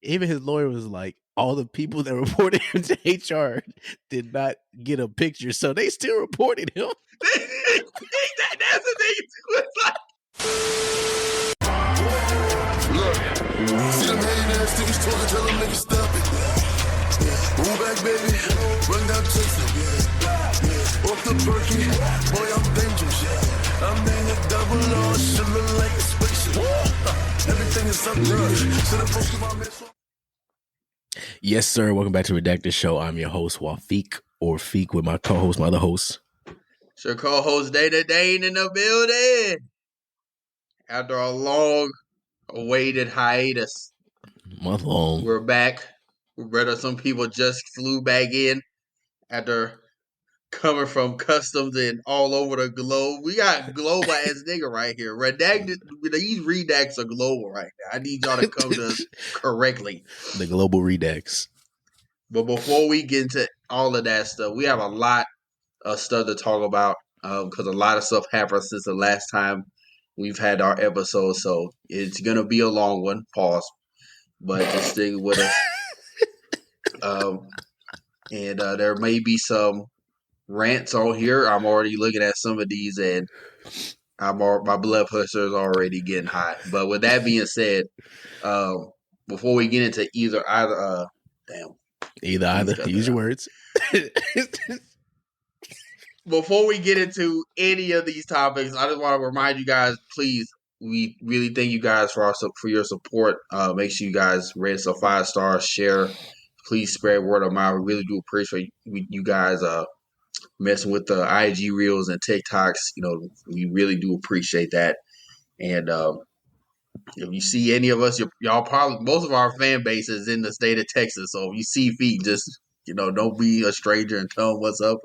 even his lawyer was like, all the people that reported him to HR did not get a picture, so they still reported him. That's the thing. It's like, look, see them hating ass niggas talking, tell them niggas stop it. Move back, baby, run down Texas. Off the Berkey, boy, I'm dangerous. I'm in a double R, shit look like a spaceship. Everything is up there. So the folks come out. Yes, sir. Welcome back to Redacts Show. I'm your host, Wafiq, or Feek, with my co-host, my other host. it's your co-host Dana Dane in the building. After a long-awaited hiatus, Month long. we're back. Brother, some people just flew back in after coming from customs and all over the globe. We got global ass nigga right here. Redacted, these redacts are global right now. I need y'all to come to us correctly. The global Redacts. But before we get into all of that stuff, we have a lot of stuff to talk about because a lot of stuff happened since the last time we've had our episode. So it's going to be a long one. Pause. But just stick with us. And there may be some rants on here. I'm already looking at some of these and my blood pressure is already getting high. But with that being said, before we get into either, use your words. Before we get into any of these topics, I just want to remind you guys, please, we really thank you guys for your support. Make sure you guys rate us a 5-star, share. Please spread word of mouth. We really do appreciate you guys messing with the IG reels and TikToks. You know, we really do appreciate that. And if you see any of us, y'all probably, most of our fan base is in the state of Texas. So if you see feet, just, don't be a stranger and tell them what's up.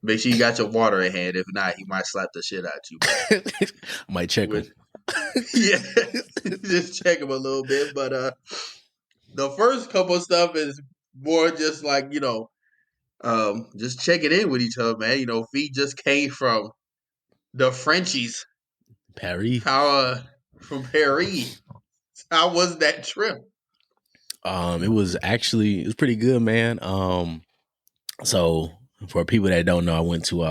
Make sure you got your water in hand. If not, he might slap the shit out you. Might check him. Yeah, just check him a little bit. But the first couple of stuff is more just like, just checking in with each other, man. Feet just came from the Frenchies. Paris. From Paris. How was that trip? It was pretty good, man. So for people that don't know, I went to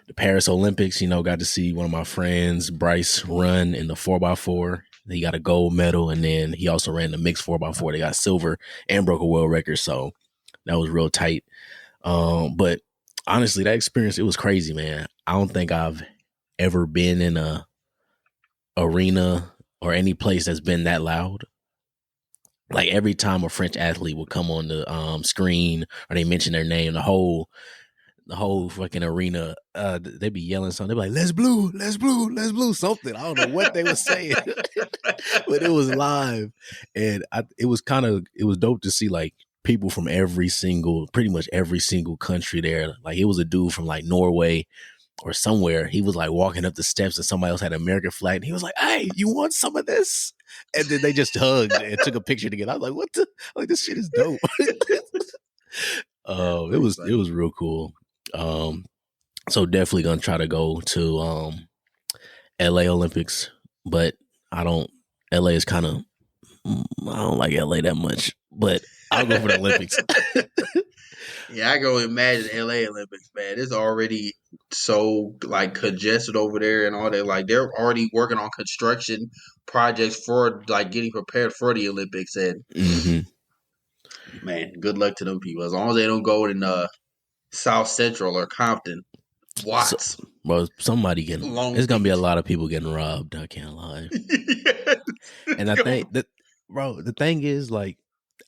the Paris Olympics. Got to see one of my friends, Bryce, run in the 4x4. He got a gold medal, and then he also ran the mixed 4x4. They got silver and broke a world record. So that was real tight. But honestly, that experience, it was crazy, man. I don't think I've ever been in a arena or any place that's been that loud. Like every time a French athlete would come on the screen or they mention their name, the whole fucking arena, they'd be yelling something. They'd be like, "Les Bleus, Les Bleus, Les Bleus," something. I don't know what they were saying, but it was live, and it was dope to see like people from pretty much every single country there. Like it was a dude from like Norway or somewhere. He was like walking up the steps and somebody else had an American flag, and he was like, "Hey, you want some of this?" And then they just hugged and took a picture together. I was like, "What the? Like this shit is dope." It was real cool. So definitely gonna try to go to LA Olympics, but LA is kind of, I don't like LA that much, but I'll go for the Olympics. Yeah, I can only imagine LA Olympics, man. It's already so like congested over there and all that. Like they're already working on construction projects for like getting prepared for the Olympics. And man, good luck to them people. As long as they don't go in South Central or Compton, Watts. So, bro, it's gonna be a lot of people getting robbed. I can't lie. And I think that, bro, the thing is, like,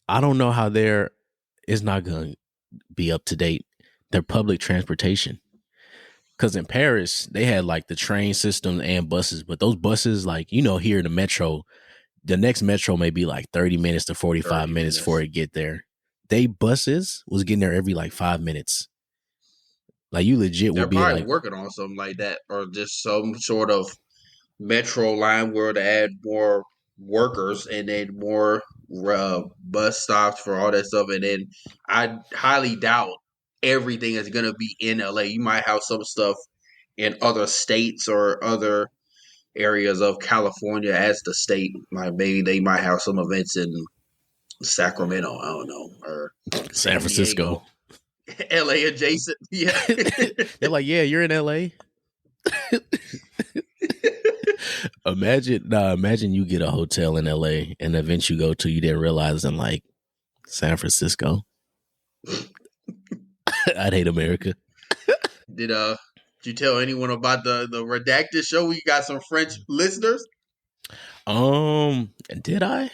I don't know how it's not gonna be up to date, their public transportation, because in Paris they had like the train system and buses, but those buses, like, here in the metro, the next metro may be like 30 minutes to 45 minutes before it get there. They buses was getting there every like 5 minutes. Like you legit They're would be probably like working on something like that, or just some sort of metro line where to add more workers and then more bus stops for all that stuff. And then I highly doubt everything is going to be in LA. You might have some stuff in other states or other areas of California as the state. Like maybe they might have some events in Sacramento, I don't know, or San San Francisco. Diego, LA adjacent. Yeah. They're like, yeah, you're in LA. Imagine you get a hotel in LA and the event you go to, you didn't realize in like San Francisco. I'd hate America. Did you tell anyone about the Redacted show? We got some French listeners. Did I?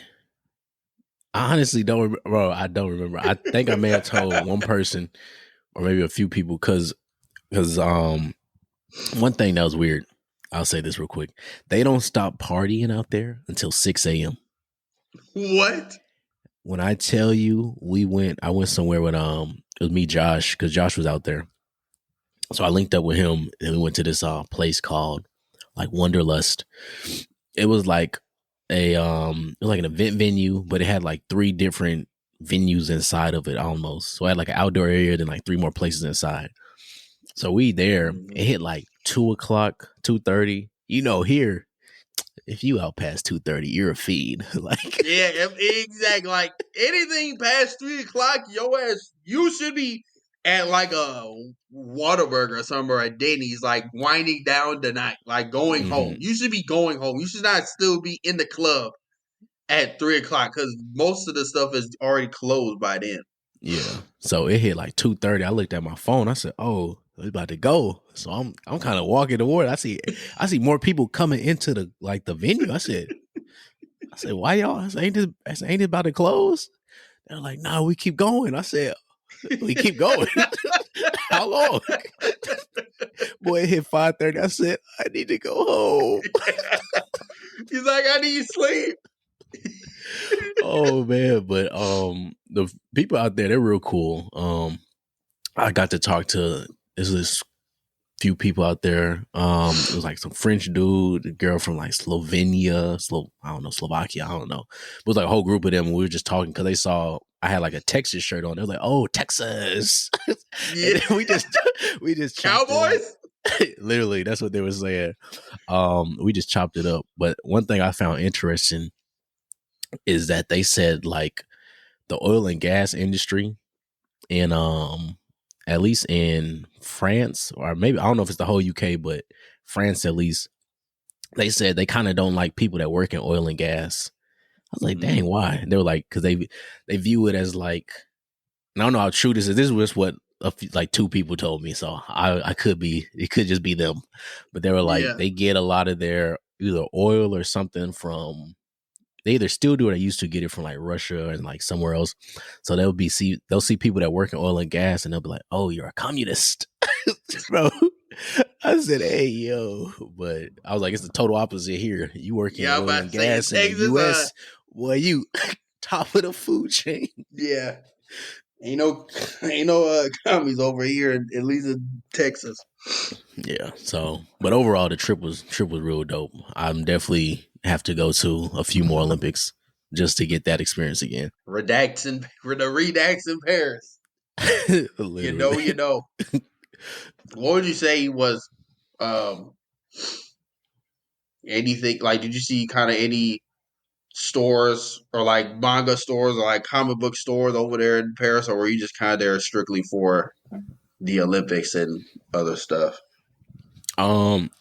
I honestly don't remember. Bro, I don't remember. I think I may have told one person or maybe a few people because one thing that was weird. I'll say this real quick. They don't stop partying out there until 6 a.m. What? When I tell you I went somewhere with it was me, Josh, because Josh was out there. So I linked up with him and we went to this place called like Wanderlust. It was like it was like an event venue, but it had like 3 different venues inside of it almost. So I had like an outdoor area, then like 3 more places inside. So we there, it hit like 2:00, 2:30. You know, here, if you out past 2:30, you're a fiend. Like, yeah, exactly. Like anything past 3:00, your ass, you should be at like a Whataburger or somewhere at Denny's, like winding down the night, like going home. You should be going home. You should not still be in the club at 3:00 because most of the stuff is already closed by then. Yeah. So it hit like 2:30. I looked at my phone. I said, "Oh, it's about to go." So I'm kind of walking toward. I see more people coming into the venue. I said, "Why y'all? I said, ain't it about to close?" They're like, "No, we keep going." I said, "We keep going." How long? Boy, it hit 5:30. I said, "I need to go home." He's like, "I need sleep." Oh man, but the people out there, they're real cool. I got to talk to this few people out there. It was like some French dude, a girl from like Slovenia, Slovakia, I don't know. It was like a whole group of them. And we were just talking because they saw I had like a Texas shirt on. They were like, "Oh, Texas!" Yeah. And then we just Cowboys. Literally, that's what they were saying. We just chopped it up. But one thing I found interesting is that they said like the oil and gas industry in at least in France, or maybe I don't know if it's the whole UK, but France at least, they said they kind of don't like people that work in oil and gas. I was like, dang, why? And they were like, because they view it as like, and I don't know how true this is. This was what like 2 people told me, so it could just be them, but they were like, they get a lot of their either oil or something from. They either still do or they used to get it from like Russia and like somewhere else. So they'll see people that work in oil and gas and they'll be like, "Oh, you're a communist." Bro, I said, "Hey, yo," but I was like, it's the total opposite here. You work in oil and gas in the US, boy, you top of the food chain. Yeah. Ain't no commies over here, at least in Texas. Yeah. So, but overall, the trip was real dope. I'm definitely have to go to a few more Olympics just to get that experience again. Redacts in Paris. You know. What would you say was anything like? Did you see kind of any stores or like manga stores or like comic book stores over there in Paris, or were you just kind of there strictly for the Olympics and other stuff?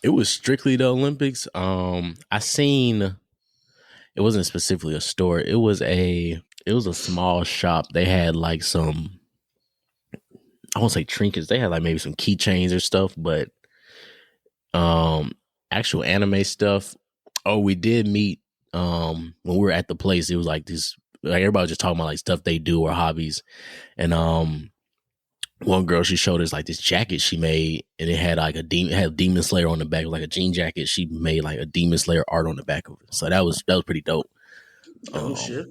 It was strictly the Olympics. I seen it wasn't specifically a store. It was a small shop. They had like some, I won't say trinkets. They had like maybe some keychains or stuff, but actual anime stuff. Oh, we did meet when we were at the place. It was like this, like everybody was just talking about like stuff they do or hobbies. And one girl, she showed us like this jacket she made, and it had like Demon Slayer on the back, like a jean jacket. She made like a Demon Slayer art on the back of it. So that was pretty dope. Oh shit.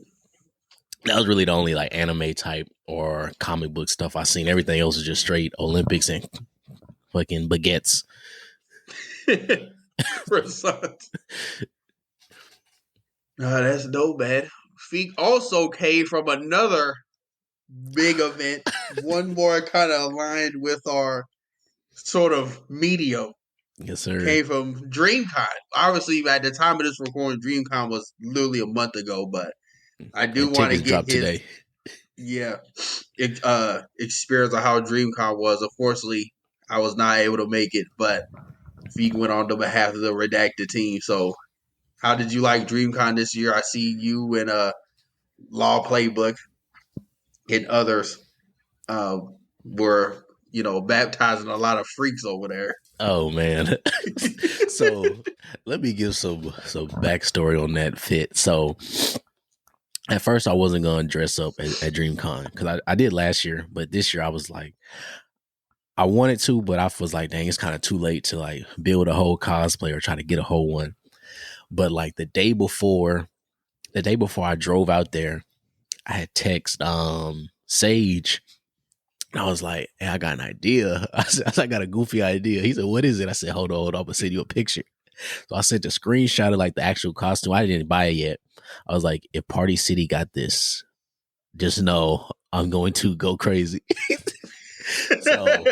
That was really the only like anime type or comic book stuff I seen. Everything else is just straight Olympics and fucking baguettes. Croissants. That's dope, man. Feek also came from another big event, one more kind of aligned with our sort of medium. Yes, sir. Came from Dreamcon. Obviously, at the time of this recording, Dreamcon was literally a month ago, but I do And want to tickets get dropped his today. experience of how DreamCon was. Unfortunately, I was not able to make it, but speaking went on the behalf of the Redacted team. So, how did you like DreamCon this year? I see you and Law Playbook and others were baptizing a lot of freaks over there. Oh man. So let me give some backstory on that fit. So at first I wasn't gonna dress up at DreamCon because I did last year, but this year I was like I wanted to, but I was like, dang, it's kind of too late to like build a whole cosplay or try to get a whole one. But like the day before I drove out there, I had text Sage. And I was like, hey, I got an idea. I got a goofy idea. He said, what is it? I said, hold on, I'm gonna send you a picture. So I sent a screenshot of like the actual costume. I didn't buy it yet. I was like, if Party City got this, just know I'm going to go crazy. So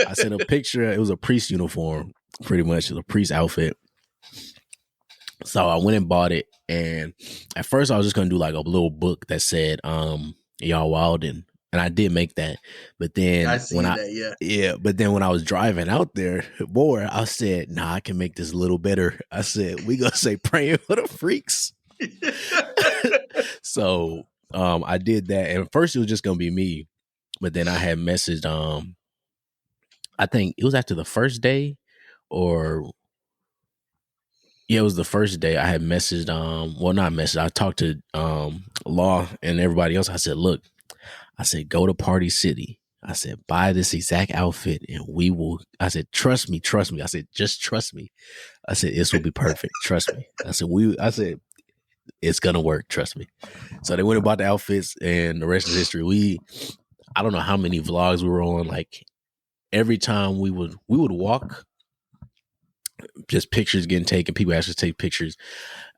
I sent a picture. It was a priest uniform, pretty much. It was a priest outfit. So I went and bought it. And at first I was just gonna do like a little book that said, y'all wildin'. And I did make that. But then I see that, yeah, but then when I was driving out there more, I said, nah, I can make this a little better. I said, we gonna say praying for the freaks. So I did that. And at first it was just gonna be me. But then I had messaged I think it was after the first day or yeah, it was the first day. I had messaged well not messaged, I talked to Law and everybody else. I said, look, I said, go to Party City. I said, buy this exact outfit and we will. I said, trust me. I said, just trust me. I said, this will be perfect. Trust me. I said, it's going to work. Trust me. So they went and bought the outfits and the rest is history. I don't know how many vlogs we were on. Like every time we would walk, just pictures getting taken. People asked us to take pictures.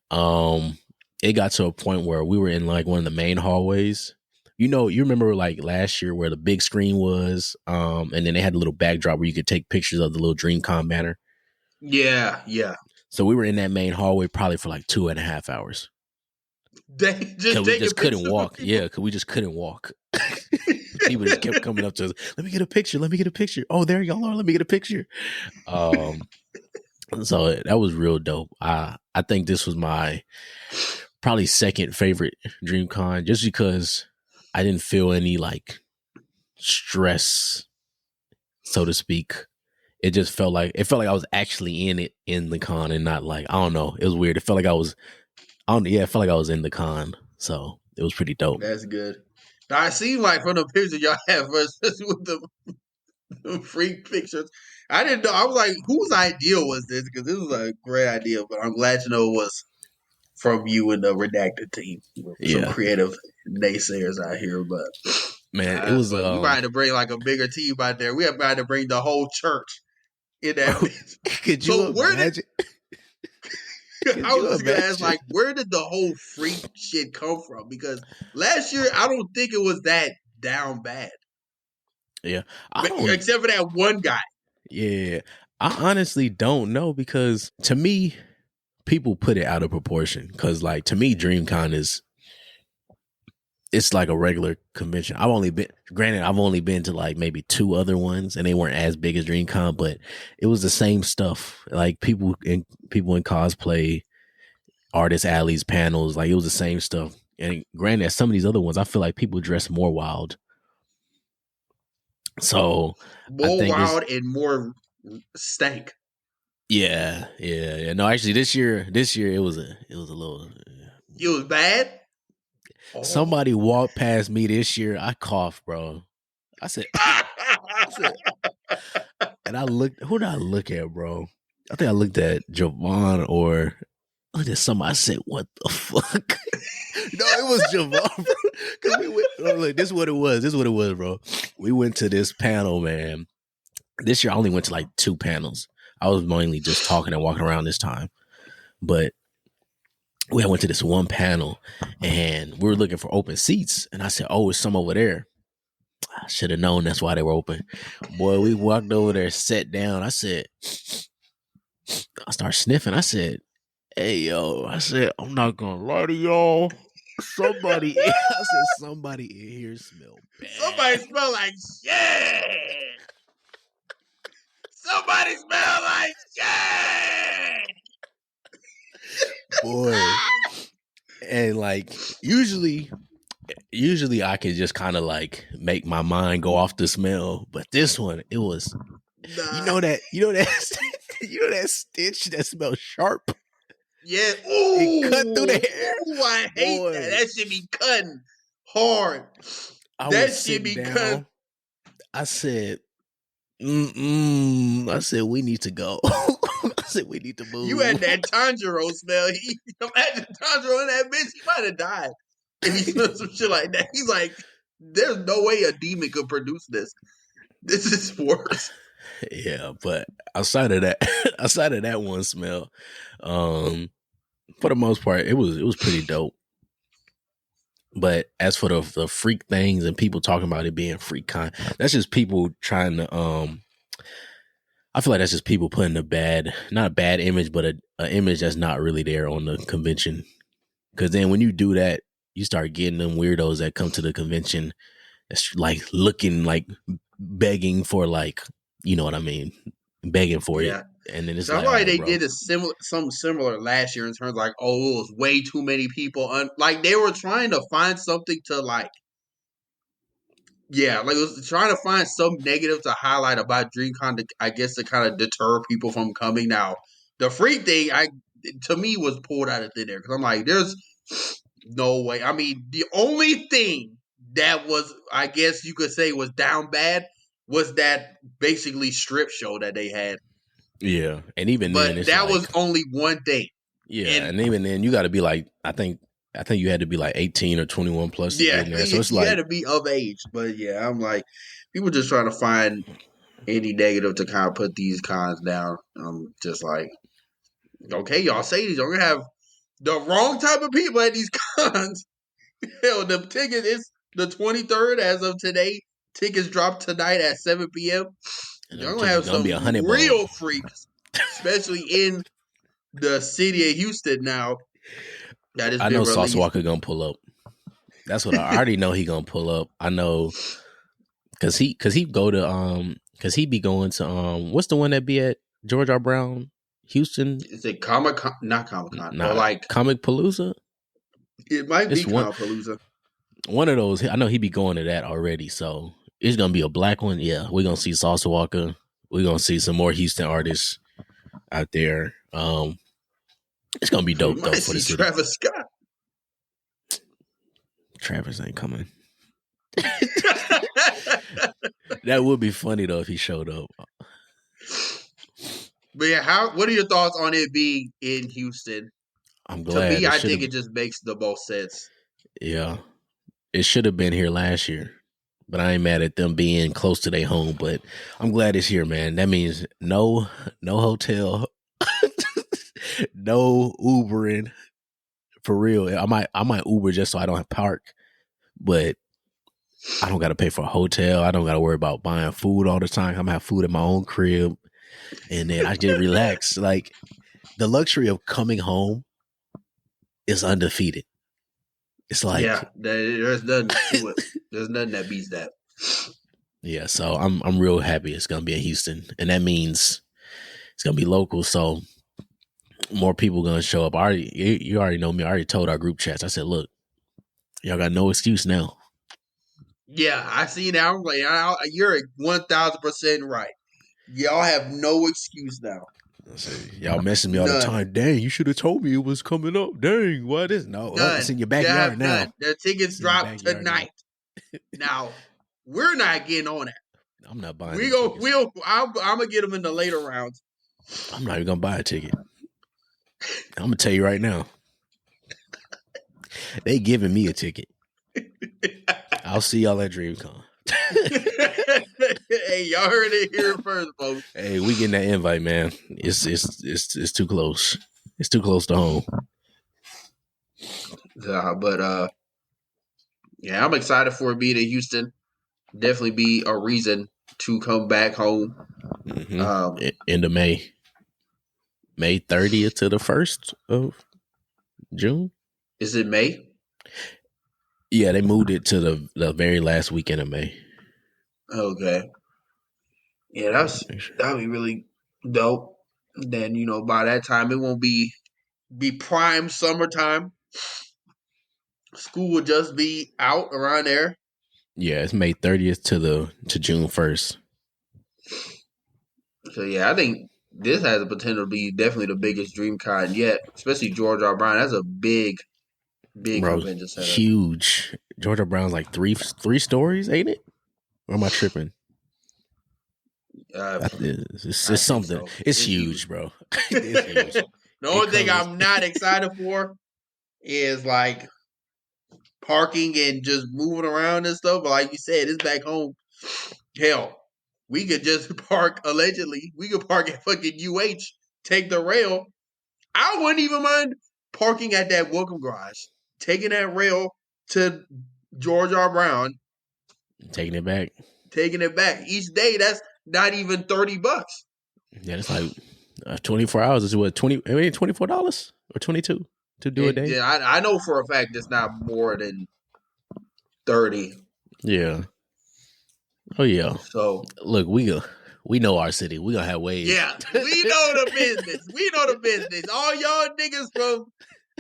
It got to a point where we were in like one of the main hallways. You remember like last year where the big screen was, and then they had a little backdrop where you could take pictures of the little Dreamcon banner. Yeah. So we were in that main hallway probably for like 2.5 hours. They We just couldn't walk. Yeah, because we just couldn't walk. People just kept coming up to us. Let me get a picture. Oh, there y'all are. Let me get a picture. So that was real dope. I think this was my probably second favorite DreamCon just because I didn't feel any like stress, so to speak. It just felt like I was actually in the con and not like, I don't know. It was weird. It felt like I was in the con. So it was pretty dope. That's good. Now, I see like from the pictures y'all have especially with the freak pictures. I didn't know. I was like, whose idea was this? Because this was a great idea, but I'm glad to know it was from you and the Redacted team. Some creative naysayers out here, but man, it was. We might have to bring like a bigger team out there. We have got to bring the whole church in that. Could you imagine? I was just gonna ask, like, where did the whole freak shit come from? Because last year, I don't think it was that down bad. Yeah, except for that one guy. Yeah, I honestly don't know because to me, people put it out of proportion. Because like to me, DreamCon it's like a regular convention. I've only been to like maybe 2 other ones, and they weren't as big as DreamCon, but it was the same stuff. Like people in cosplay, artist alleys, panels, like it was the same stuff. And granted, some of these other ones, I feel like people dress more wild. So more wild and more stank. Yeah. No, actually, this year it was a little. It was bad. Somebody walked past me this year. I coughed, bro. I said, and I looked. Who did I look at, bro? I think I looked at Javon or I looked at somebody. I said, "What the fuck?" No, it was Javon, bro. Because we went. Oh, look, this is what it was, bro. We went to this panel, man. This year, I only went to like 2 panels. I was mainly just talking and walking around this time, but we went to this one panel and we were looking for open seats. And I said, "Oh, it's some over there." I should have known that's why they were open. Boy, we walked over there, sat down. I started sniffing. I said, "Hey, yo," I said, "I'm not going to lie to y'all. Somebody, I said somebody in here smell bad. Somebody smell like shit. Somebody smell like shit. Boy. And like usually I can just kind of like make my mind go off the smell, but this one it was Nah. you know that you know that stench that smells sharp. Yeah. Ooh. It cut through the hair. Ooh, I hate Boy. that. That should be cutting hard. I That was should be sitting cutting. down. I said, I said we need to go. I said we need to move. You had that Tanjiro smell. Imagine Tanjiro in that bitch. He might have died if he smelled some shit like that. He's like, there's no way a demon could produce this. This is worse. Yeah, but outside of that one smell, for the most part, it was pretty dope. But as for the freak things and people talking about it being freak con, that's just people trying to I feel like that's just people putting not a bad image, but an image that's not really there on the convention. Because then when you do that, you start getting them weirdos that come to the convention that's like looking like begging for like, you know what I mean, begging for it. And then it's so like, like right, they bro. did something similar last year in terms of like, oh, it was way too many people. Like they were trying to find something to like, yeah, like it was trying to find some negative to highlight about DreamCon, I guess to kind of deter people from coming. Now, the free thing, to me, was pulled out of thin air because I'm like, there's no way. I mean, the only thing that was, I guess you could say, was down bad was that basically strip show that they had. Yeah, and even then, but that was only one thing. Yeah, and even then, you got to be like, I think you had to be like 18 or 21 plus to get in there. So it's you like had to be of age. But yeah, I'm like, people just trying to find any negative to kind of put these cons down. I'm just like, okay, y'all say these. You're gonna have the wrong type of people at these cons. Hell, the ticket is the 23rd as of today. Tickets drop tonight at 7 p.m. You're gonna have some real freaks, especially in the city of Houston now. That is, I know Sauce Walker gonna pull up. That's what I already know. He gonna pull up. I know because he go to because he be going to what's the one that be at George R. Brown Houston? Is it Comic-Con? Not Comic-Con. Nah, or like Comic Palooza. It might be Comic Palooza. One of those. I know he be going to that already. So it's gonna be a black one. Yeah, we're gonna see Sauce Walker. We're gonna see some more Houston artists out there. It's gonna be dope though for the city. Travis Scott. Travis ain't coming. That would be funny though if he showed up. But yeah, what are your thoughts on it being in Houston? I'm glad. To me, I think it just makes the most sense. Yeah, it should have been here last year, but I ain't mad at them being close to their home. But I'm glad it's here, man. That means no hotel, no Ubering. For real, I might Uber just so I don't have park, but I don't got to pay for a hotel. I don't got to worry about buying food all the time. I'm gonna have food in my own crib, and then I just relax. Like the luxury of coming home is undefeated. It's like there's nothing to it. There's nothing that beats that. Yeah, so I'm real happy it's gonna be in Houston, and that means it's gonna be local. So more people gonna show up. You already know me. I already told our group chats. I said, look, y'all got no excuse now. Yeah, I see now. I'm like, you're 1,000% right. Y'all have no excuse now. Y'all messing me all the time. Dang, you should have told me it was coming up. Dang, what is no? It's in your backyard now. The tickets drop tonight. Now we're not getting on that. I'm not buying. I'm gonna get them in the later rounds. I'm not even gonna buy a ticket. I'm gonna tell you right now. They giving me a ticket. I'll see y'all at DreamCon. Hey, y'all heard it here first, folks. Hey, we getting that invite, man. It's too close. It's too close to home. But yeah, I'm excited for it being in Houston. Definitely be a reason to come back home. Mm-hmm. End of May 30th to the 1st of June. Is it May? Yeah, they moved it to the very last weekend of May. Okay. Yeah, that'd be really dope. Then by that time it won't be prime summertime. School will just be out around there. Yeah, it's May 30th to June 1st. So yeah, I think this has the potential to be definitely the biggest Dreamcon yet, especially George R. Brown. That's a big Bro, convention center. huge. George R. Brown's like three stories, ain't it? Or am I tripping? It's something. So. It's huge, bro. It's huge. The only thing I'm not excited for is like parking and just moving around and stuff. But like you said, it's back home. Hell, we could just park, allegedly, we could park at fucking UH, take the rail. I wouldn't even mind parking at that welcome garage, taking that rail to George R. Brown. Taking it back. Each day, that's not even $30. Yeah, it's like 24 hours is what, $24 or 22 to do a day? Yeah, I know for a fact it's not more than 30. Yeah. Oh yeah. So look, we know our city. We gonna have waves. Yeah, we know the business. All y'all niggas from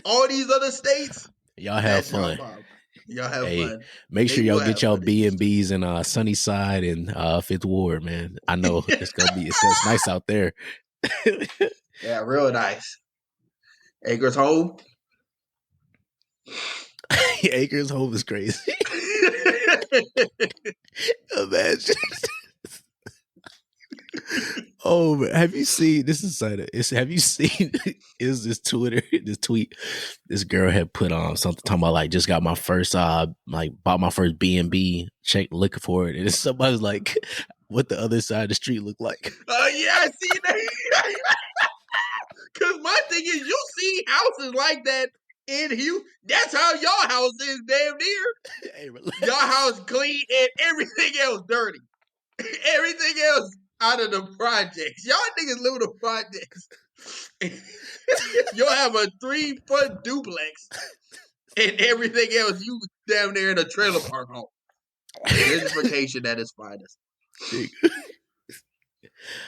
all these other states, y'all have fun. Y'all have fun. Make sure y'all get y'all B&Bs in Sunnyside and Fifth Ward, man. I know it's nice out there. Yeah, real nice. Acres Home. Acres Home is crazy. Imagine. Oh man, have you seen this tweet this girl had put on something talking about like just got my first bought my first B&B, check looking for it, and somebody's like, what the other side of the street look like? Yeah, I see that. Cause my thing is, you see houses like that in Houston. That's how y'all house is, damn near. Hey, y'all house clean and everything else dirty. Everything else out of the projects. Y'all niggas live in the projects. You'll have a 3-foot duplex and everything else you down there in a trailer park home. Gentrification at its finest.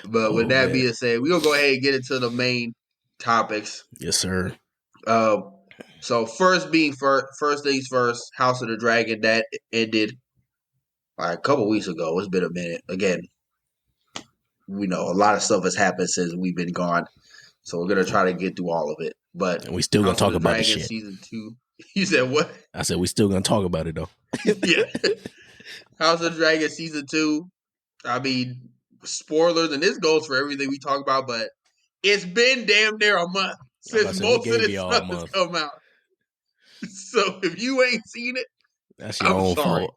But with that being said, we're going to go ahead and get into the main topics. Yes, sir. So first things first, House of the Dragon, that ended like a couple weeks ago. It's been a minute. Again, we know a lot of stuff has happened since we've been gone. So we're going to try to get through all of it. But we still going to talk about this shit. Season 2. You said what? I said we still going to talk about it though. Yeah. House of the Dragon Season 2. I mean, spoilers, and this goes for everything we talk about, but it's been damn near a month since most of this stuff has come out. So if you ain't seen it, that's your own fault.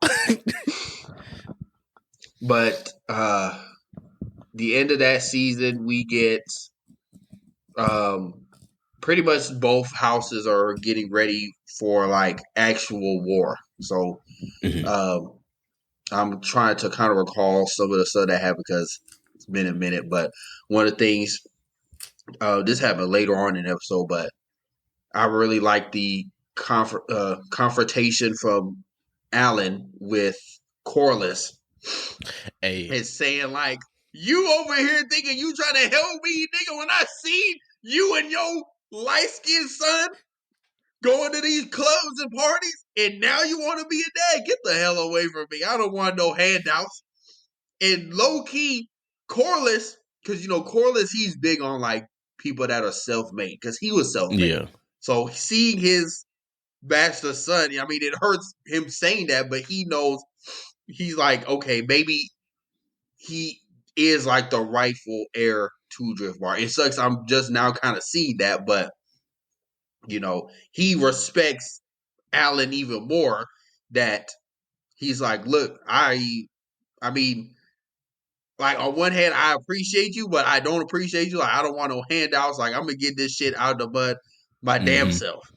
But the end of that season, we get pretty much both houses are getting ready for like actual war. So I'm trying to kind of recall some of the stuff that happened because it's been a minute. But one of the things, this happened later on in the episode, but I really like the confrontation from Alan with Corliss. And saying like, you over here thinking you trying to help me, nigga, when I seen you and your light-skinned son going to these clubs and parties, and now you want to be a dad? Get the hell away from me. I don't want no handouts. And low-key, Corliss, because, Corliss, he's big on, like, people that are self-made, because he was self-made. Yeah. So seeing his bastard son, I mean, it hurts him saying that, but he knows, he's like, okay, maybe he is like the rightful heir to Driftmark. It sucks. I'm just now kind of seeing that, but he respects Alan even more. That he's like, look, I mean, like on one hand, I appreciate you, but I don't appreciate you. Like I don't want no handouts. Like I'm gonna get this shit out of the mud my damn self.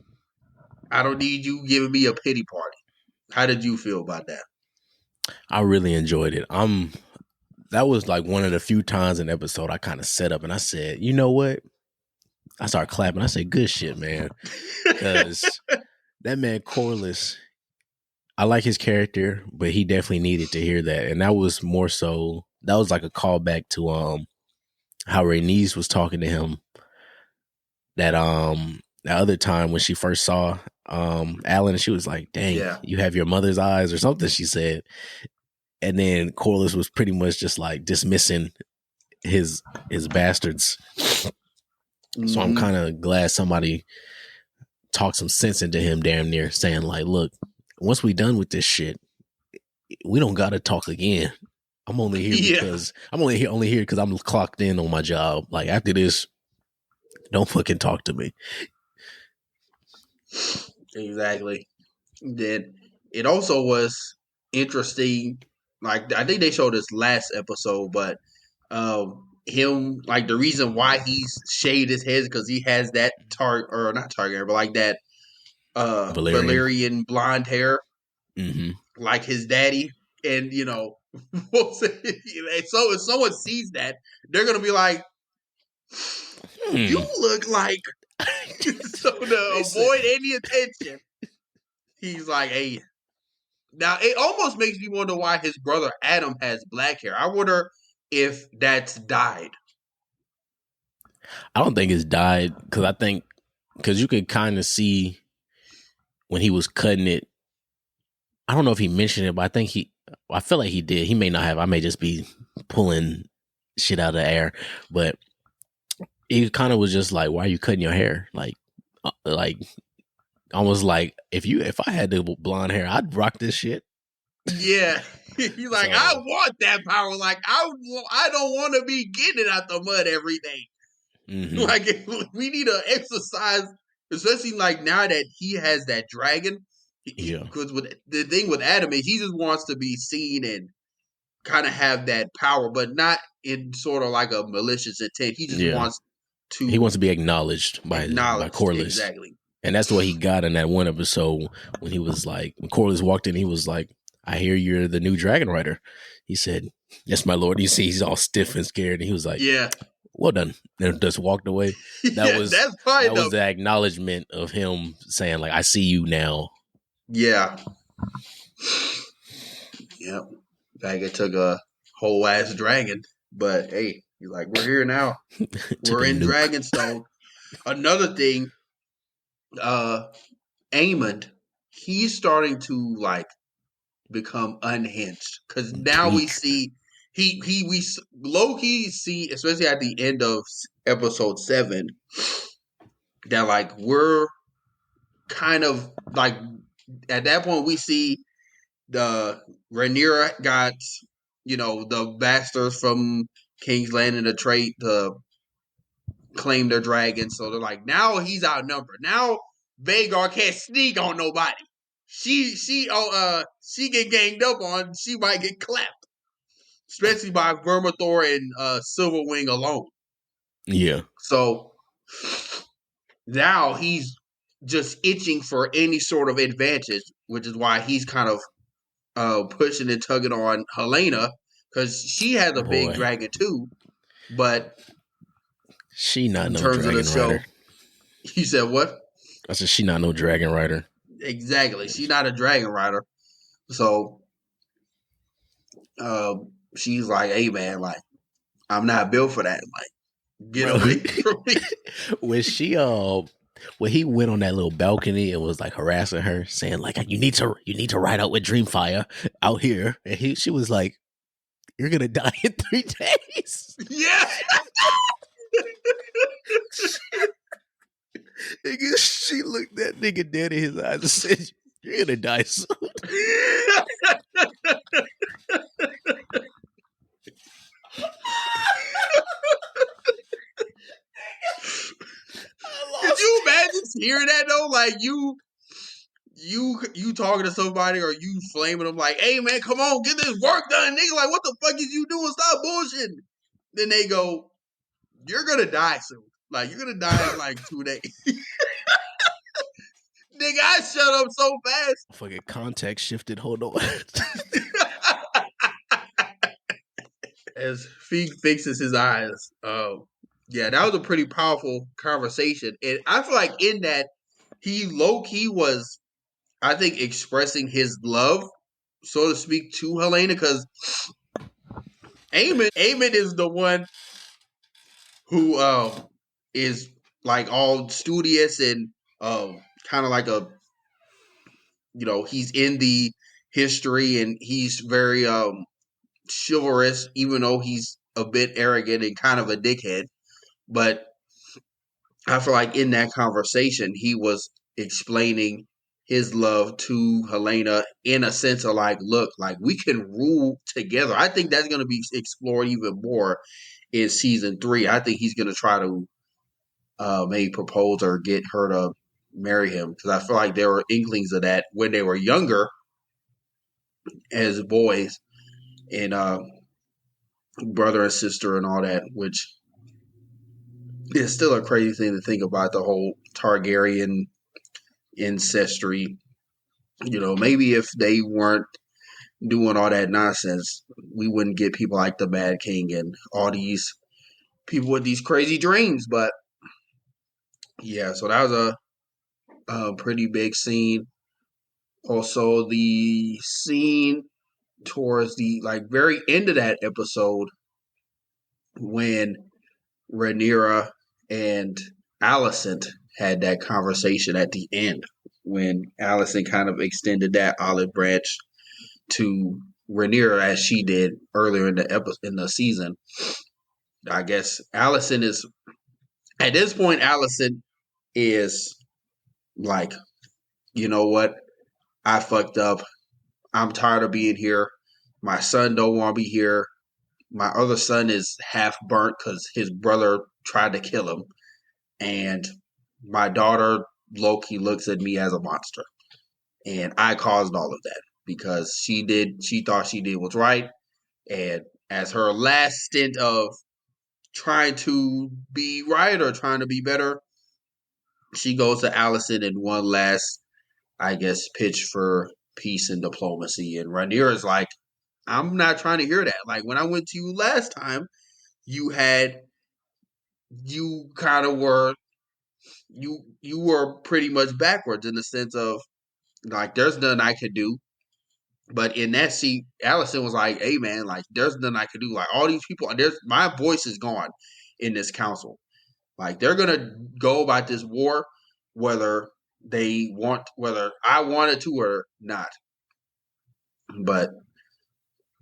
I don't need you giving me a pity party. How did you feel about that? I really enjoyed it. That was like one of the few times in the episode I kind of set up and I said, you know what? I started clapping. I said, good shit, man. Because that man Corliss, I like his character, but he definitely needed to hear that, and that was more so. That was like a callback to how Rhaenys was talking to him that other time when she first saw Alan, she was like, "Dang, Yeah. you have your mother's eyes" or something she said. And then Corliss was pretty much just like dismissing his bastards. So I'm kind of glad somebody talked some sense into him damn near, saying like, "Look, once we done with this shit, we don't got to talk again. I'm only here because I'm only here because I'm clocked in on my job. Like after this, don't fucking talk to me." Exactly. Then it also was interesting. Like I think they showed this last episode, but him like the reason why he's shaved his head is because he has that not target, but like that Valerian blonde hair, like his daddy. And you know, so if someone sees that, they're gonna be like, "You look like." So to avoid any attention, he's like, "Hey." Now it almost makes me wonder why his brother Adam has black hair. I wonder if that's dyed. I don't think it's dyed because you could kind of see when he was cutting it. I don't know if he mentioned it, but I feel like he did. He may not have. I may just be pulling shit out of the air, but he kind of was just like, "Why are you cutting your hair?" Like almost like if I had the blonde hair, I'd rock this shit. Yeah, he's like, I want that power. Like I don't want to be getting it out the mud every day. Like we need to exercise, especially like now that he has that dragon. Because with the thing with Adam is he just wants to be seen and kind of have that power, but not in sort of like a malicious intent. He just wants to be acknowledged by Corliss. Exactly. And that's what he got in that one episode when he was like, when Corliss walked in, he was like, "I hear you're the new dragon rider." He said, "Yes, my lord." You see, he's all stiff and scared, and he was like, "Yeah, well done," and just walked away. That was the acknowledgement of him saying, like, "I see you now." Yeah. Yep. Like it took a whole ass dragon, but hey, you're like, we're here now. We're in Dragonstone. Another thing, Aemond, he's starting to like become unhinged because now we see we low key see, especially at the end of episode 7, that like we're kind of like at that point we see the Rhaenyra got, you know, the bastards from King's Landing to trade to claim their dragon. So they're like, now he's outnumbered. Now Vhagar can't sneak on nobody. She get ganged up on. She might get clapped, especially by Vermithor and Silverwing alone. Yeah. So now he's just itching for any sort of advantage, which is why he's kind of pushing and tugging on Helena because she has a big dragon too, but she not no dragon rider. You said what? I said she not no dragon rider. Exactly, she's not a dragon rider. So, she's like, "Hey man, like I'm not built for that. Like, get away from me." When he went on that little balcony and was like harassing her, saying like, "You need to ride out with Dreamfire out here," and she was like, "You're gonna die in 3 days." Yeah. She looked that nigga dead in his eyes and said, "You're gonna die soon." Could you imagine hearing that though? Like you talking to somebody or you flaming them like, "Hey man, come on, get this work done, nigga." Like, what the fuck is you doing? Stop bullshitting. Then they go, "You're gonna die soon. Like, you're gonna die in like 2 days." Nigga, I shut up so fast. Fucking context shifted. Hold on. As Feig fixes his eyes. Yeah, that was a pretty powerful conversation. And I feel like in that, he low-key was I think, expressing his love, so to speak, to Helena, because Eamon is the one who is like all studious and kind of like a, he's in the history and he's very chivalrous, even though he's a bit arrogant and kind of a dickhead. But I feel like in that conversation, he was explaining his love to Helena in a sense of like, look, like we can rule together. I think that's going to be explored even more in season 3. I think he's going to try to maybe propose or get her to marry him, because I feel like there were inklings of that when they were younger as boys, and brother and sister and all that, which is still a crazy thing to think about, the whole Targaryen ancestry. Maybe if they weren't doing all that nonsense, we wouldn't get people like the Mad King and all these people with these crazy dreams. But yeah, so that was a pretty big scene. Also, the scene towards the like very end of that episode when Rhaenyra and Alicent had that conversation at the end, when Alicent kind of extended that olive branch to Rhaenyra as she did earlier in the season. I guess Alicent is, at this point, Alicent is like, you know what? I fucked up. I'm tired of being here. My son don't want to be here. My other son is half burnt because his brother tried to kill him. And my daughter, Loki, looks at me as a monster. And I caused all of that because she thought she did what's right. And as her last stint of trying to be right or trying to be better, she goes to Alicent in one last, I guess, pitch for peace and diplomacy. And Rhaenyra is like, I'm not trying to hear that. Like, when I went to you last time, you kind of were, you were pretty much backwards in the sense of, like, there's nothing I could do. But in that seat, Alicent was like, hey, man, like, there's nothing I could do. Like, all these people, my voice is gone in this council. Like, they're going to go about this war whether I wanted to or not. But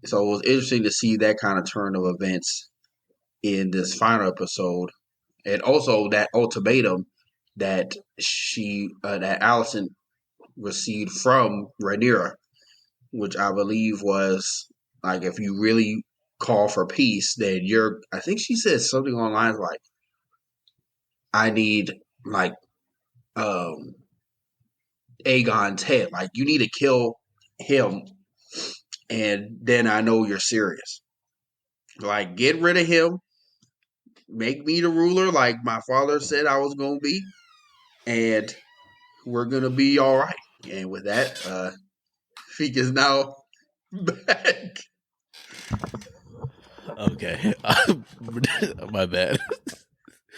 so it was interesting to see that kind of turn of events in this final episode. And also that ultimatum that that Alicent received from Rhaenyra, which I believe was like, if you really call for peace, then I think she said something along the lines like, I need like Aegon's head. Like, you need to kill him, and then I know you're serious. Like, get rid of him, make me the ruler like my father said I was going to be, and we're going to be all right. And with that, Feek is now back. Okay. My bad.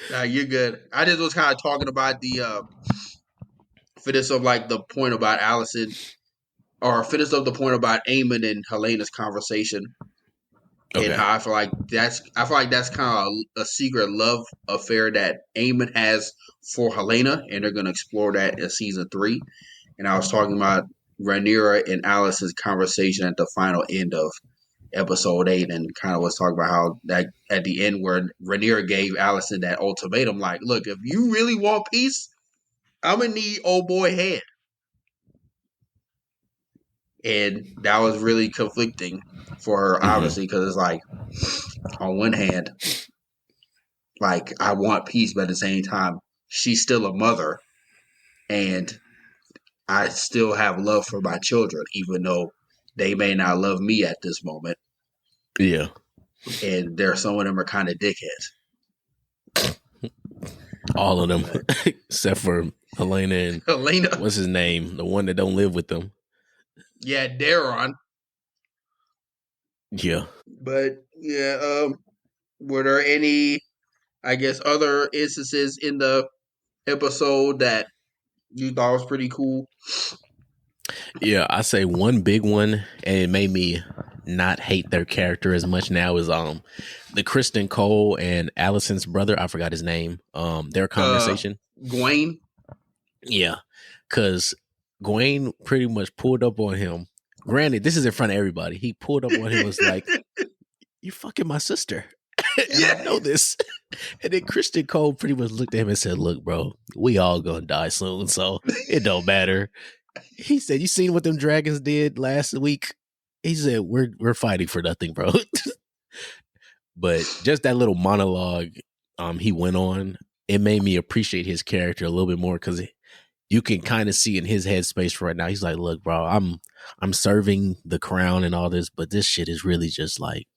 Nah, you're good. I just was kind of talking about the finish of like the point about Alicent, or finish of the point about Aemon and Helena's conversation. Okay. And how I feel like that's kind of a secret love affair that Aemon has for Helena, and they're going to explore that in season 3. And I was talking about Rhaenyra and Alicent's conversation at the final end of episode 8, and kind of was talking about how that at the end where Rhaenyra gave Alicent that ultimatum, like, look, if you really want peace, I'm going to need old boy head. And that was really conflicting for her, obviously, because it's like, on one hand, like, I want peace, but at the same time, she's still a mother, and I still have love for my children, even though they may not love me at this moment. Yeah. And some of them are kind of dickheads. All of them, except for Helena and what's his name? The one that don't live with them. Yeah, Daron. Yeah. But yeah, were there any, I guess, other instances in the episode that you thought was pretty cool? Yeah, I say one big one, and it made me not hate their character as much now is the Kristen Cole and Allison's brother. I forgot his name. Their conversation. Gwen. Yeah, because Gwen pretty much pulled up on him. Granted, this is in front of everybody. He pulled up on him and was like, "You fucking my sister," and I know this. And then Kristen Cole pretty much looked at him and said, "Look, bro, we all gonna die soon, so it don't matter." He said, "You seen what them dragons did last week?" He said, "We're fighting for nothing, bro." But just that little monologue he went on, it made me appreciate his character a little bit more because you can kind of see in his headspace right now. He's like, "Look, bro, I'm serving the crown and all this, but this shit is really just like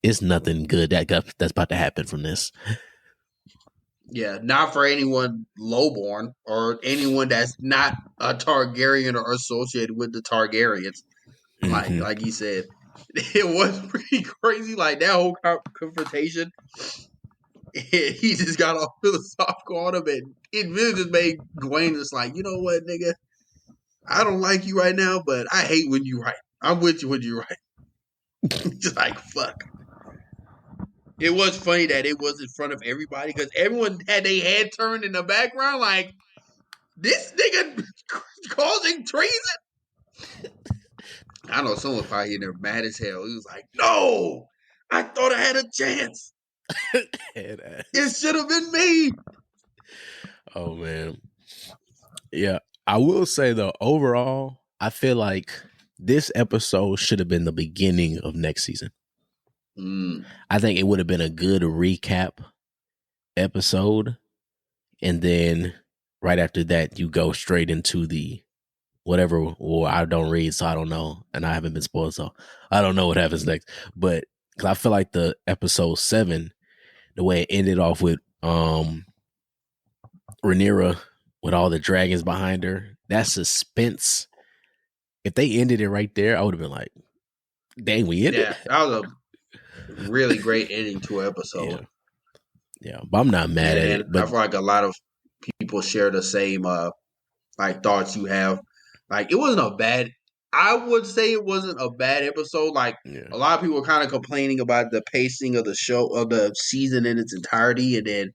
it's nothing good that's about to happen from this." Yeah, not for anyone lowborn or anyone that's not a Targaryen or associated with the Targaryens. Like you said, it was pretty crazy. Like that whole confrontation, he just got all philosophical on him, and it really just made Gwen just like, you know what, nigga, I don't like you right now, but I hate when you right. I'm with you when you're right. Just like fuck. It was funny that it was in front of everybody because everyone had their head turned in the background, like this nigga causing treason. I know someone probably in there mad as hell. He was like, "No, I thought I had a chance. It should have been me." Oh man, yeah. I will say though, overall, I feel like this episode should have been the beginning of next season. I think it would have been a good recap episode, and then right after that, you go straight into the whatever. Or I don't read, so I don't know, and I haven't been spoiled, so I don't know what happens next. But because I feel like the episode 7, the way it ended off with Rhaenyra with all the dragons behind her, that suspense. If they ended it right there, I would have been like, "Dang, we ended." Yeah, that was a really great ending to an episode. Yeah, but I'm not mad at it. But I feel like a lot of people share the same like thoughts you have. Like it wasn't a bad. I would say it wasn't a bad episode. Like a lot of people were kind of complaining about the pacing of the show of the season in its entirety, and then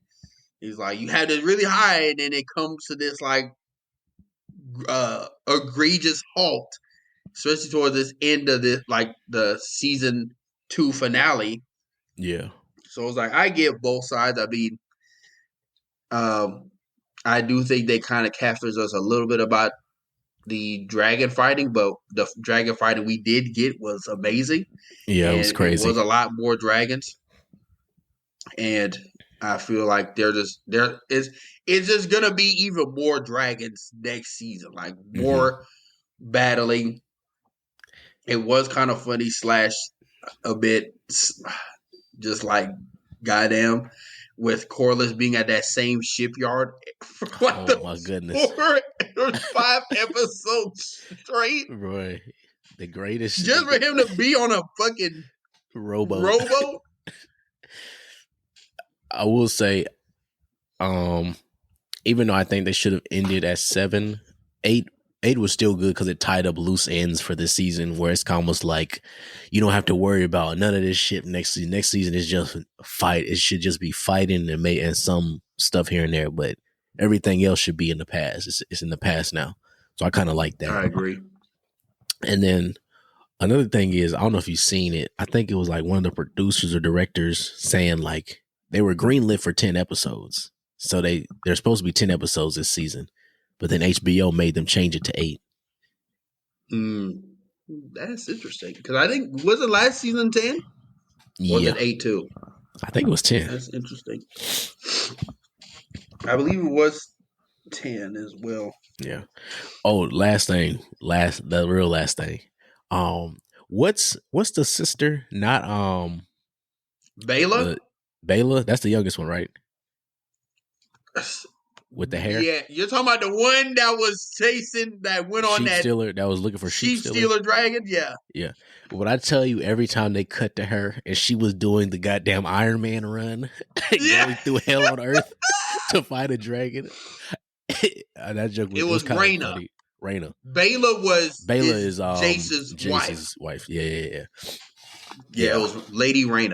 he's like, you had this really high, and then it comes to this like egregious halt, especially towards this end of this like the season 2 finale. Yeah. So it's like I get both sides. I mean, I do think they kind of captures us a little bit about the dragon fighting, but the dragon fighting we did get was amazing. Yeah, it was crazy. It was a lot more dragons, and I feel like it's just gonna be even more dragons next season, like more battling. It was kind of funny / a bit just like goddamn with Corliss being at that same shipyard for like my goodness, 4 or 5 episodes straight. Roy, the greatest. Just for him to be on a fucking rowboat. I will say, even though I think they should have ended at 7, 8 was still good because it tied up loose ends for this season, where it's almost like you don't have to worry about none of this shit next season. Next season is just fight. It should just be fighting and some stuff here and there, but everything else should be in the past. It's in the past now. So I kind of like that. I agree. And then another thing is, I don't know if you've seen it. I think it was like one of the producers or directors saying like they were greenlit for 10 episodes. So they're supposed to be 10 episodes this season. But then HBO made them change it to 8. That's interesting. Because I think, was it last season 10? Yeah. Was it 8 too? I think it was 10. That's interesting. I believe it was 10 as well. Yeah. Oh, the real last thing. What's the sister? Not Baela? Baela? That's the youngest one, right? With the hair? Yeah, you're talking about the one that was chasing, that went on that stealer, that was looking for sheep stealer dragon? Yeah. Yeah. When I tell you, every time they cut to her and she was doing the goddamn Iron Man run, going through hell on earth to fight a dragon, that joke was Rhaena. funny. Raina. Bayla Bayla is is Jace's wife. Jace's wife. Yeah. Yeah, it was Lady Raina.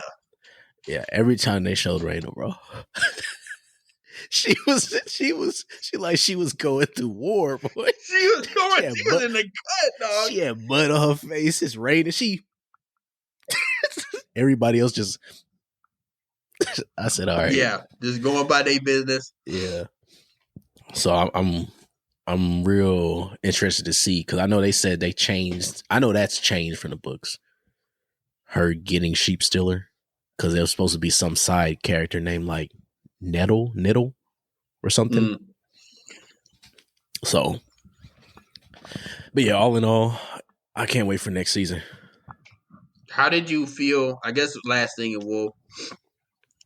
Yeah, every time they showed Raina, bro, she was going through war, boy. She was in the cut, dog. She had mud on her face. It's Raina. Everybody else just. I said, all right. Yeah, just going by their business. Yeah. So I'm real interested to see, because I know they said they changed. I know that's changed from the books. Her getting Sheep Stealer, because there was supposed to be some side character named like Nettle or something. Mm. So, but yeah, all in all, I can't wait for next season. How did you feel? I guess last thing, and we'll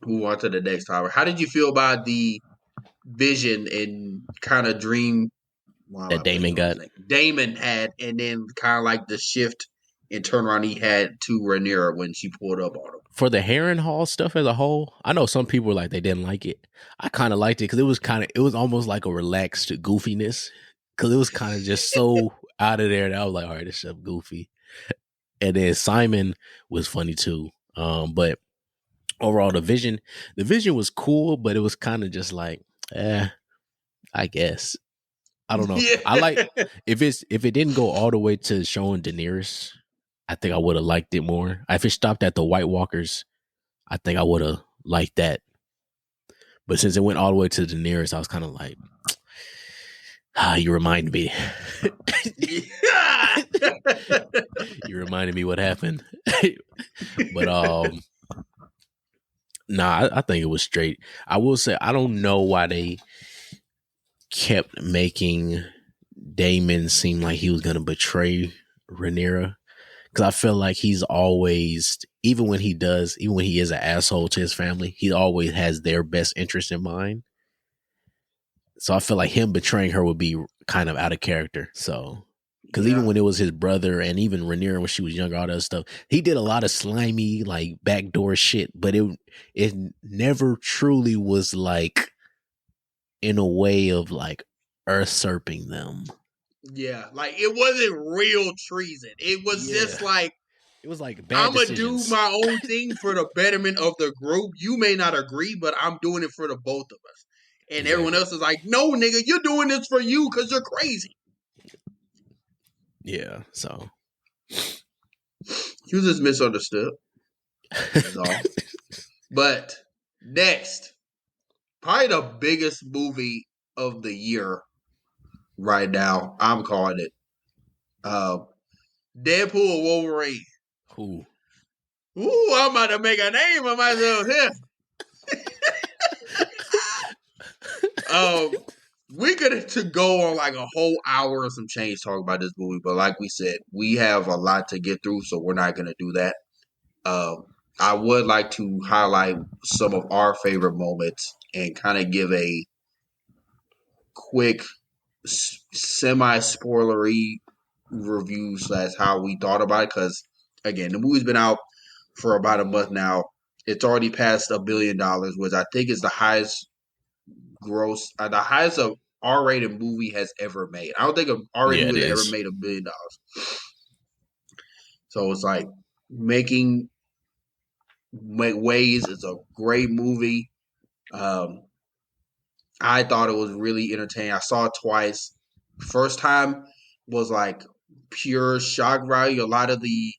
move on to the next topic. How did you feel about the vision and kind of dream That Damon got. Damon had, and then kind of like the shift and turnaround he had to Rhaenyra when she pulled up on him. For the Harrenhal stuff as a whole, I know some people were like they didn't like it. I kind of liked it because it was almost like a relaxed goofiness, because it was kind of just so out of there that I was like, all right, this stuff goofy. And then Simon was funny too. But overall, the vision was cool, but it was kind of just like, I guess. I don't know. Yeah. I like if it didn't go all the way to showing Daenerys, I think I would have liked it more. If it stopped at the White Walkers, I think I would have liked that. But since it went all the way to Daenerys, I was kind of like, you remind me. You reminded me what happened. But I think it was straight. I will say I don't know why they kept making Damon seem like he was gonna betray Rhaenyra, because I feel like he's always, even when he is an asshole to his family, he always has their best interest in mind. So I feel like him betraying her would be kind of out of character. So, because even when it was his brother and even Rhaenyra when she was younger, all that other stuff, he did a lot of slimy, like backdoor shit, but it never truly was like in a way of like usurping them. Yeah, like it wasn't real treason. It was just like, it was like bad I'm gonna decisions. do my own thing for the betterment of the group. You may not agree, but I'm doing it for the both of us. And everyone else is like, no, nigga, you're doing this for you because you're crazy. Yeah, so he was just misunderstood. That's all. But next, probably the biggest movie of the year right now, I'm calling it Deadpool Wolverine. Ooh, I'm about to make a name of myself here. We could to go on like a whole hour or some change talking about this movie, but like we said, we have a lot to get through, so we're not going to do that. I would like to highlight some of our favorite moments and kind of give a quick, semi-spoilery review / how we thought about it. Because again, the movie's been out for about a month now. It's already passed $1 billion, which I think is the highest gross, the highest a R-rated movie has ever made. I don't think an R-rated movie has ever made $1 billion. So it's like making waves. It's a great movie. I thought it was really entertaining. I saw it twice. First time was like pure shock value. A lot of the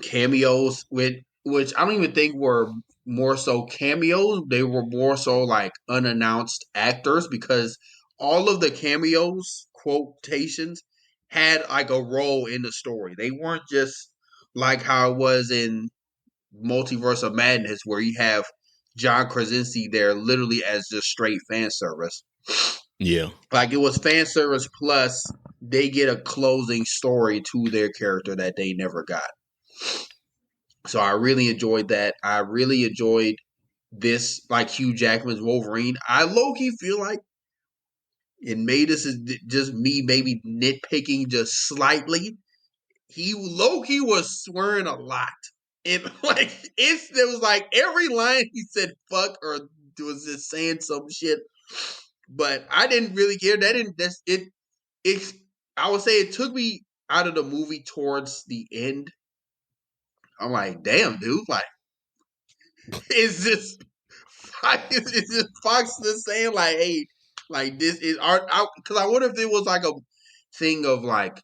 cameos, which I don't even think were more so cameos. They were more so like unannounced actors, because all of the cameos, quotations, had like a role in the story. They weren't just like how it was in Multiverse of Madness, where you have John Krasinski there literally as just straight fan service. Yeah. Like it was fan service plus they get a closing story to their character that they never got. So I really enjoyed that. I really enjoyed this, like Hugh Jackman's Wolverine. I low-key feel like, and maybe this is just me maybe nitpicking just slightly, he low-key was swearing a lot. And like there was like every line he said fuck or was just saying some shit But I didn't really care. That didn't. That's it. It. I would say it took me out of the movie towards the end. I'm like, damn, dude. Like, is this? Is this Fox just saying like, hey, like this is art? Because I wonder if it was like a thing of like,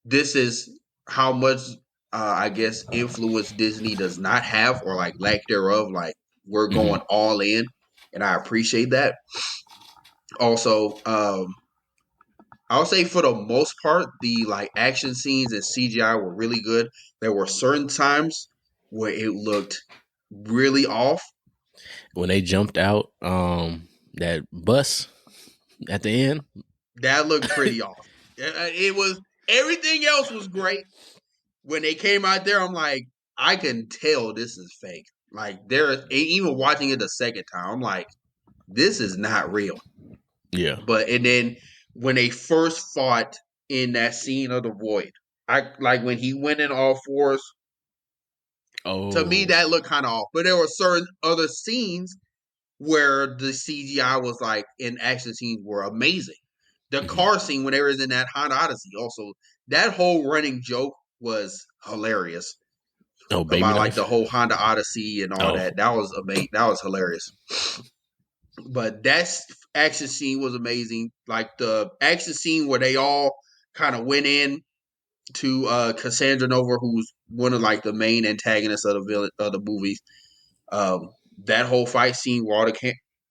this is how much I guess influence Disney does not have or like lack thereof. Like we're going all in, and I appreciate that. Also, I'll say for the most part, the like action scenes and CGI were really good. There were certain times where it looked really off. When they jumped out that bus at the end, that looked pretty off. It was everything else was great. When they came out there, I'm like, I can tell this is fake. Like even watching it the second time, I'm like, this is not real. Yeah. But and then when they first fought in that scene of the void, I like when he went in all fours. Oh, to me that looked kind of off. But there were certain other scenes where the CGI was like in action scenes were amazing. The car scene when they was in that Honda Odyssey, also that whole running joke was hilarious. Oh, baby about knife. like the whole Honda Odyssey and all that. That was amazing. That was hilarious. But that action scene was amazing. Like the action scene where they all kind of went in to Cassandra Nova, who's one of like the main antagonists of the movies. That whole fight scene where all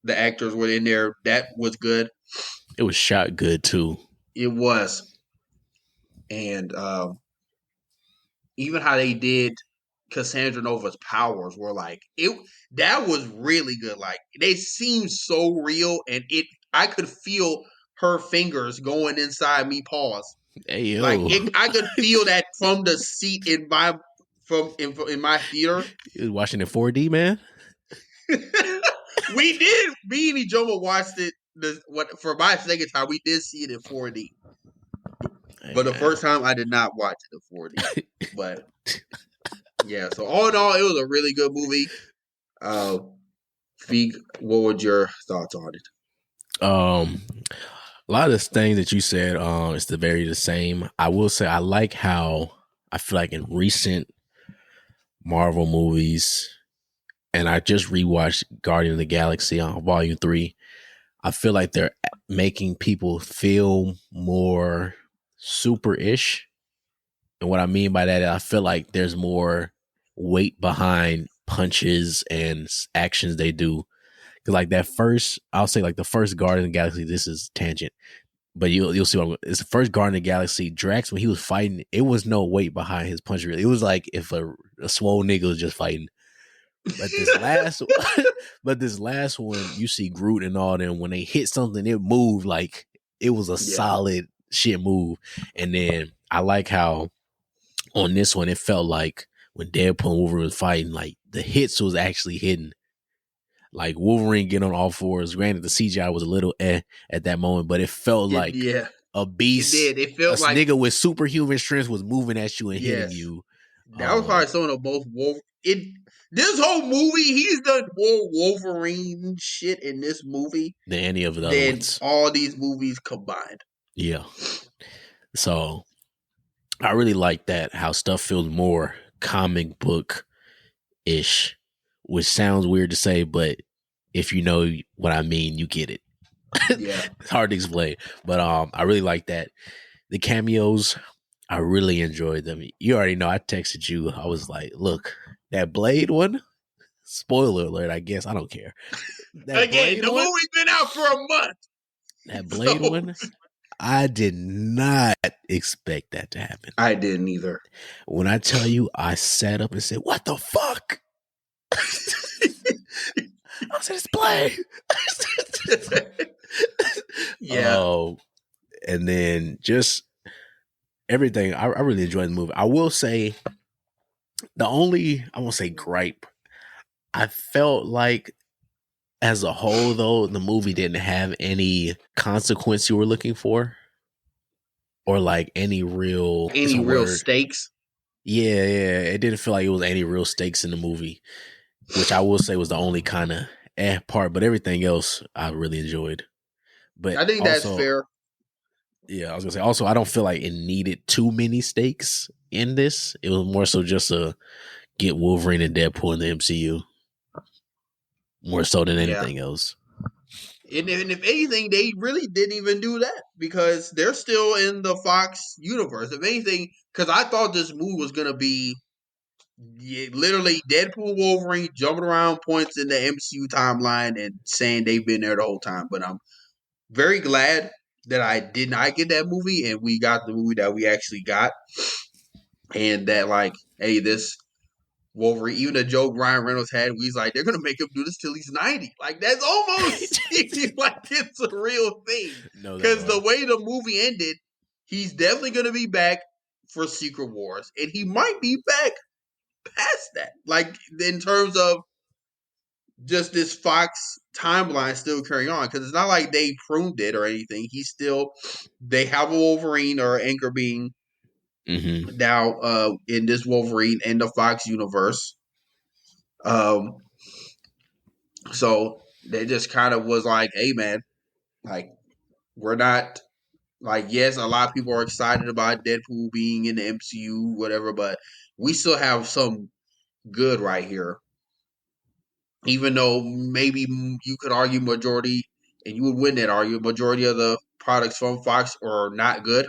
the actors were in there, that was good. It was shot good too. It was, and even how they did Cassandra Nova's powers were like it. That was really good. Like they seemed so real, and I could feel her fingers going inside me paws. Hey, yo. Like I could feel that from the seat in my in my theater. You was watching it 4D, man. We did. Me and Ijoma watched it. For my second time, we did see it in 4D. But the first time, I did not watch it in 4D. But yeah, so all in all, it was a really good movie. Feek, what were your thoughts on it? A lot of the things that you said, it's the same. I will say I like how I feel like in recent Marvel movies, and I just rewatched Guardian of the Galaxy on Volume 3. I feel like they're making people feel more super-ish. And what I mean by that, I feel like there's more weight behind punches and actions they do. Because like that first, I'll say like the first Guardian of the Galaxy, this is tangent, but you'll see it's the first Guardian of the Galaxy. Drax, when he was fighting, it was no weight behind his punch. Really, it was like if a swole nigga was just fighting. But this last one, you see Groot and all them. When they hit something, it moved like it was a solid shit move. And then I like how on this one, it felt like when Deadpool and Wolverine was fighting, like the hits was actually hitting. Like Wolverine getting on all fours. Granted, the CGI was a little at that moment, but it felt like a beast. It did. It felt like a nigga with superhuman strength was moving at you and hitting you. That was probably some of the most this whole movie, he's done more Wolverine shit in this movie than any of the other ones. All these movies combined. Yeah. So I really like that, how stuff feels more comic book-ish, which sounds weird to say, but if you know what I mean, you get it. Yeah. It's hard to explain, but I really like that. The cameos, I really enjoyed them. You already know, I texted you. I was like, look, that Blade one, spoiler alert, I guess. I don't care. Again, the movie's been out for a month. That Blade one, I did not expect that to happen. I didn't either. When I tell you, I sat up and said, what the fuck? I said, it's Blade. Yeah. And then just everything. I really enjoyed the movie. I will say the only, I won't say gripe, I felt like as a whole, though, the movie didn't have any consequence you were looking for, or like any real stakes. Yeah, it didn't feel like it was any real stakes in the movie, which I will say was the only kind of part. But everything else, I really enjoyed. But I think that's also, fair. yeah, I was gonna say also I don't feel like it needed too many stakes in this. It was more so just to get Wolverine and Deadpool in the MCU. More so than Yeah. anything else. And if anything, they really didn't even do that because they're still in the Fox universe. If anything, because I thought this movie was going to be literally Deadpool Wolverine jumping around points in the MCU timeline and saying they've been there the whole time. But I'm very glad that I did not get that movie and we got the movie that we actually got. And that, like, hey, this Wolverine, even the joke Ryan Reynolds had, he's like, they're gonna make him do this till he's 90. Like that's almost like it's a real thing. No, they Because the are. way the movie ended, he's definitely gonna be back for Secret Wars, and he might be back past that. Like in terms of just this Fox timeline still carrying on, because it's not like they pruned it or anything. They have a Wolverine or Anchor being now in this Wolverine and the Fox universe. So they just kind of was like, hey man, like we're not like, yes, a lot of people are excited about Deadpool being in the MCU, whatever, but we still have some good right here. Even though maybe you could argue majority, and you would win that argument, majority of the products from Fox are not good.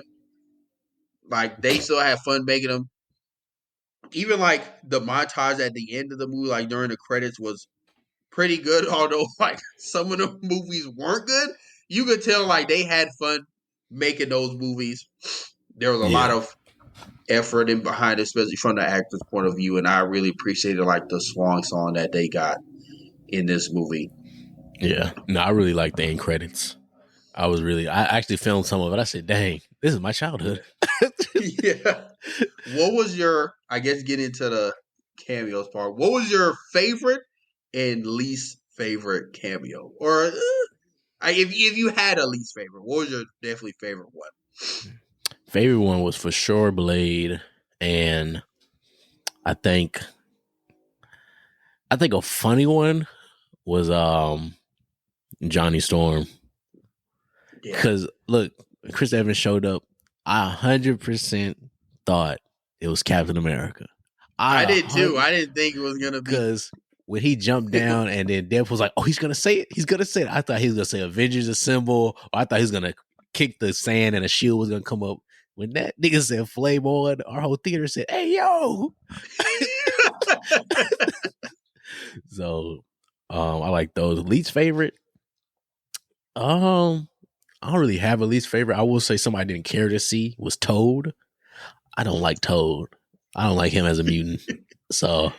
Like they still have fun making them. Even like the montage at the end of the movie, like during the credits, was pretty good. Although like some of the movies weren't good, you could tell like they had fun making those movies. There was a lot Yeah. of effort in behind it, especially from the actor's point of view, and I really appreciated like the swan song that they got in this movie. Yeah. No, I really like the end credits. I actually filmed some of it. I said, dang, this is my childhood. Yeah. What was your, I guess, get into the cameos part. What was your favorite and least favorite cameo? Or if you had a least favorite, what was your definitely favorite one? Favorite one was for sure Blade, and I think a funny one was Johnny Storm. Yeah. Because look, Chris Evans showed up. I 100% thought it was Captain America. I did too. I didn't think it was gonna be, because when he jumped down and then Deadpool was like, "Oh, he's gonna say it. He's gonna say it." I thought he was gonna say Avengers Assemble, or I thought he was gonna kick the sand and a shield was gonna come up. When that nigga said "Flame on," our whole theater said, "Hey yo!" So, I like those. Least favorite. I don't really have a least favorite. I will say somebody I didn't care to see was Toad. I don't like Toad. I don't like him as a mutant. So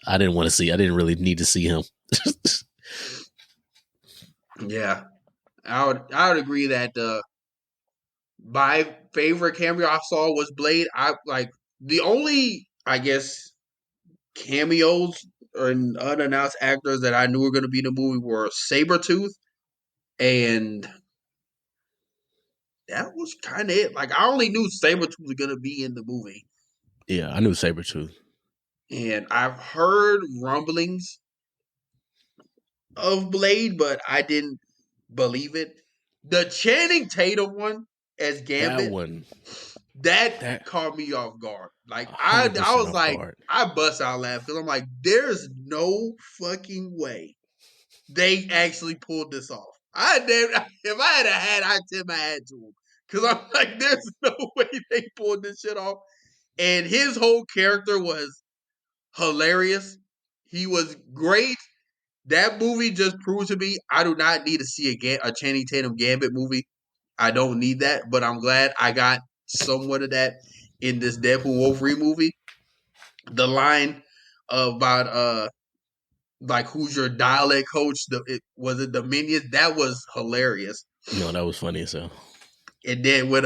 I didn't want to see. I didn't really need to see him. Yeah. I would agree that my favorite cameo I saw was Blade. I like the only, I guess, cameos or unannounced actors that I knew were going to be in the movie were Sabretooth, and that was kind of it. Like I only knew Sabretooth was going to be in the movie, Yeah, I knew Sabretooth. and I've heard rumblings of Blade, but I didn't believe it. The Channing Tatum one as That Gambit, one, that caught me off guard. Like I 100% was off like, guard. I bust out laughing because I'm like, there's no fucking way they actually pulled this off. If I had, I'd tip my hat to him because I'm like, there's no way they pulled this shit off. And his whole character was hilarious. He was great. That movie just proved to me I do not need to see a Channing Tatum Gambit movie. I don't need that, but I'm glad I got somewhat of that in this Deadpool Wolverine movie. The line about like who's your dialect coach? Was it the Minions? That was hilarious. No, that was funny as hell. And then when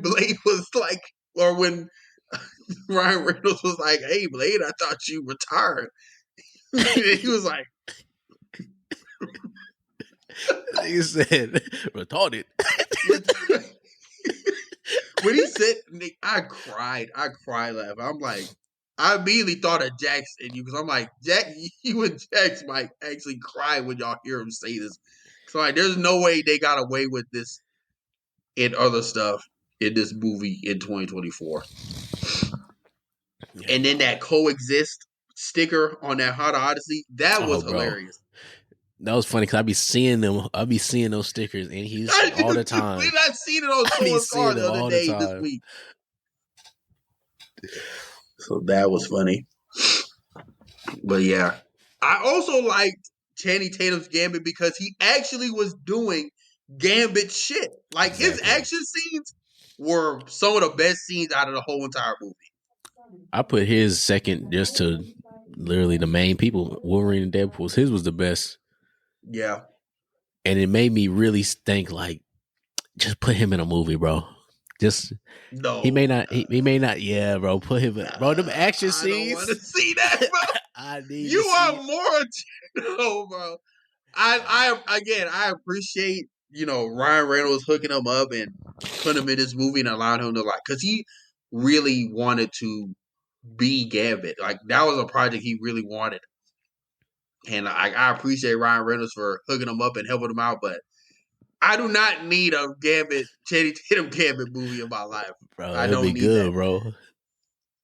Blade was like, or when Ryan Reynolds was like, "Hey Blade, I thought you retired." He was like, He said, retarded. when he said, I cried laughing. I'm like, I immediately thought of Jax and you because I'm like, Jack, you and Jax might actually cry when y'all hear him say this. So like, there's no way they got away with this in other stuff in this movie in 2024. Yeah, And then that coexist sticker on that Hot Odyssey, that was bro. hilarious. That was funny because I be seeing them. I be seeing those stickers in Houston all the time. I seen it on someone's car the other day this week. So that was funny. But yeah, I also liked Channing Tatum's Gambit because he actually was doing Gambit shit. Like his action scenes were some of the best scenes out of the whole entire movie. I put his second just to literally the main people, Wolverine and Deadpool. His was the best. Yeah. And it made me really think like, just put him in a movie, bro. Just no. He may not. He may not. Yeah, bro. Put him in. Bro, them action scenes. I don't want to see that, bro. I need. You are more. No, bro. I appreciate Ryan Reynolds hooking him up and putting him in this movie and allowing him to because he really wanted to be Gambit. Like that was a project he really wanted. And I appreciate Ryan Reynolds for hooking him up and helping him out, but I do not need a Channing Tatum Gambit movie in my life. Bro, I don't need good, that. bro.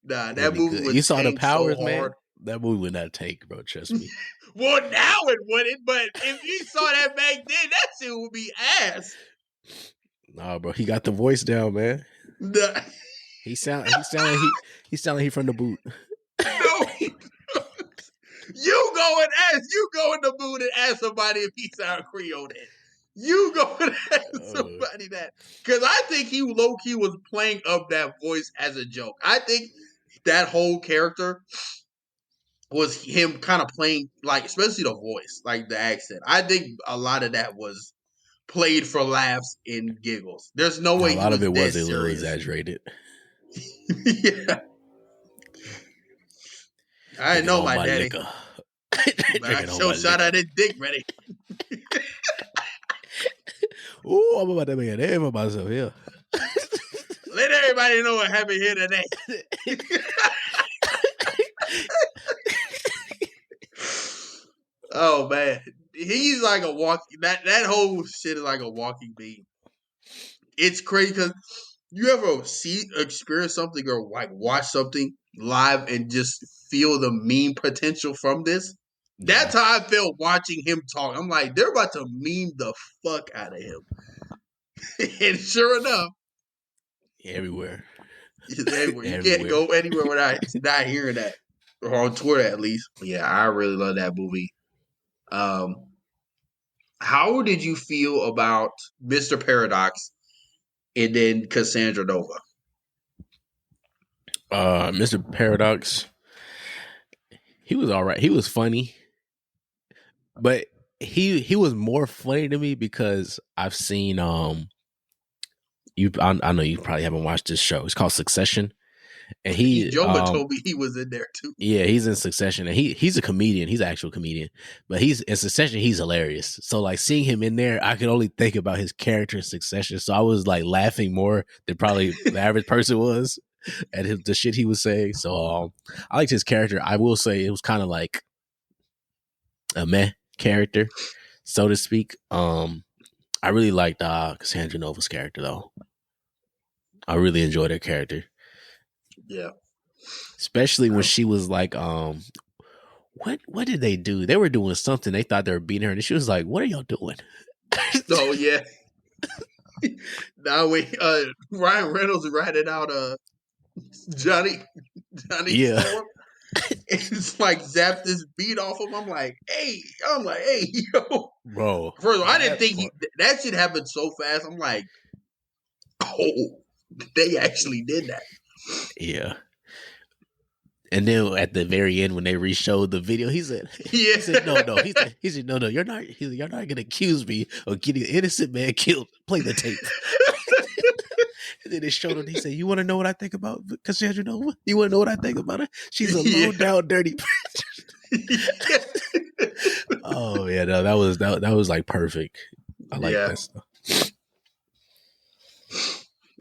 Nah, that movie would. You saw the powers, so man. That movie would not take, bro. Trust me. Well, now it wouldn't, but if you saw that back then, that shit would be ass. Nah, bro. He got the voice down, man. Nah. He sound like he from the boot. No, he doesn't. You go in the boot and ask somebody if he sound Creole then. You go and ask somebody that. Because I think he low-key was playing up that voice as a joke. I think that whole character was him kind of playing, especially the voice, the accent. I think a lot of that was played for laughs and giggles. There's no way a lot of it was a little exaggerated. Yeah. I didn't know my daddy. I shot at his dick ready. Ooh, I'm about to make a name for myself here. Let everybody know what happened here today. Oh man, he's like a walking. That whole shit is like a walking meme. It's crazy because you ever experience something or watch something live and just feel the meme potential from this. Yeah. That's how I felt watching him talk. I'm like, they're about to meme the fuck out of him. And sure enough, everywhere. You can't go anywhere without not hearing that. Or on Twitter at least. Yeah, I really love that movie. How did you feel about Mr. Paradox and then Cassandra Nova? Mr. Paradox, he was all right. He was funny, but he was more funny to me because I've seen I know you probably haven't watched this show. It's called Succession. And Joma told me he was in there too. Yeah, he's in Succession, and he's a comedian. He's an actual comedian, but he's in Succession. He's hilarious. So seeing him in there, I could only think about his character in Succession. So I was laughing more than probably the average person was at the shit he was saying. So I liked his character. I will say it was kind of like a meh character, so to speak. I really liked Cassandra Nova's character though. I really enjoyed her character. Yeah. Especially when she was like, what did they do? They were doing something. They thought they were beating her. And she was like, what are y'all doing? Oh, yeah. Now Ryan Reynolds ratted out Johnny yeah. Storm. It's zapped this beat off him. I'm like, hey, yo. Bro. First of all, I didn't think that shit happened so fast. I'm like, oh, they actually did that. Yeah. And then at the very end, when they re-showed the video, he said, no. He said, no, you're not going to accuse me of getting an innocent man killed. Play the tape. And then they showed him. He said, you want to know what I think about Cassandra Nova? You want to know what I think about her? She's a low down, dirty bitch. Oh yeah, no, that was perfect. I like that stuff.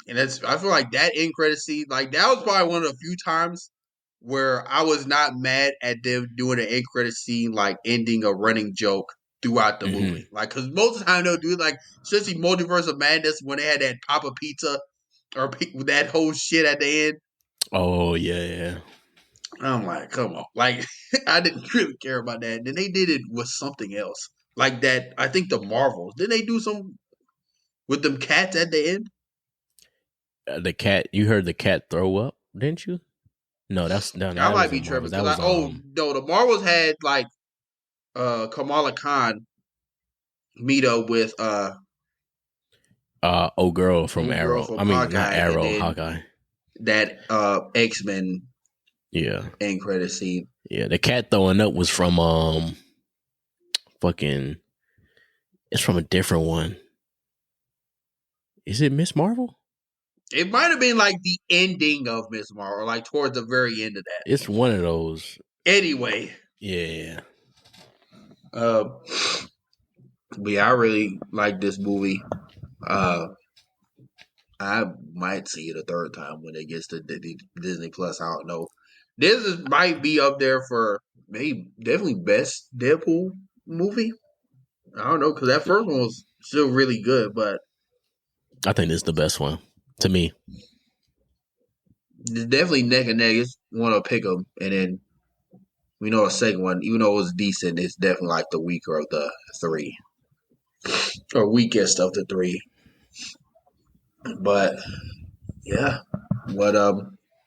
And I feel like that end credit scene, that was probably one of the few times where I was not mad at them doing an end credit scene, ending a running joke throughout the movie. Like, because most of the time they'll do like, especially Multiverse of Madness when they had that Papa Pizza or that whole shit at the end. Oh yeah. I'm like, come on. Like, I didn't really care about that. Then they did it with something else. Like that, I think the Marvels. Didn't they do some with them cats at the end? The cat. You heard the cat throw up, didn't you? No, I that might be wasn't tripping Marvels. That because was no, the Marvels had like Kamala Khan meet up with old girl from old girl Arrow. from I mean, not Hawkeye, and Arrow, then Hawkeye. that X-Men Yeah. end credit scene. Yeah, the cat throwing up was from fucking. It's from a different one. Is it Miss Marvel? It might have been like the ending of Miss Marvel, like towards the very end of that. It's one of those. Anyway, Yeah. but yeah, I really like this movie. I might see it a third time when it gets to Disney Plus. I don't know. Might be up there for maybe definitely best Deadpool movie. I don't know because that first one was still really good, but I think this is the best one to me. it's definitely neck and neck. It's one to pick them, and then we know a second one, even though it was decent, it's definitely like the weaker of the three or weakest of the three. But yeah, what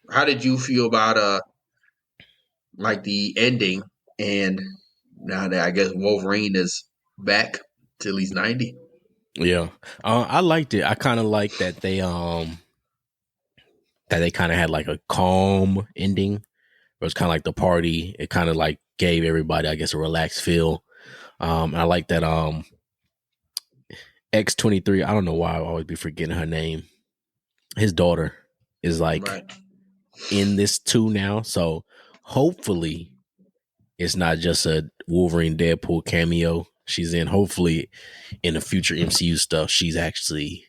how did you feel about like the ending? And now that I guess Wolverine is back to at least 90. Yeah, I liked it. I kind of liked that they kind of had like a calm ending. It was kind of like the party. It kind of like gave everybody, I guess, a relaxed feel. I like that X-23. I don't know why I always be forgetting her name. His daughter is like in this too now, so hopefully it's not just a Wolverine Deadpool cameo she's in. Hopefully in the future MCU stuff she's actually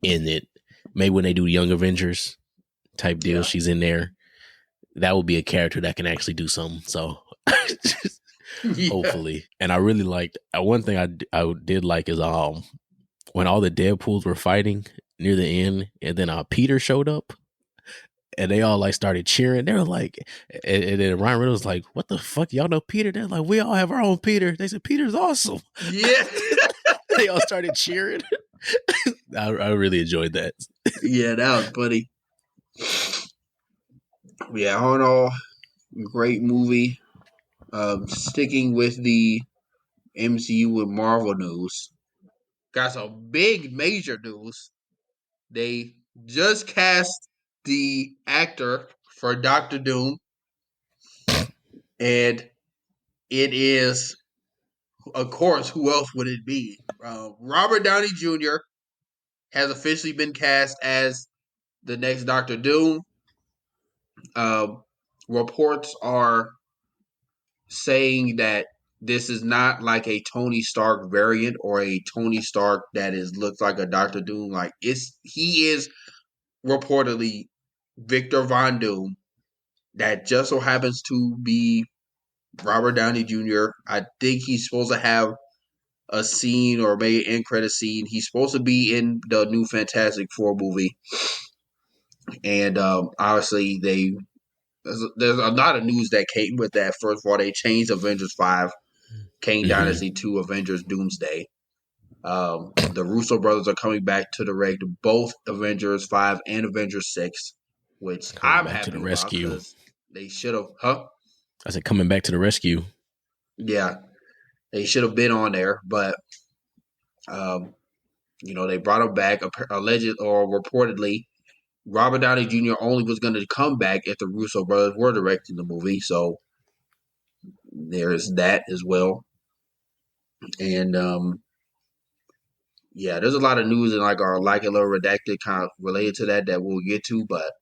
in it. Maybe when they do Young Avengers type deal, she's in there. That would be a character that can actually do something. So hopefully. And I really liked one thing I did like is when all the Deadpools were fighting near the end, and then Peter showed up, and they all like started cheering. They were like, and then Ryan Reynolds was like, "What the fuck, y'all know Peter?" They're like, "We all have our own Peter." They said, "Peter's awesome." Yeah, they all started cheering. I really enjoyed that. Yeah, that was funny. Yeah, all in all, great movie. Sticking with the MCU with Marvel news, got some big major news. They just cast the actor for Doctor Doom, and it is, of course, who else would it be? Robert Downey Jr. has officially been cast as the next Doctor Doom. Reports are saying that this is not like a Tony Stark variant or a Tony Stark that looks like a Doctor Doom. Like he is reportedly Victor Von Doom, that just so happens to be Robert Downey Jr. I think he's supposed to have a scene or maybe an end credit scene. He's supposed to be in the new Fantastic Four movie, and obviously there's a lot of news that came with that. First of all, they changed Avengers 5, Kang Dynasty to Avengers Doomsday. The Russo brothers are coming back to direct both Avengers 5 and Avengers 6, which I'm happy to the rescue. About because they should have, I said coming back to the rescue. Yeah, they should have been on there, but they brought him back. Alleged or reportedly, Robert Downey Jr. only was going to come back if the Russo brothers were directing the movie, so there's that as well. And there's a lot of news in like our Like It Little Redacted kind of related to that we'll get to, but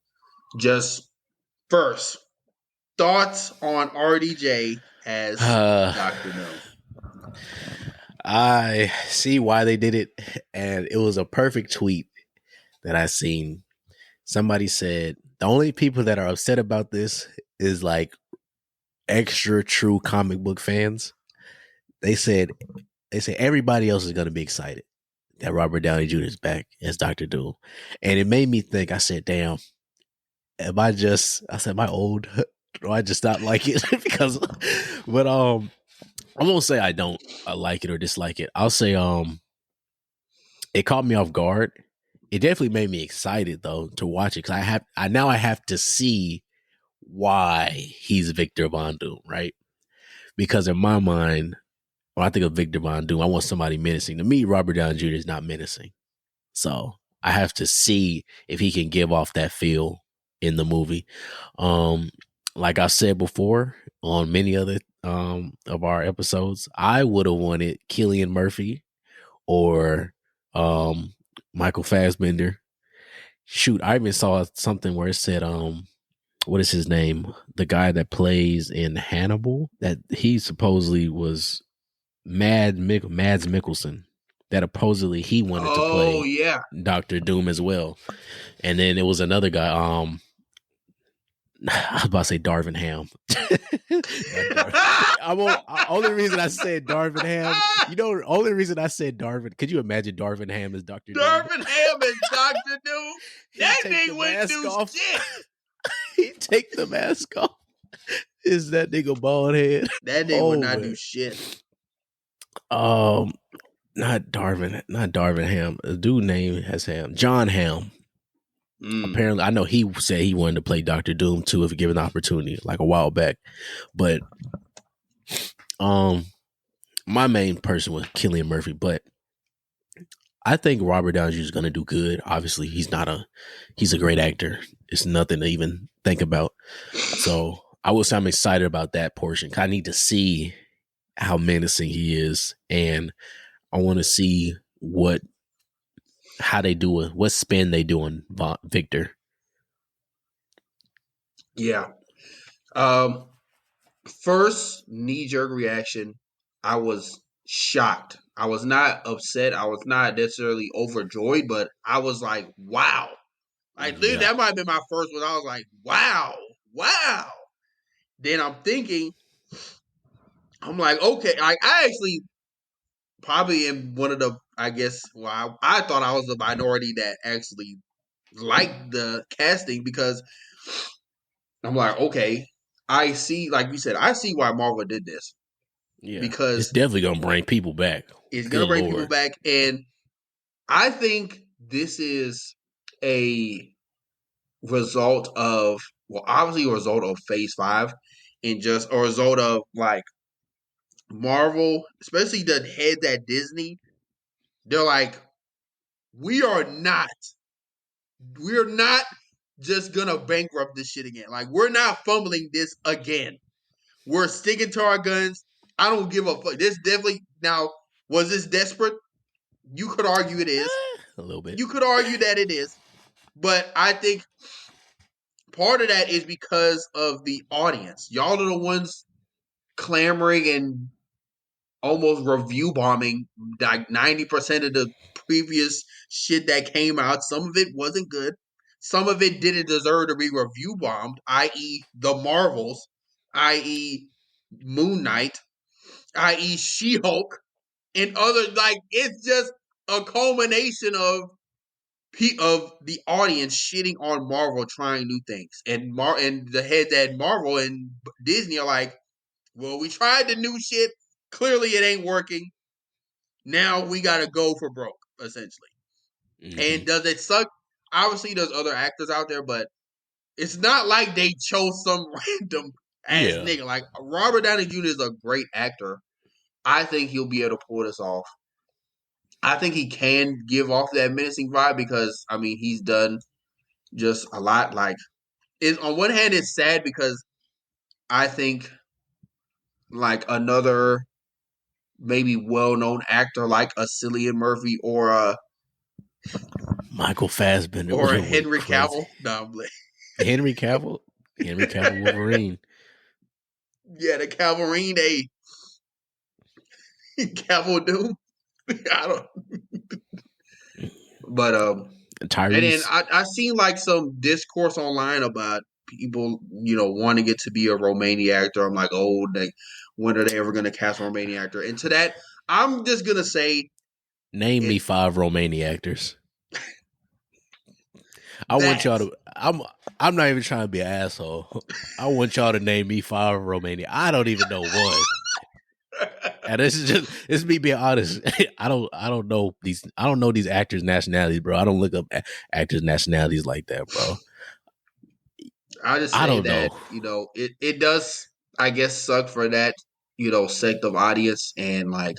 just first, thoughts on RDJ as Dr. No. I see why they did it, and it was a perfect tweet that I seen. Somebody said the only people that are upset about this is like extra true comic book fans. they said everybody else is going to be excited that Robert Downey Jr. is back as Doctor Doom, and it made me think. I said, "Damn, I said, am I old? Or I just not like it?" Because, but I won't say I like it or dislike it. I'll say it caught me off guard. It definitely made me excited though to watch it because I have to see why he's Victor Von Doom, right? Because in my mind, when I think of Victor Von Doom, I want somebody menacing. To me, Robert Downey Jr. is not menacing. So I have to see if he can give off that feel in the movie. Like I said before on many other of our episodes, I would have wanted Cillian Murphy or Michael Fassbender. Shoot, I even saw something where it said what is his name? The guy that plays in Hannibal, that he supposedly was Mads Mikkelsen, that supposedly he wanted to Oh play yeah, Doctor Doom as well. And then it was another guy, I was about to say Darvin Ham. Only reason I said Darvin Ham, only reason I said Darvin, could you imagine Darvin Ham as Dr. Doom? Darvin Ham is Doctor Doom. That nigga wouldn't do off. shit. He take the mask off. Is that nigga bald head? That nigga would not do shit. Not Darvin Ham. A dude name has Ham. John Ham. Apparently, I know he said he wanted to play Doctor Doom too if given the opportunity, like a while back. But my main person was Cillian Murphy, but I think Robert Downey Jr. is going to do good. Obviously, he's a great actor. It's nothing to even think about. So I will say I'm excited about that portion. I need to see how menacing he is, and I want to see how they do it, what spin they do on Victor. Yeah. First knee-jerk reaction, I was shocked. I was not upset. I was not necessarily overjoyed, but I was like, wow. Like, dude, that might have been my first one. I was like, wow. Then I'm thinking, I'm like, okay. I actually probably am one of the, I guess, well, I thought I was the minority that actually liked the casting because I'm like, okay, I see, like you said, I see why Marvel did this. Yeah, because it's definitely gonna bring people back. It's gonna bring people back, and I think this is a result of, well, obviously a result of Phase 5, and just a result of like Marvel, especially the heads at Disney. They're like, we're not just gonna bankrupt this shit again. Like, we're not fumbling this again. We're sticking to our guns. I don't give a fuck. This definitely, now, was this desperate? You could argue it is. A little bit. You could argue that it is. But I think part of that is because of the audience. Y'all are the ones clamoring and almost review bombing like 90% of the previous shit that came out. Some of it wasn't good. Some of it didn't deserve to be review bombed, i.e. the Marvels, i.e. Moon Knight, i.e. She-Hulk, and other, like, it's just a culmination of the audience shitting on Marvel trying new things. And the heads at Marvel and Disney are like, well, we tried the new shit. Clearly it ain't working. Now we got to go for broke, essentially. Mm-hmm. And does it suck? Obviously, there's other actors out there, but it's not like they chose some random ass nigga. Like, Robert Downey Jr. is a great actor. I think he'll be able to pull this off. I think he can give off that menacing vibe because, I mean, he's done just a lot. Like, on one hand, it's sad because I think, like, another maybe well-known actor like a Cillian Murphy or a Michael Fassbender or a Henry Cavill. No, Henry Cavill Wolverine. Yeah, the Calverine, Cavill Doom. I don't. But Tyrese. And then I seen like some discourse online about people, wanting it to be a Romanian actor. I'm like, oh, when are they ever going to cast a Romanian actor? And to that, I'm just going to say, name me 5 Romanian actors. I want y'all to. I'm not even trying to be an asshole. I want y'all to name me 5 Romanian. I don't even know one. And this is just me being honest. I don't know these actors' nationalities, bro. I don't look up actors' nationalities like that, bro. I just say that it does, I guess, suck for that sect of audience, and like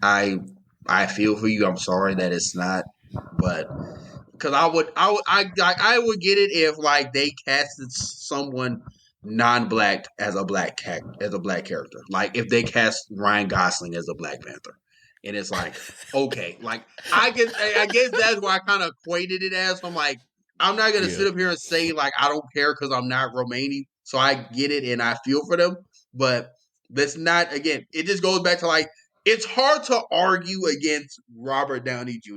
I feel for you. I'm sorry that it's not, but because I would get it if like they casted someone non-black as a black character. Like if they cast Ryan Gosling as a Black Panther, and it's like, okay, like I guess that's why I kind of equated it as. I'm like, I'm not gonna sit up here and say like I don't care because I'm not Romanian, so I get it and I feel for them, but that's not, again. It just goes back to like, it's hard to argue against Robert Downey Jr.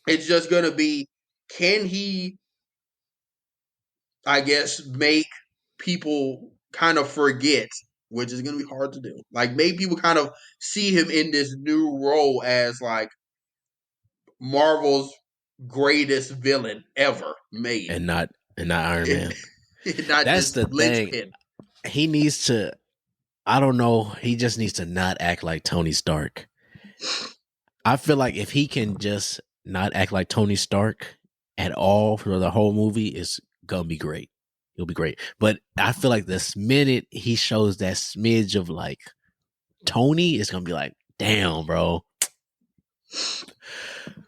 It's just going to be, can he, I guess, make people kind of forget, which is going to be hard to do. Like, make people kind of see him in this new role as, like, Marvel's greatest villain ever made. And not Iron Man. Not That's the linchpin. thing. He needs to, I don't know, he just needs to not act like Tony Stark. I feel like if he can just not act like Tony Stark at all for the whole movie, it's gonna be great. It'll be great. But I feel like this minute he shows that smidge of like Tony, it's gonna be like, damn, bro.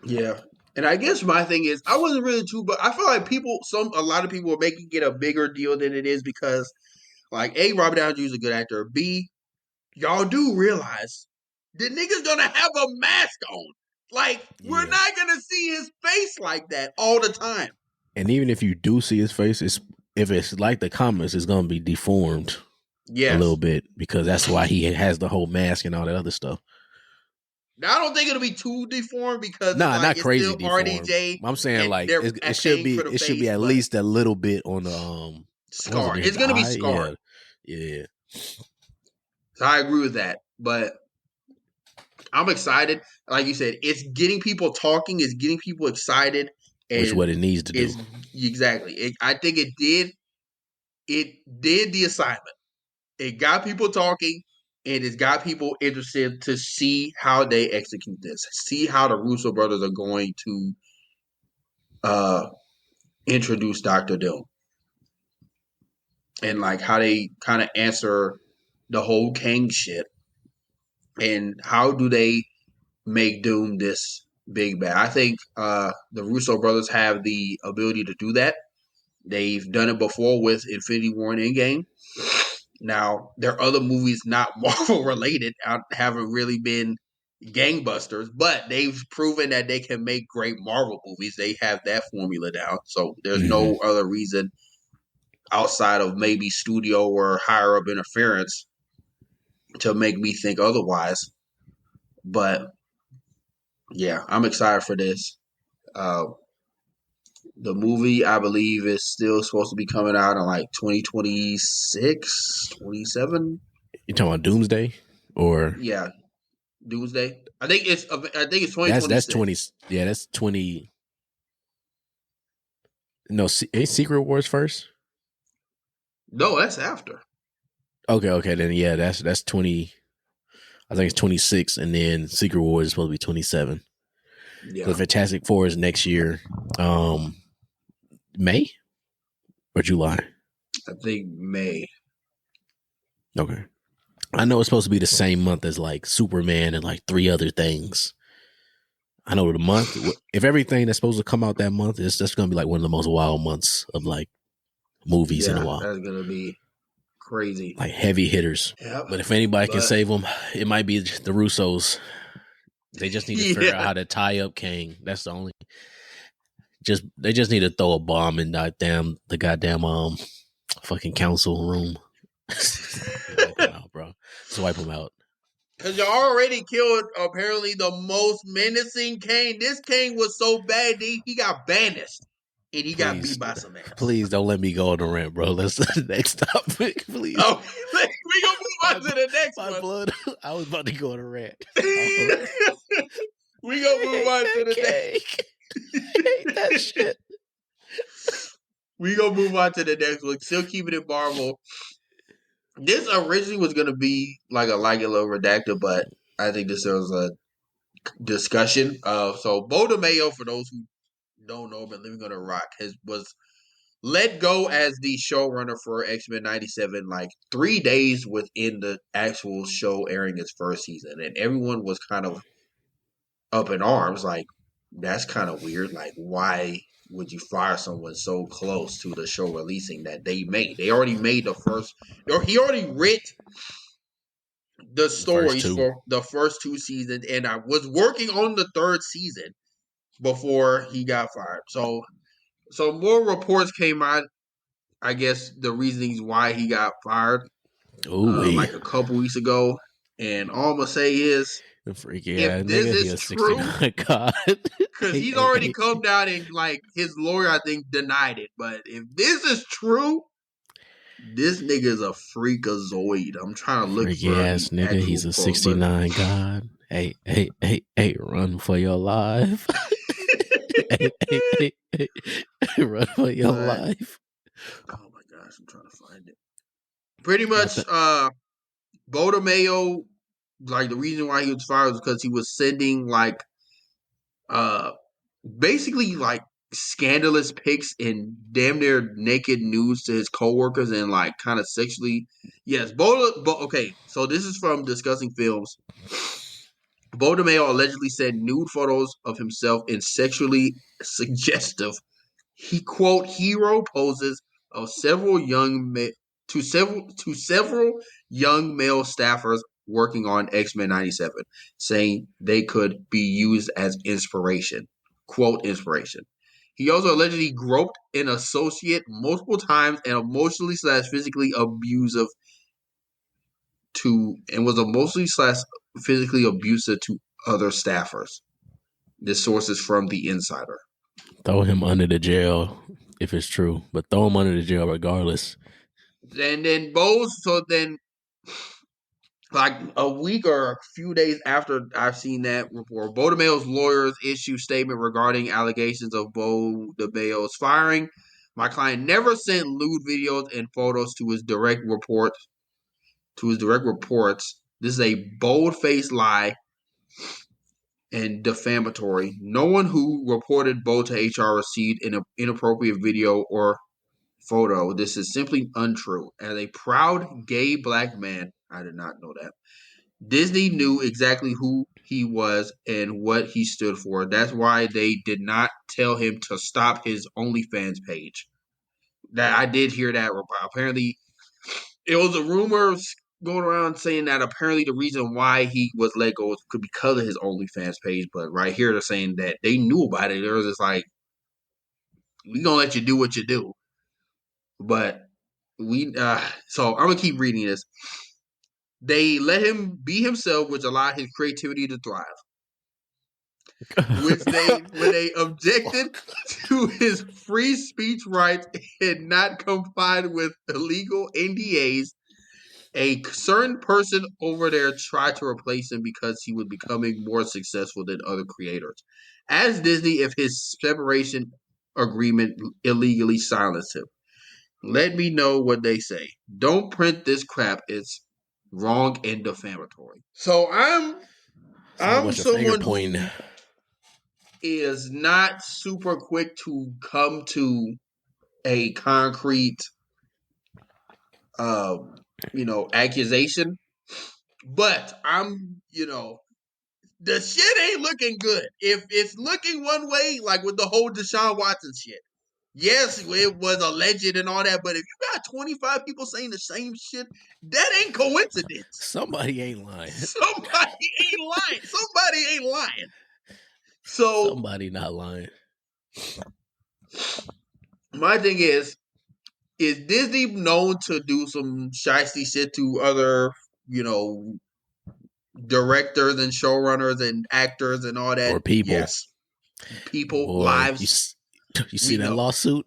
Yeah. And I guess my thing is, I wasn't really but I feel like a lot of people are making it a bigger deal than it is because, like, A, Robert Downey Jr. is a good actor. B, y'all do realize the nigga's gonna have a mask on. Like, we're not gonna see his face like that all the time. And even if you do see his face, if it's like the comics, it's gonna be deformed a little bit because that's why he has the whole mask and all that other stuff. Now, I don't think it'll be too deformed because not crazy still deformed. RDJ. I'm saying like it should be at least a little bit on the scar. It's gonna be scarred. Yeah. So I agree with that, but I'm excited. Like you said, it's getting people talking. It's getting people excited. Which is what it needs to do. Exactly. I think it did. It did the assignment. It got people talking, and it's got people interested to see how they execute this. See how the Russo brothers are going to introduce Dr. Doom, and like how they kind of answer the whole Kang shit, and how do they make Doom this big bad. I think the Russo brothers have the ability to do that. They've done it before with Infinity War and Endgame. Now, there are other movies not Marvel related haven't really been gangbusters, but they've proven that they can make great Marvel movies. They have that formula down. So there's no other reason outside of maybe studio or higher up interference to make me think otherwise. But yeah, I'm excited for this. The movie, I believe, is still supposed to be coming out in like 2026, 27. You talking about Doomsday? Or yeah, Doomsday. I think it's 2026. That's 20. Yeah, that's 20. No, ain't Secret Wars first? No, that's after. Okay, then yeah, that's 20. I think it's 26, and then Secret Wars is supposed to be 27. Yeah. So Fantastic Four is next year, May or July. I think May. Okay, I know it's supposed to be the same month as like Superman and like 3 other things. I know the month. If everything that's supposed to come out that month, it's just going to be like one of the most wild months of like movies in a while. That's going to be crazy. Like heavy hitters. Yep. But if anybody can save them, it might be the Russos. They just need to figure out how to tie up Kang. That's the only. They just need to throw a bomb in the goddamn fucking council room. Wipe them out, bro. Just wipe them out. Because you already killed apparently the most menacing Kang. This Kang was so bad he got banished. and he got Please, beat by some ass. please don't let me go on the rant, bro. Let's next topic, please. Oh, we gonna move on to the next My one. blood. I was about to go on a rant. We gonna move on to the next. I hate that shit. We gonna move on to the next one. Still keeping it Marvel. This originally was gonna be like a little redacted, but I think this was a discussion of so Beau DeMayo, for those who don't know, been living on a rock, was let go as the showrunner for X-Men 97 like 3 days within the actual show airing its first season, and everyone was kind of up in arms, like that's kind of weird. Like, why would you fire someone so close to the show releasing that they made? They already made the first, or he already writ the stories for the first 2 seasons, and I was working on the 3rd season before he got fired. So more reports came out. I guess the reasons why he got fired, like a couple weeks ago, and all I'm gonna say is, the freaky if this is true, because he's already come down and like his lawyer, I think, denied it. But if this is true, this nigga is a freakazoid. I'm trying to look freaky for ass nigga. He's a 69 god. Hey, run for your life. hey, run for your life. Oh my gosh, I'm trying to find it. Pretty much, Beau DeMayo, like the reason why he was fired was because he was sending like basically like scandalous pics and damn near naked nudes to his coworkers and like kind of sexually. Yes, okay, so this is from Discussing Films. Beau DeMayo allegedly sent nude photos of himself in sexually suggestive, quote, hero poses of several young to several young male staffers working on X-Men 97, saying they could be used as inspiration. Quote, inspiration. He also allegedly groped an associate multiple times and emotionally / physically abusive was emotionally / physically abusive to other staffers. This source is from The Insider. Throw him under the jail if it's true, but throw him under the jail regardless. And then like a week or a few days after I've seen that report, Beau DeMayo's lawyers issue statement regarding allegations of Beau DeMayo's firing. My client never sent lewd videos and photos to his direct reports. This is a bold-faced lie and defamatory. No one who reported Beau to HR received an inappropriate video or photo. This is simply untrue. As a proud gay black man, I did not know that. Disney knew exactly who he was and what he stood for. That's why they did not tell him to stop his OnlyFans page. That I did hear that. Apparently, it was a rumor going around saying that apparently the reason why he was let go could be because of his OnlyFans page. But right here, they're saying that they knew about it. They were just like, we gonna let you do what you do. But so I'm gonna keep reading this. They let him be himself, which allowed his creativity to thrive. When they objected to his free speech rights and not complied with illegal NDAs, a certain person over there tried to replace him because he was becoming more successful than other creators. Ask Disney if his separation agreement illegally silenced him. Let me know what they say. Don't print this crap. It's wrong and defamatory. So I'm someone who is not super quick to come to a concrete accusation, but the shit ain't looking good. If it's looking one way, like with the whole Deshaun Watson shit, yes, it was alleged and all that, but if you got 25 people saying the same shit, that ain't coincidence. Somebody ain't lying. So somebody not lying. My thing is Disney known to do some shiesty shit to other, directors and showrunners and actors and all that? Or people. Yes. People, lives. You see that lawsuit?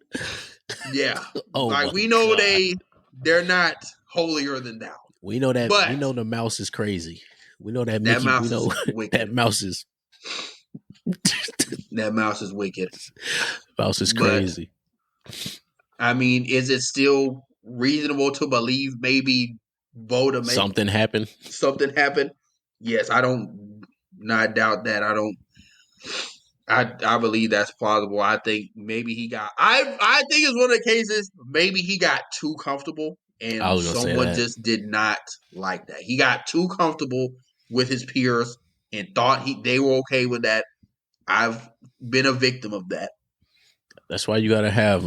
Yeah. Oh like my we know God. they're not holier than thou. We know that. But We know the mouse is crazy. We know that that Mickey. We mouse know is wicked. that mouse is. That mouse is wicked. Mouse is But crazy. I mean, is it still reasonable to believe maybe Beau DeMayo Something happened. something happened? Yes, I don't not doubt that. I believe that's plausible. I think maybe he got I think it's one of the cases maybe he got too comfortable I and was gonna say someone that. just did not like that. He got too comfortable with his peers and thought they were okay with that. I've been a victim of that. That's why you gotta have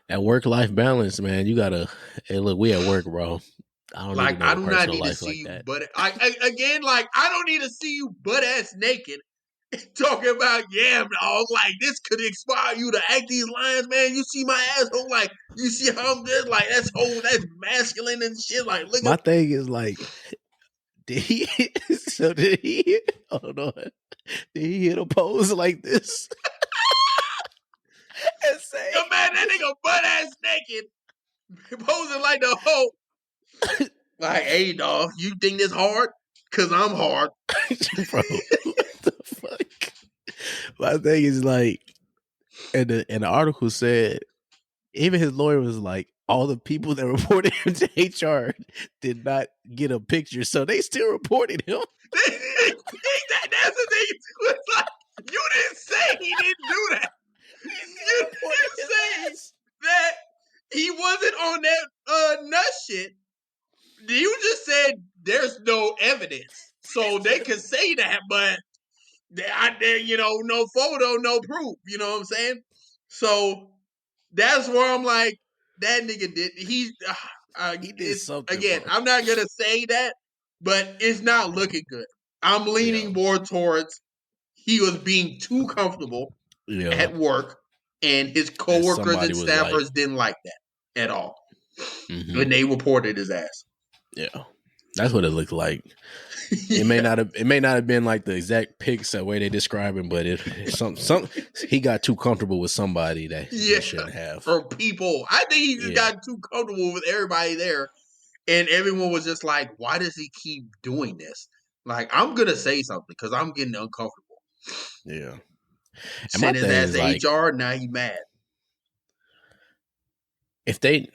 that work-life balance, man. You gotta. Hey, look, we at work, bro. I don't need to Like know I your do not personal need to life see like you that. but again, like I don't need to see you butt ass naked talking about dog, like this could inspire you to act these lines, man. You see my asshole, like you see how I'm just like that's masculine and shit. Like look My at thing is like, did he? So did he? Hold on. Did he hit a pose like this and say, yo, man, that nigga butt ass naked, posing like the hoe. Like, hey dog, you think this hard? Cause I'm hard. "Bro, what the fuck?" My thing is like, and the article said, even his lawyer was like, all the people that reported him to HR did not get a picture, so they still reported him. That's the thing. It's like you didn't say he didn't do that. You didn't say that he wasn't on that nut shit. You just said there's no evidence, so they could say that, but there, no photo, no proof. You know what I'm saying? So that's where I'm like, that nigga did. He did It's something, again. bro. I'm not gonna say that, but it's not looking good. I'm leaning more towards he was being too comfortable Yeah. at work, and his And coworkers somebody and was like, staffers didn't like that at all, mhm. and they reported his ass. Yeah. That's what it looked like. It may not have been like the exact pics the way they describe him, but he got too comfortable with somebody that he shouldn't have. Or people. I think he just got too comfortable with everybody there, and everyone was just like, "Why does he keep doing this?" Like, I'm gonna say something because I'm getting uncomfortable. Yeah. And Sent his ass to HR. Now he mad. If they,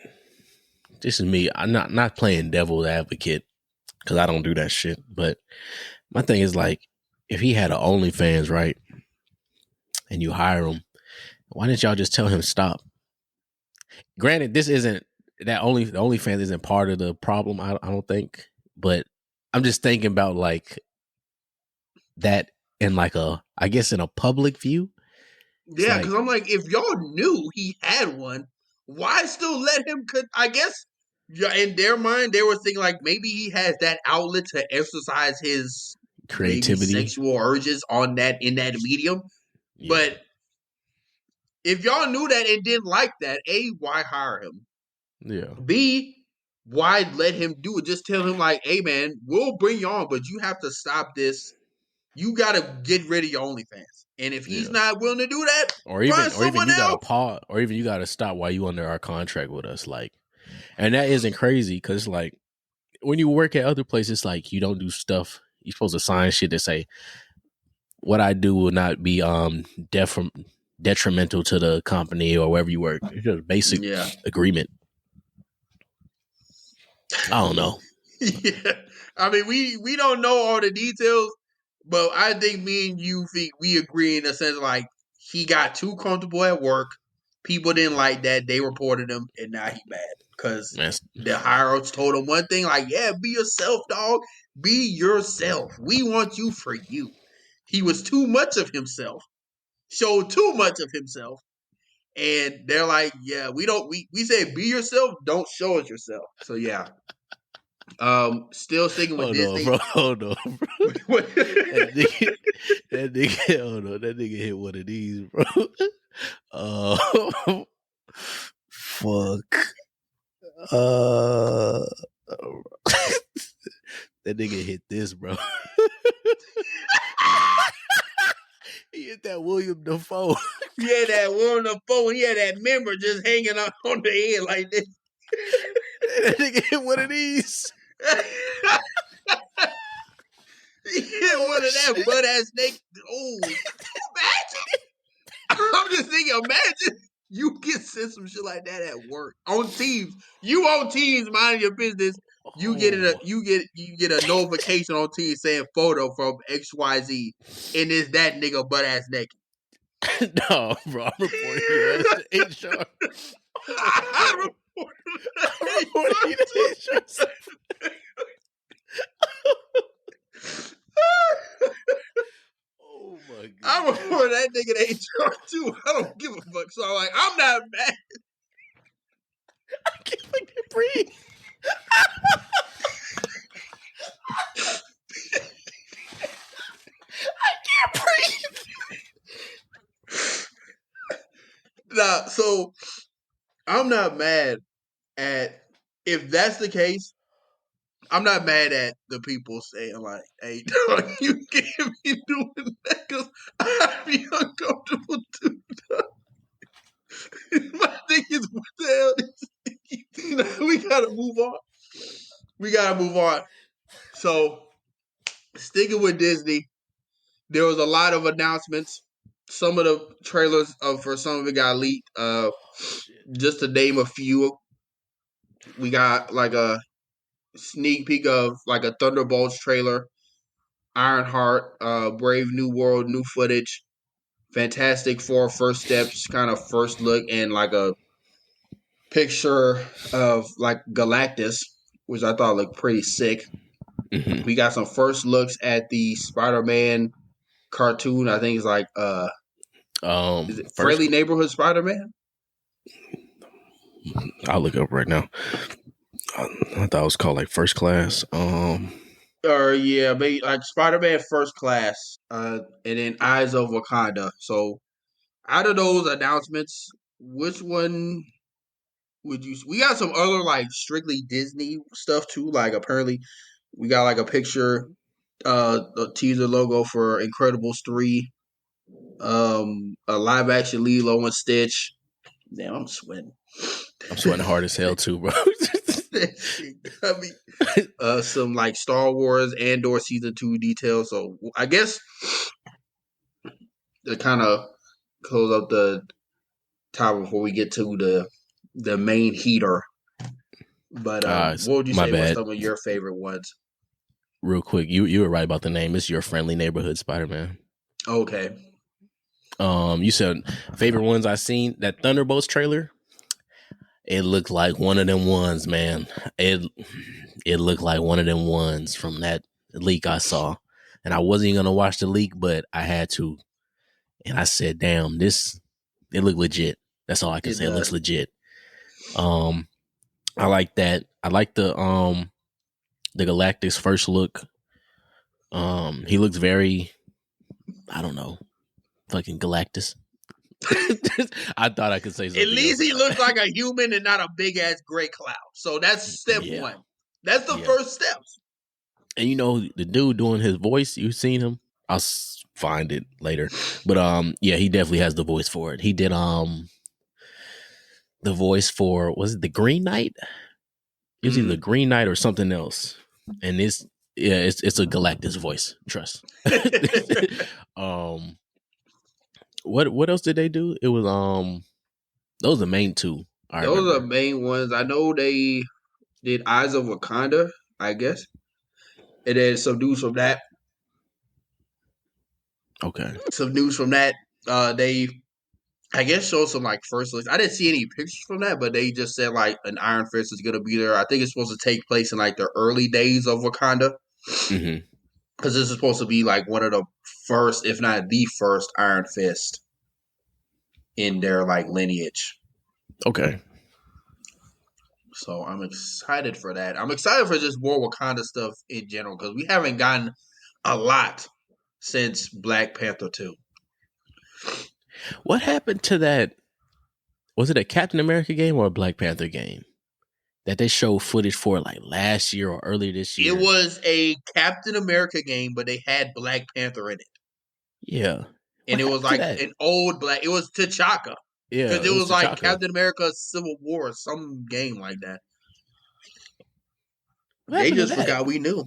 this is me. I'm not playing devil's advocate because I don't do that shit. But my thing is like, if he had an OnlyFans, right, and you hire him, why didn't y'all just tell him stop? Granted, this isn't the OnlyFans isn't part of the problem. I don't think, but I'm just thinking about like that in like I guess in a public view. Yeah, because I'm like, if y'all knew he had one, why still let him? I guess, yeah, in their mind, they were thinking like maybe he has that outlet to exercise his creativity, maybe sexual urges in that medium. Yeah. But if y'all knew that and didn't like that, A, why hire him? Yeah. B, why let him do it? Just tell him like, hey man, we'll bring you on, but you have to stop this. You gotta get rid of your OnlyFans. And if he's not willing to do that, or even you else. gotta pause, or even you gotta stop while you under our contract with us. Like, and that isn't crazy because like when you work at other places, like you don't do stuff. You're supposed to sign shit that say what I do will not be detrimental to the company or wherever you work. It's just basic agreement. I don't know. Yeah, I mean we don't know all the details, but I think me and you think we agree in a sense like he got too comfortable at work. People didn't like that. They reported him, and now he mad because the higher ups told him one thing like, "Yeah, be yourself, dog. Be yourself. We want you for you." He was too much of himself. Showed too much of himself. And they're like, yeah, we say be yourself, don't show us yourself. So yeah. Still sticking with Disney. Hold on, bro. that nigga, hold on, that nigga hit one of these, bro. Fuck. That nigga hit this, bro. He hit that William Dafoe. He had that one on the phone. He had that member just hanging out on the head like this. That nigga hit one of these. He hit one of that butt ass snake. Oh, imagine! I'm just thinking, imagine you get sent some shit like that at work on Teams. You on Teams, minding your business. You get a notification on Teams saying photo from XYZ, and it's that nigga butt ass naked. No, bro, I'm reporting your ass to HR. I'm reporting you to HR. Oh my god! I'm reporting that nigga to HR too. I don't give a fuck. So I'm like, I'm not mad. I can't fucking breathe. I can't breathe. Nah, so I'm not mad at if that's the case. I'm not mad at the people saying like, "Hey, dog, you can't be doing that because I'd be uncomfortable too." My thing is, what the hell? We gotta move on. We gotta move on. So, sticking with Disney, there was a lot of announcements. Some of the trailers for some of it got leaked. Just to name a few, we got like a sneak peek of like a Thunderbolts trailer, Ironheart, Brave New World, new footage, Fantastic Four, first steps, kind of first look, and like a picture of like Galactus, which I thought looked pretty sick. Mm-hmm. We got some first looks at the Spider-Man cartoon. I think it's like is it Friendly Neighborhood Spider-Man? I'll look up right now. I thought it was called like First Class. Or yeah, maybe like Spider-Man First Class, and then Eyes of Wakanda. So out of those announcements, which one would you? We got some other like strictly Disney stuff too. Like apparently, we got like a picture, a teaser logo for Incredibles 3, a live action Lilo and Stitch. Damn, I'm sweating. I'm sweating hard as hell too, bro. That shit got me. Some like Star Wars Andor season 2 details. So I guess to kind of close up the top before we get to the main heater. But what would you say were some of your favorite ones? Real quick, you were right about the name. It's Your Friendly Neighborhood Spider-Man. Okay. You said favorite ones I seen. That Thunderbolts trailer. It looked like one of them ones, man. It looked like one of them ones from that leak I saw. And I wasn't even gonna watch the leak, but I had to. And I said, damn, it looked legit. That's all I can say. It looks legit. I like that. I like the Galactus first look. He looks very, I don't know, fucking Galactus. I thought I could say something. At least he looks like a human and not a big ass gray cloud. So that's step one. That's the first steps. And you know the dude doing his voice. You seen him? I'll find it later. But yeah, he definitely has the voice for it. He did the voice for, was it the Green Knight? It was either the Green Knight or something else. And it's a Galactus voice. Trust. What else did they do? It was those are the main two. Those are the main ones. I know they did Eyes of Wakanda, I guess. And then some news from that. Okay. Some news from that. They, I guess, showed some like first looks. I didn't see any pictures from that, but they just said like an Iron Fist is gonna be there. I think it's supposed to take place in like the early days of Wakanda. Mm-hmm. Because this is supposed to be like one of the first, if not the first, Iron Fist in their like lineage. Okay. So I'm excited for that. I'm excited for just more Wakanda stuff in general because we haven't gotten a lot since Black Panther 2. What happened to that? Was it a Captain America game or a Black Panther game that they showed footage for like last year or earlier this year? It was a Captain America game, but they had Black Panther in it. Yeah. and it was like an old black. It was T'Chaka. Yeah, Because it was like T'Chaka. Captain America Civil War, some game like that. What They happened to just that? forgot we knew.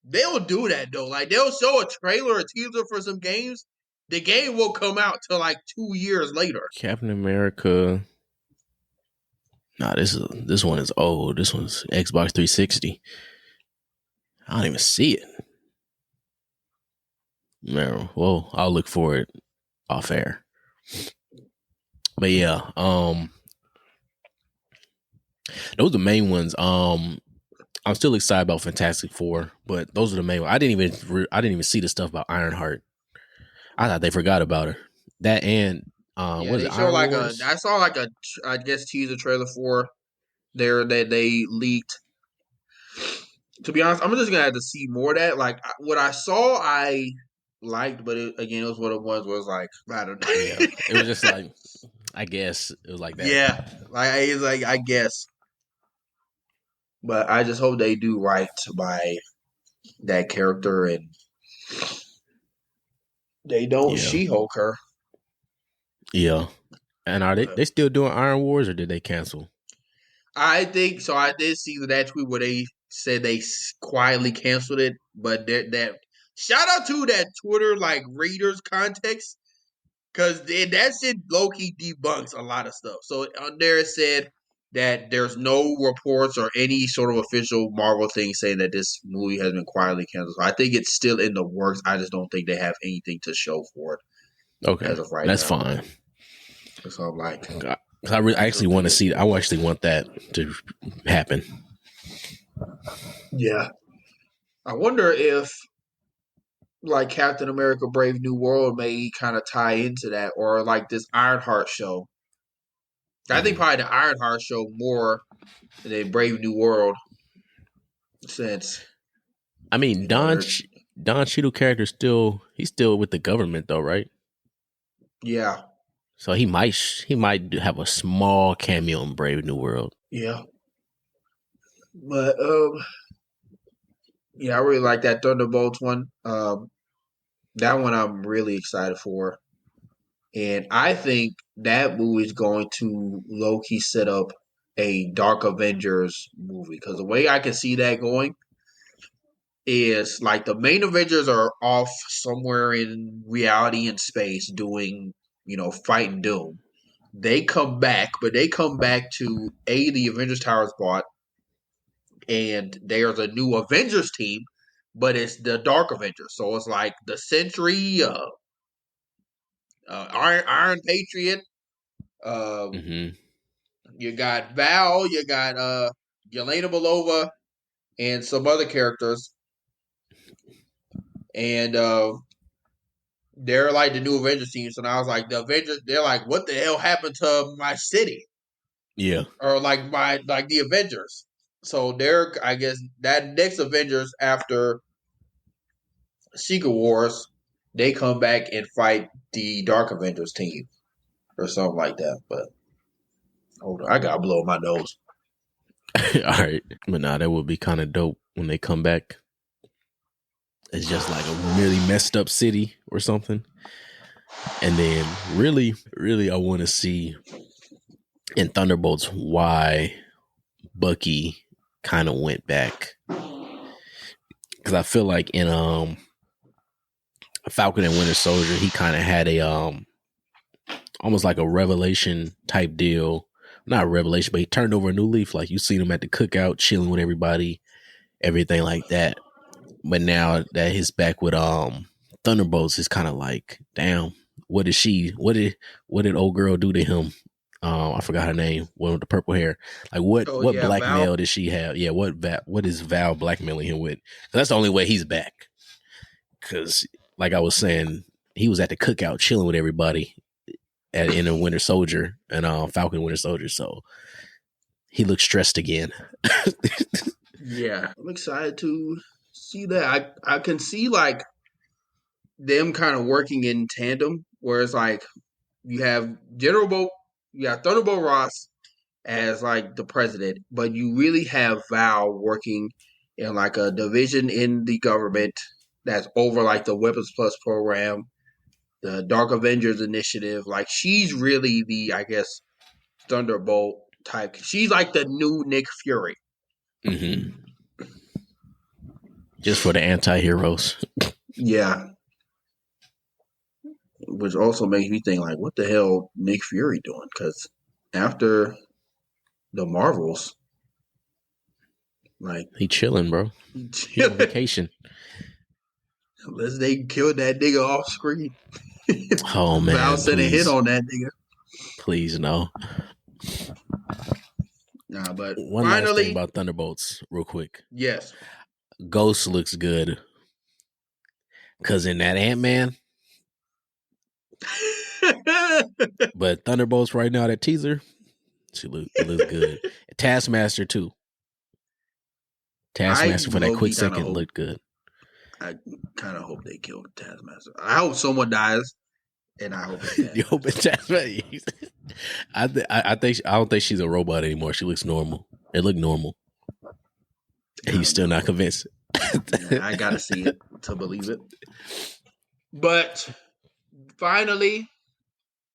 They'll do that though. Like they'll show a trailer or teaser for some games. The game will come out till like 2 years later. Captain America. Nah, this one is old. This one's Xbox 360. I don't even see it. No, well, I'll look for it off air. But yeah, those are the main ones. I'm still excited about Fantastic Four, but those are the main ones. I didn't even see the stuff about Ironheart. I thought they forgot about her. That and what is they it? show Iron like Wars? I saw like a I guess teaser trailer for there that they leaked. To be honest, I'm just gonna have to see more of that. Like what I saw, I liked, but it was what it was like I don't know. Yeah, it was just like I guess it was like that. Yeah, it's like I guess, but I just hope they do right by that character and they don't She-Hulk her. Yeah, and are they still doing Iron Wars or did they cancel? I think so. I did see that tweet where they said they quietly canceled it, but that shout out to that Twitter like readers context because that shit low key debunks a lot of stuff. So on there it said that there's no reports or any sort of official Marvel thing saying that this movie has been quietly canceled. So I think it's still in the works. I just don't think they have anything to show for it. Okay, as of right that's now. fine. So I'm like, I actually want to see. I actually want that to happen. Yeah, I wonder if like Captain America: Brave New World may kind of tie into that, or like this Ironheart show. I think probably the Ironheart show more than Brave New World. Since I mean, Don Cheadle character he's still with the government though, right? Yeah. So he might have a small cameo in Brave New World. Yeah. But yeah, I really like that Thunderbolts one. That one I'm really excited for. And I think that movie is going to low-key set up a Dark Avengers movie. Because the way I can see that going is like the main Avengers are off somewhere in reality and space doing, fighting Doom. They come back, but they come back to the Avengers Tower is bought, and there's a new Avengers team, but it's the Dark Avengers. So it's like the Sentry, Iron Patriot. You got Val, you got Yelena Belova, and some other characters, and they're like the new Avengers team. So now I was like, the Avengers, they're like, what the hell happened to my city? Yeah, or like the Avengers. So they're, I guess, that next Avengers after Secret Wars, they come back and fight the Dark Avengers team or something like that. But hold on, I gotta blow my nose. All right, but that would be kind of dope when they come back. It's just like a really messed up city or something. And then really, really, I want to see in Thunderbolts why Bucky kind of went back. Because I feel like in Falcon and Winter Soldier, he kind of had a almost like a revelation type deal. Not a revelation, but he turned over a new leaf. Like you seen him at the cookout, chilling with everybody, everything like that. But now that he's back with Thunderbolts, it's kind of like, damn, what did old girl do to him? I forgot her name. One with the purple hair. Like what blackmail Val? did she have? Yeah, what is Val blackmailing him with? That's the only way he's back. Because like I was saying, he was at the cookout chilling with everybody in a Winter Soldier and Falcon Winter Soldier. So he looks stressed again. Yeah, I'm excited to see that. I can see like them kind of working in tandem, where it's like you have Thunderbolt Ross as like the president, but you really have Val working in like a division in the government that's over like the Weapons Plus program, the Dark Avengers initiative. Like she's really the, I guess, Thunderbolt type. She's like the new Nick Fury. Mm-hmm. Just for the anti-heroes. Yeah. Which also makes me think, like, what the hell Nick Fury doing? Because after the Marvels, like, he chilling, bro. He on vacation. Unless they killed that nigga off screen. Oh man, Val said a hit on that nigga. Please no. Nah, but one finally, last thing about Thunderbolts, real quick. Yes. Ghost looks good. Cause in that Ant-Man. But Thunderbolts right now, that teaser, it looks good. Taskmaster too. Taskmaster for that quick second looked good. I kind of hope they kill Taskmaster. I hope someone dies, and I hope it's You hope it's Taskmaster. I don't think she's a robot anymore. She looks normal. It looked normal. And you still not convinced. I gotta see it to believe it. But finally,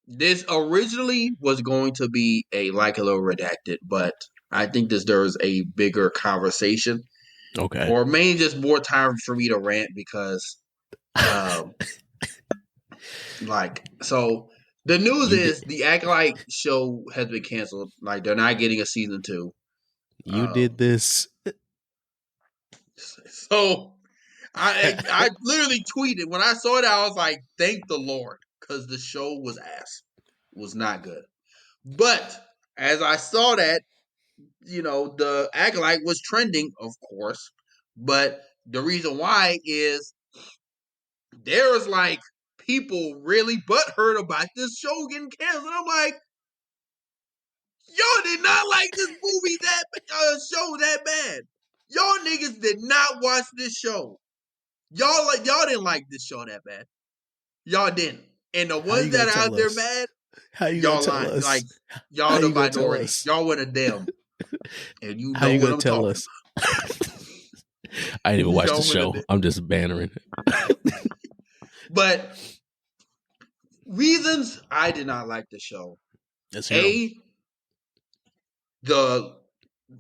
this originally was going to be a Like a Little Redacted, but I think there's a bigger conversation. Okay. Or maybe just more time for me to rant because so the news is the Acolyte show has been canceled. Like they're not getting a season 2. You did this. So I literally tweeted when I saw it. I was like, "Thank the Lord," because the show was ass, was not good. But as I saw that, the Acolyte was trending, of course. But the reason why is there's like people really butthurt about this show getting canceled. I'm like, y'all did not like this movie show that bad. Y'all niggas did not watch this show. Y'all didn't like this show that bad. Y'all didn't. And the ones that are out there mad, how you gonna tell us? Like y'all the minority. Y'all went a damn. And you know what I'm talking about. I didn't even watch the show. I'm just bannering. But reasons I did not like the show.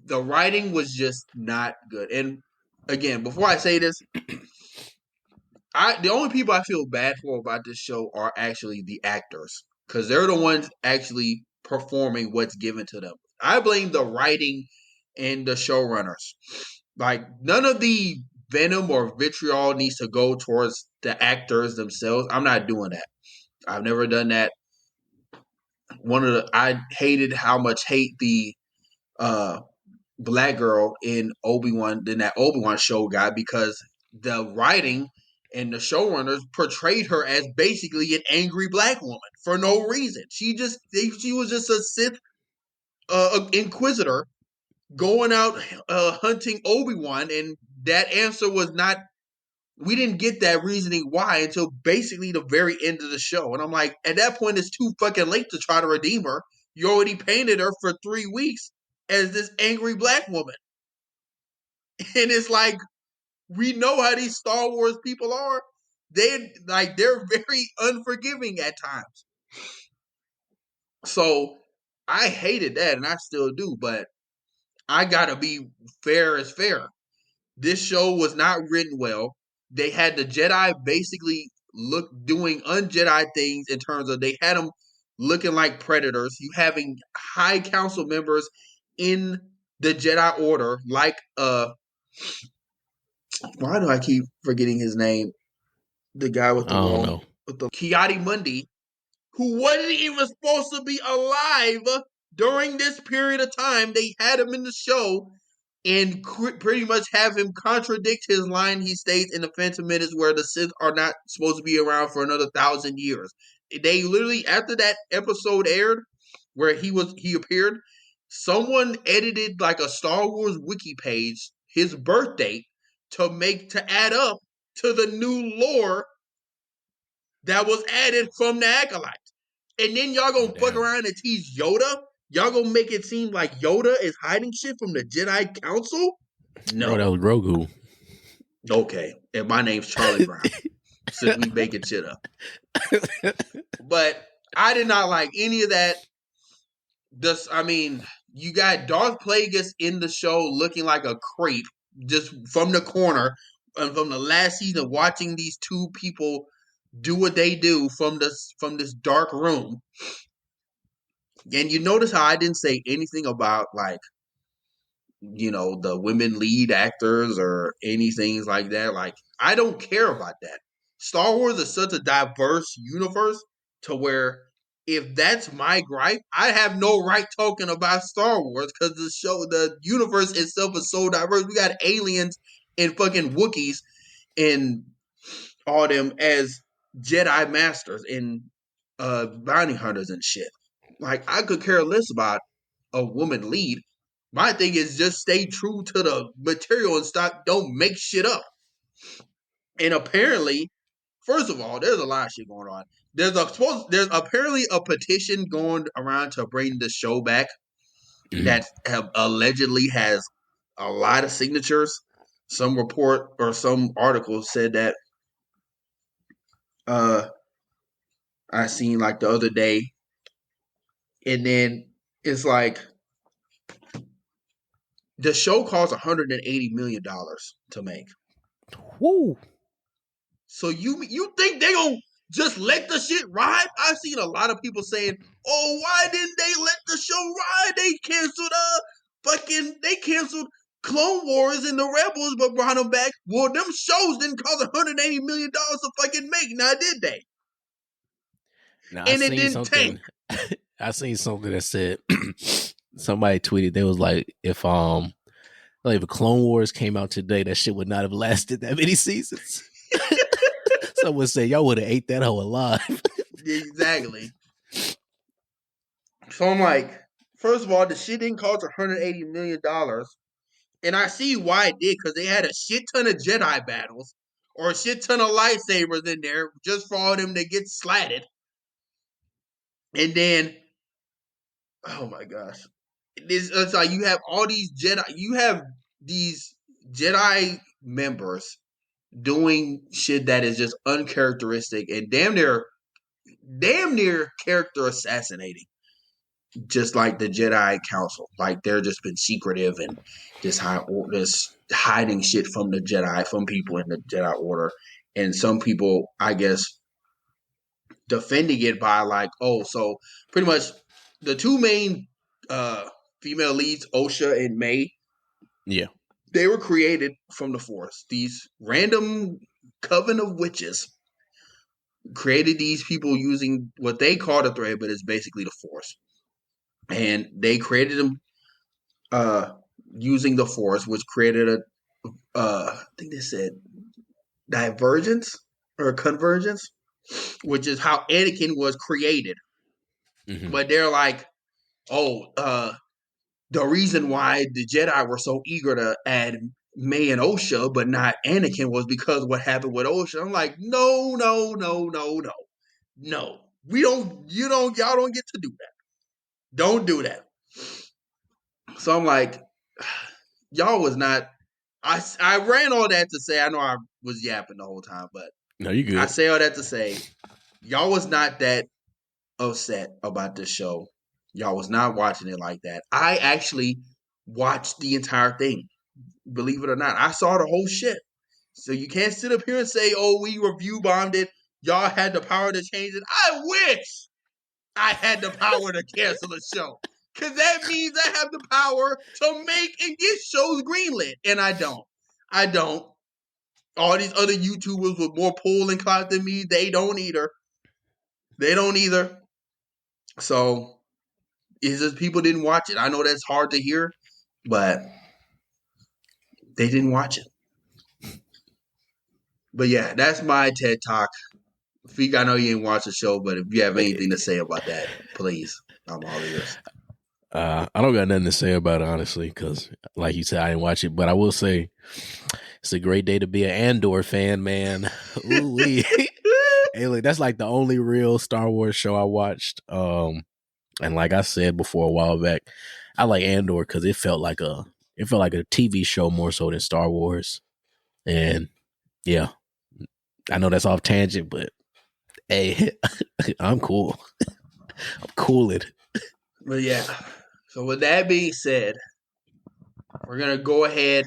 The writing was just not good. And again, before I say this, the only people I feel bad for about this show are actually the actors, because they're the ones actually performing what's given to them. I blame the writing and the showrunners. Like, none of the venom or vitriol needs to go towards the actors themselves. I'm not doing that. I've never done that. I hated how much hate the black girl in that Obi-Wan show got, because the writing and the showrunners portrayed her as basically an angry black woman for no reason. She was just a Sith inquisitor going out hunting Obi-Wan, and that answer was not. We didn't get that reasoning why until basically the very end of the show. And I'm like, at that point, it's too fucking late to try to redeem her. You already painted her for 3 weeks as this angry black woman. And it's like, we know how these Star Wars people are. They're very unforgiving at times. So I hated that, and I still do, but I gotta be fair as fair. This show was not written well. They had the Jedi basically doing un-Jedi things in terms of they had them looking like predators. You having high council members in the Jedi Order, like why do I keep forgetting his name? The guy with the long, with the Kiadi Mundi, who wasn't even supposed to be alive during this period of time. They had him in the show and pretty much have him contradict his line he states in the Phantom Menace, where the Sith are not supposed to be around for another 1,000 years. They literally, after that episode aired, where he appeared, someone edited like a Star Wars wiki page, his birth date, to add up to the new lore that was added from the Acolyte. And then y'all gonna fuck around and tease Yoda? Y'all gonna make it seem like Yoda is hiding shit from the Jedi Council? No. Bro, that was Grogu. Okay. And my name's Charlie Brown. since we making shit up. But I did not like any of that. You got Darth Plagueis in the show looking like a creep just from the corner, and from the last season, watching these two people do what they do from this dark room. And you notice how I didn't say anything about, like, the women lead actors or anything like that. Like, I don't care about that. Star Wars is such a diverse universe to where if that's my gripe, I have no right talking about Star Wars because the universe itself is so diverse. We got aliens and fucking Wookiees and all them as Jedi masters and bounty hunters and shit. Like, I could care less about a woman lead. My thing is just stay true to the material and don't make shit up. And apparently, first of all, there's a lot of shit going on. There's apparently a petition going around to bring the show back that allegedly has a lot of signatures. Some report or some article said that I seen like the other day. And then it's like the show costs $180 million to make. Woo. So you think they gonna just let the shit ride? I've seen a lot of people saying, "Oh, why didn't they let the show ride? They canceled Clone Wars and the Rebels, but brought them back. Well, them shows didn't cost $180 million to fucking make. Now did they? Now, And it didn't tank. I seen something that said somebody tweeted they was like if Clone Wars came out today, that shit would not have lasted that many seasons. Someone said y'all would have ate that hoe alive. Exactly. So I'm like, first of all, the shit didn't cost $180 million. And I see why it did, because they had a shit ton of Jedi battles or a shit ton of lightsabers in there just for all them to get slatted. And then, oh my gosh. It's like you have all these Jedi, you have these Jedi members doing shit that is just uncharacteristic and damn near character assassinating, just like the Jedi Council. Like, they're just been secretive and just hiding shit from the Jedi, from people in the Jedi Order, and some people, I guess, defending it by like, oh, so pretty much the two main female leads, Osha and May. Yeah. They were created from the Force. These random coven of witches created these people using what they call the thread, but it's basically the Force. And they created them using the Force, which created I think they said divergence or convergence, which is how Anakin was created. Mm-hmm. But they're like, the reason why the Jedi were so eager to add May and Osha, but not Anakin, was because what happened with Osha. I'm like, no. Y'all don't get to do that. Don't do that. So I'm like, y'all was not, I ran all that to say, I know I was yapping the whole time, but no, you good. I say all that to say, y'all was not that upset about this show. Y'all was not watching it like that. I actually watched the entire thing. Believe it or not, I saw the whole shit. So you can't sit up here and say, oh, we review bombed it. Y'all had the power to change it. I wish I had the power to cancel the show. Because that means I have the power to make and get shows greenlit. And I don't. All these other YouTubers with more pull and clout than me, they don't either. So it's just people didn't watch it. I know that's hard to hear, but they didn't watch it. But yeah, that's my TED Talk. Feek, I know you didn't watch the show, but if you have anything to say about that, please, I'm all ears. I don't got nothing to say about it, honestly, because like you said, I didn't watch it. But I will say it's a great day to be an Andor fan, man. Ooh-wee. Hey, look, that's like the only real Star Wars show I watched. And like I said before a while back, I like Andor because it felt like a TV show more so than Star Wars. And yeah, I know that's off tangent, but hey, I'm cool. I'm cooled. But yeah. So with that being said, we're gonna go ahead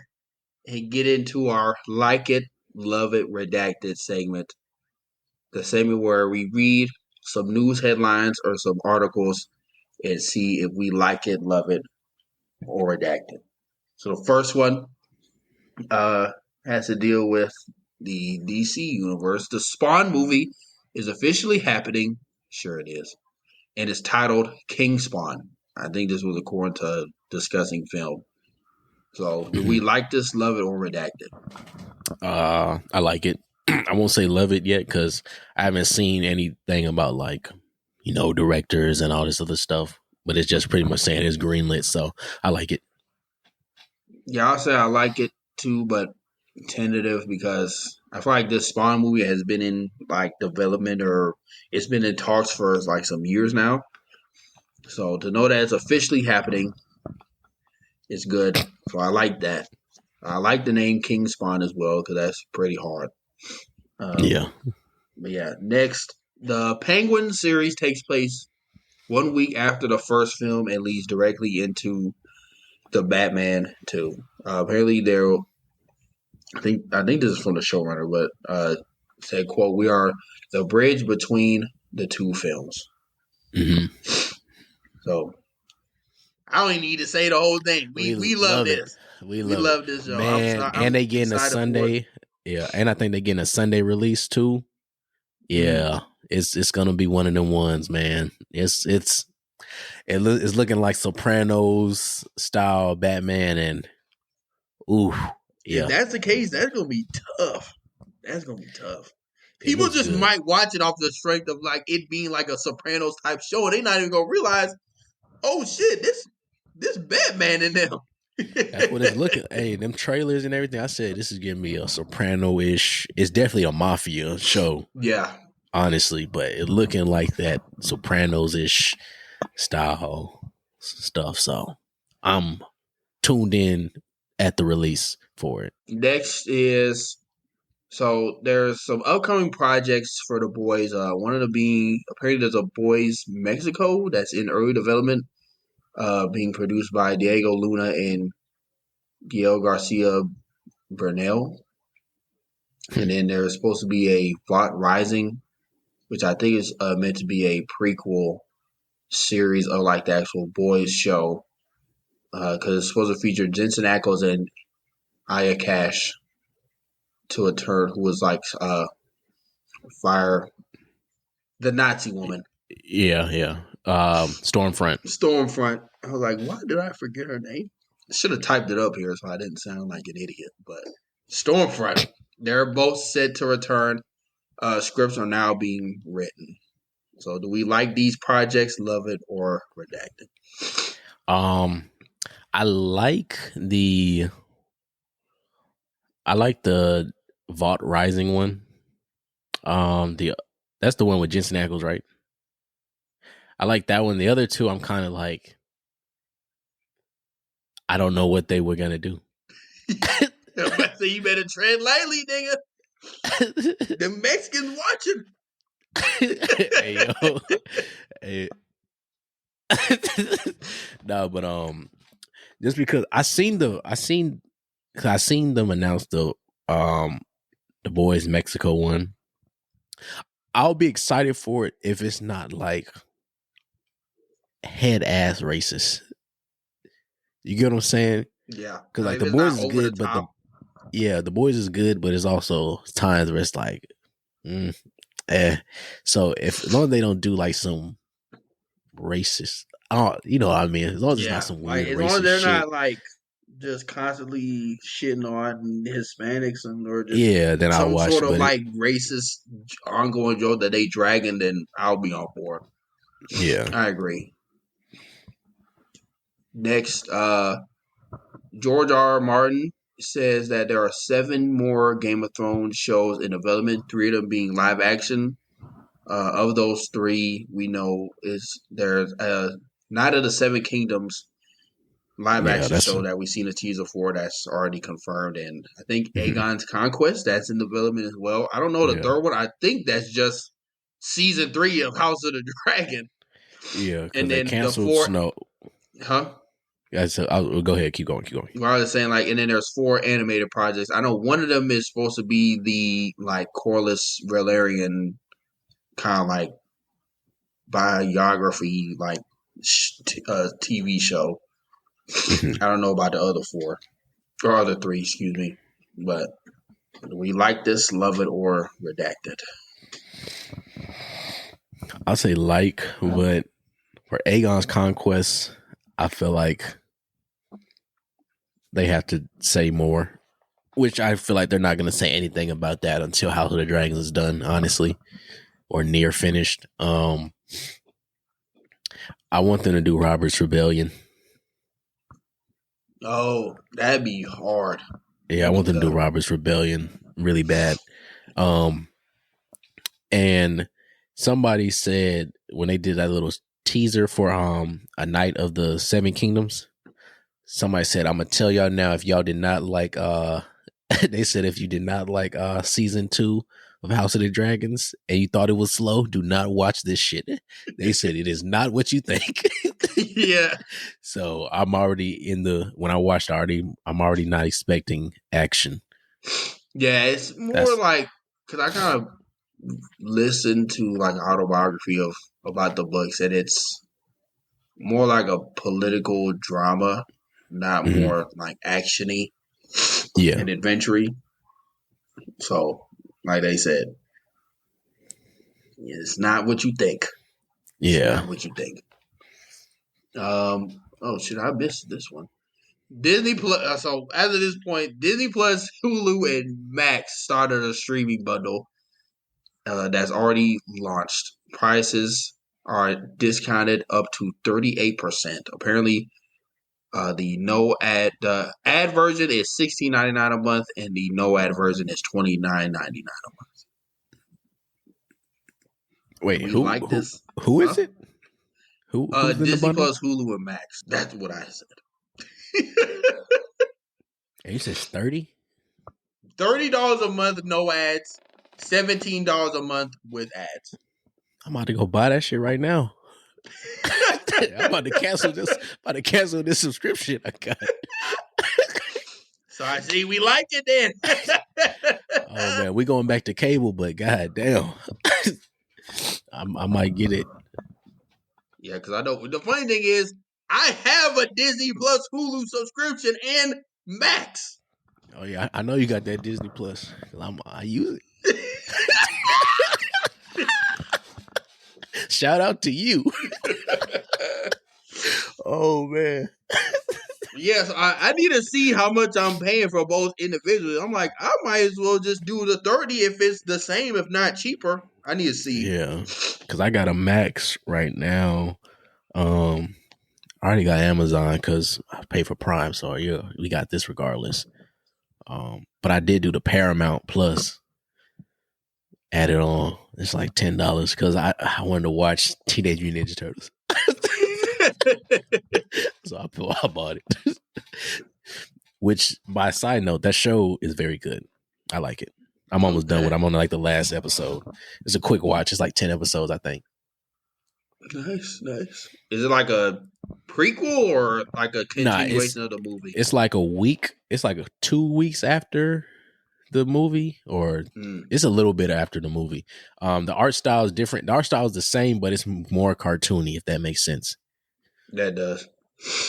and get into our like it, love it, redacted segment. The segment where we read some news headlines or some articles and see if we like it, love it, or redact it. So the first one has to deal with the DC universe. The Spawn movie is officially happening. Sure it is. And it's titled King Spawn. I think this was according to Discussing Film. So do we like this, love it, or redact it? I like it. I won't say love it yet because I haven't seen anything about like, directors and all this other stuff. But it's just pretty much saying it's greenlit, so I like it. Yeah, I'll say I like it too, but tentative because I feel like this Spawn movie has been in like development or it's been in talks for like some years now. So to know that it's officially happening is good. So I like that. I like the name King Spawn as well because that's pretty hard. Yeah. But yeah, next, the Penguin series takes place 1 week after the first film and leads directly into the Batman 2. Apparently, I think this is from the showrunner, but said, "quote We are the bridge between the two films." Mm-hmm. So I don't even need to say the whole thing. We love this. We love this show, man. And they getting a Sunday. Yeah, and I think they're getting a Sunday release too. Yeah, it's gonna be one of them ones, man. It's looking like Sopranos style Batman, and if that's the case, that's gonna be tough. People just might watch it off the strength of like it being like a Sopranos type show, and they not even gonna realize, oh shit, this Batman in them. That's what it's looking. Hey, them trailers and everything. I said this is giving me a Soprano-ish. It's definitely a mafia show. Yeah, honestly, but it looking like that Sopranos-ish style stuff. So I'm tuned in at the release for it. Next is there's some upcoming projects for the boys. One of them being apparently there's a Boys Mexico that's in early development, being produced by Diego Luna and Gael Garcia Bernal. And then there's supposed to be a Vought Rising, which I think is meant to be a prequel series of like the actual Boys show, because it's supposed to feature Jensen Ackles and Aya Cash to a turn who was like the Nazi woman. Yeah. Stormfront. I was like, why did I forget her name? I should have typed it up here so I didn't sound like an idiot. But Stormfront. They're both set to return. Scripts are now being written. So do we like these projects, love it, or redact it? I like the Vought Rising one. That's the one with Jensen Ackles, right? I like that one. The other two, I'm kind of like, I don't know what they were gonna do. So you better tread lightly, nigga. The Mexicans watching. Hey, yo. Hey. No, but just because I seen them announce the Boys Mexico one. I'll be excited for it if it's not like head ass racist. You get what I'm saying? Yeah. Because like the Boys is good, but the Boys is good, but it's also times where it's like, So as long as they don't do like some racist, you know what I mean? As long as it's not some weird racist shit. As long as they're not like just constantly shitting on Hispanics or just then I'll watch sort of like racist ongoing joke that they dragging, then I'll be on board. Yeah, I agree. Next, George R. R. Martin says that there are 7 more Game of Thrones shows in development, 3 of them being live action. Of those 3, we know there's Night of the Seven Kingdoms live Yeah, action that's show that we've seen a teaser for that's already confirmed, and I think mhm. Aegon's Conquest that's in development as well. I don't know the Yeah, third one. I think that's just season 3 of House of the Dragon, yeah, because and they then the canceled four, Snow. huh? Yeah, so I'll go ahead, keep going, keep going. Well, I was saying like, and then there's 4 animated projects. I know one of them is supposed to be the like Corlys Valerian kind of like biography, like TV show. Mhm. I don't know about the other 4 or other 3, excuse me, but we like this, love it, or redacted. I'll say like, but for Aegon's Conquest, I feel like they have to say more, which I feel like they're not going to say anything about that until House of the Dragons is done, honestly, or near finished. I want them to do Robert's Rebellion. Oh, that'd be hard. Yeah, I want them to do Robert's Rebellion really bad. And somebody said when they did that little teaser for A Night of the Seven Kingdoms, somebody said, I'm gonna tell y'all now, if y'all did not like they said if you did not like season 2 of House of the Dragons and you thought it was slow, do not watch this shit. They said it is not what you think. Yeah. So I'm already when I watched I'm already not expecting action. Yeah, it's more like, because I kind of listened to like an autobiography about the books, and it's more like a political drama, not more like actiony and adventure-y. So, like they said, it's not what you think. Yeah. It's not what you think. Oh shit, I missed this one. Disney Plus. So as of this point, Disney Plus, Hulu, and Max started a streaming bundle that's already launched. Prices are discounted up to 38%. Apparently, the ad version is $16.99 a month, and the no ad version is $29.99 a month. Wait, who is it? Who's in the Disney bundle? Plus, Hulu, and Max. That's what I said. And you said 30? $30 a month, no ads. $17 a month with ads. I'm about to go buy that shit right now. I'm about to cancel this. About to cancel this subscription I got. So I see we like it then. Oh man, we going back to cable, but god damn, I might get it. Yeah, because I know the funny thing is I have a Disney Plus Hulu subscription and Max. Oh yeah, I know you got that Disney Plus. I use it. Shout out to you. Oh man. Yes, I need to see how much I'm paying for both individually. I'm like, I might as well just do the 30 if it's the same, if not cheaper. I need to see. Yeah, because I got a Max right now. I already got Amazon because I pay for Prime, so yeah, we got this regardless. But I did do the Paramount Plus. Added on. It's like $10 because I wanted to watch Teenage Mutant Ninja Turtles. So I bought it. Which, by side note, that show is very good. I like it. I'm almost done with it. I'm on like the last episode. It's a quick watch. It's like 10 episodes, I think. Nice. Is it like a prequel or like a continuation of the movie? It's like a week. It's like 2 weeks after the movie, or it's a little bit after the movie. The art style is different. The art style is the same, but it's more cartoony, if that makes sense. That does.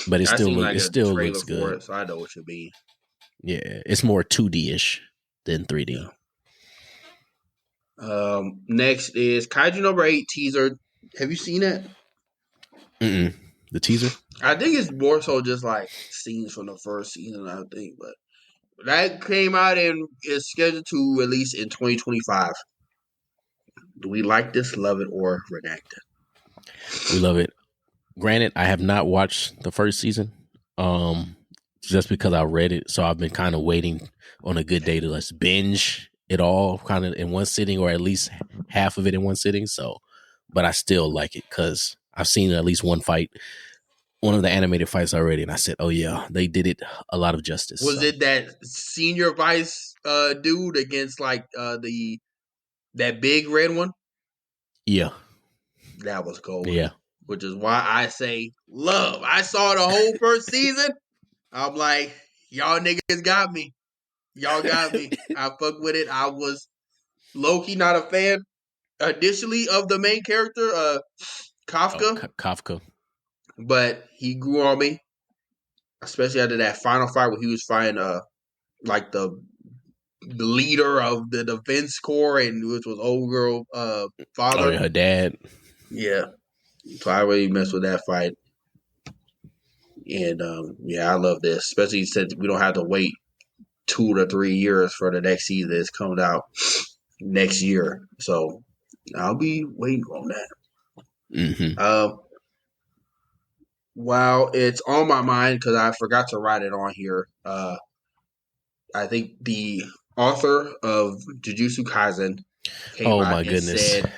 But it still looks good. It, so I know what you mean. Yeah, it's more 2D-ish than 3D. Yeah. Next is Kaiju number 8 teaser. Have you seen it? The teaser? I think it's more so just like scenes from the first season, I think. But that came out and is scheduled to release in 2025. Do we like this, love it, or redacted? We love it. Granted, I have not watched the first season, just because I read it. So I've been kind of waiting on a good day to let's binge it all kind of in one sitting, or at least half of it in one sitting. So, but I still like it because I've seen at least one fight one of the animated fights already, and I said, "Oh yeah, they did it a lot of justice." Was So. it that senior vice dude against like that big red one? Yeah, That was golden. yeah. Which is why I say love. I saw the whole first season. I'm like, y'all niggas got me. Y'all got me. I fuck with it. I was low key not a fan initially of the main character, Kafka, Kafka. but he grew on me, especially after that final fight where he was fighting like the leader of the defense corps, and which was old girl Oh father. yeah, her dad. Yeah, so I really messed with that fight, and yeah, I love this. Especially since we don't have to wait 2 to 3 years for the next season. It's coming out next year, so I'll be waiting on that. Mm-hmm. While it's on my mind because I forgot to write it on here, I think the author of Jujutsu Kaisen came Oh out my and goodness. said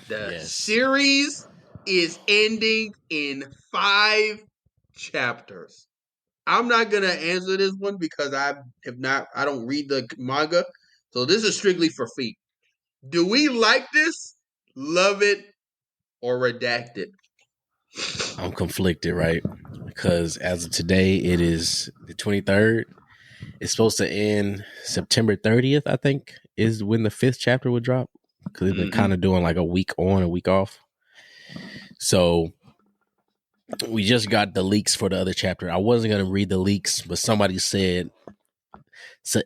the Yes. series is ending in 5 chapters. I'm not gonna answer this one because I don't read the manga, so this is strictly for feet. Do we like this? Love it or redact it? I'm conflicted, right? Because as of today, it is the 23rd. It's supposed to end September 30th, I think, is when the 5th chapter would drop. Because they've been kind of doing like a week on, a week off. So we just got the leaks for the other chapter. I wasn't going to read the leaks, but somebody said,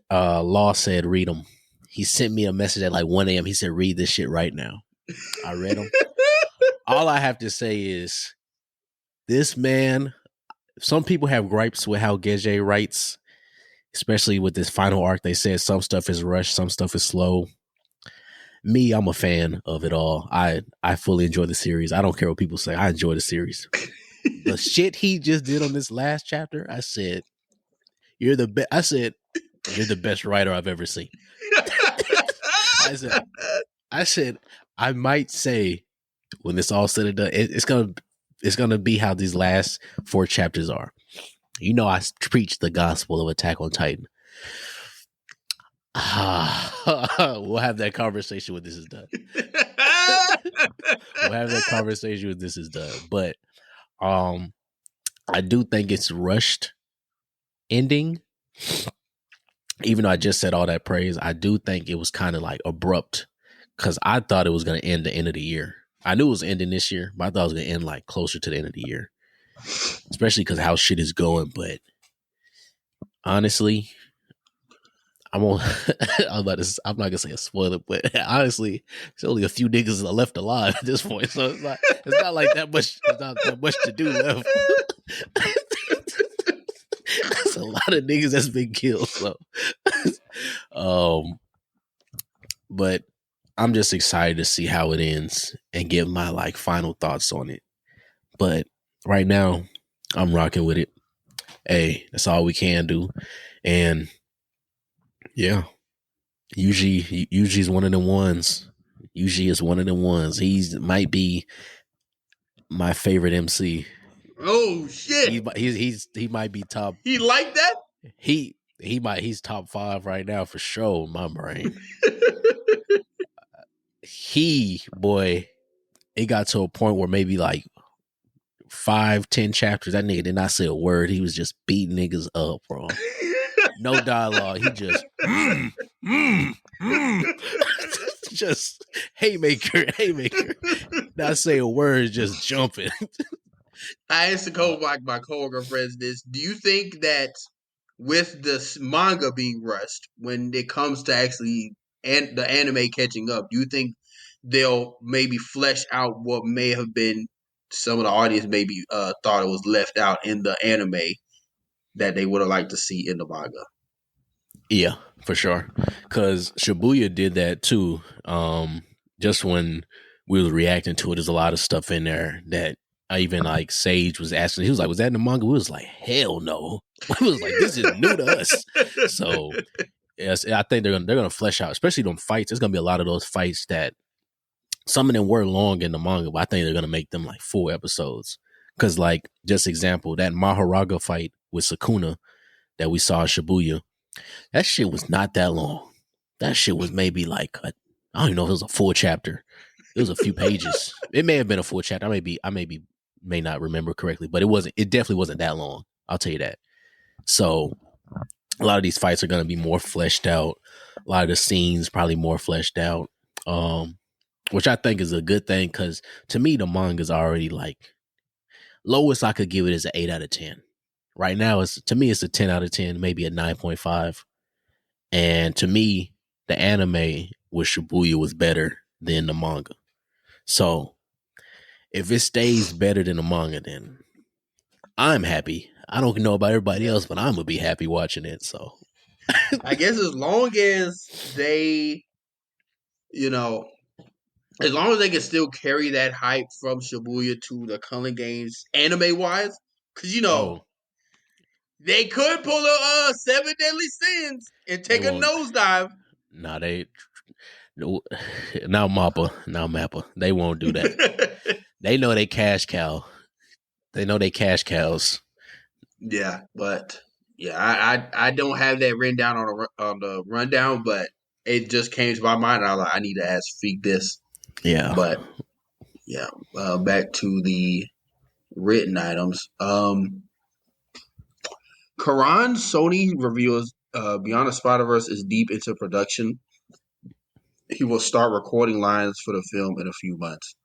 Law said, read them. He sent me a message at like 1 a.m. He said, read this shit right now. I read them. All I have to say is, this man, some people have gripes with how Gege writes, especially with this final arc. They said some stuff is rushed, some stuff is slow. Me, I'm a fan of it all. I fully enjoy the series. I don't care what people say. I enjoy the series. The shit he just did on this last chapter, I said, you're the best. I said, you're the best writer I've ever seen. I said, I might say when it's all said and done, it's gonna be how these last 4 chapters are. You know, I preach the gospel of Attack on Titan. We'll have that conversation when this is done. We'll have that conversation when this is done. But I do think it's rushed ending. Even though I just said all that praise, I do think it was kind of like abrupt because I thought it was going to end the end of the year. I knew it was ending this year, but I thought it was going to end like closer to the end of the year, especially because how shit is going. But honestly, I'm not gonna say a spoiler, but honestly, there's only a few niggas left alive at this point, so it's not like that much. There's not that much to do left. There's a lot of niggas that's been killed. So, but I'm just excited to see how it ends and give my like final thoughts on it. But right now, I'm rocking with it. Hey, that's all we can do, and yeah. Usually is one of them ones. Usually is one of them ones. He's might be my favorite MC. Oh shit! He might be top. He like that? He's top 5 right now for sure in my brain. Boy, it got to a point where maybe like 5-10 chapters, that nigga did not say a word. He was just beating niggas up, bro. No dialogue. He just just haymaker. Not say a word, just jumping. I asked my coworker friends this. Do you think that with this manga being rushed, when it comes to actually the anime catching up, do you think they'll maybe flesh out what may have been some of the audience maybe thought it was left out in the anime that they would have liked to see in the manga? Yeah, for sure. Because Shibuya did that too. Just when we was reacting to it, there's a lot of stuff in there that I even like Sage was asking. He was like, "Was that in the manga?" We was like, "Hell no." We was like, "This is new to us." So yes, I think they're gonna flesh out, especially them fights. There's gonna be a lot of those fights that some of them were long in the manga, but I think they're gonna make them like full episodes Because, like, just example, that Maharaga fight with Sukuna that we saw in Shibuya, that shit was not that long. That shit was maybe like I don't even know if it was a full chapter. It was a few pages. It may have been a full chapter. May not remember correctly, but it wasn't. It definitely wasn't that long. I'll tell you that. So a lot of these fights are going to be more fleshed out. A lot of the scenes probably more fleshed out, which I think is a good thing because to me the manga is already like lowest I could give it is an 8 out of 10. Right now, it's to me it's a 10 out of 10, maybe a 9.5. And to me, the anime with Shibuya was better than the manga. So if it stays better than the manga, then I'm happy. I don't know about everybody else, but I'm gonna be happy watching it. So I guess as long as they, as long as they can still carry that hype from Shibuya to the Culling Games anime wise, because oh, they could pull a Seven Deadly Sins and they take a won't. nosedive. Nah, they no. Now Mappa. They won't do that. They know they cash cow. They know they cash cows. Yeah, but I don't have that written down on the rundown, but it just came to my mind. I was like, I need to ask Feek this. Yeah, But yeah, back to the written items. Karan Sony reveals Beyond the Spider-Verse is deep into production. He will start recording lines for the film in a few months.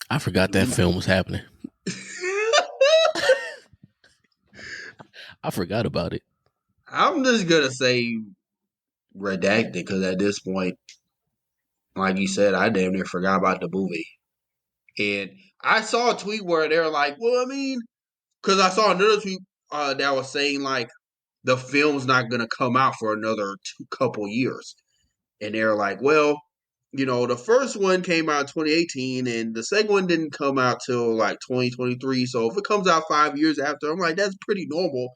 I forgot that film was happening. I forgot about it. I'm just gonna say redacted because at this point, like you said, I damn near forgot about the movie. And I saw a tweet where they're like, "Well, I mean," because I saw another tweet that was saying like the film's not gonna come out for another couple years, and they're like, "Well, the first one came out in 2018, and the second one didn't come out till like 2023. So if it comes out 5 years after, I'm like, that's pretty normal."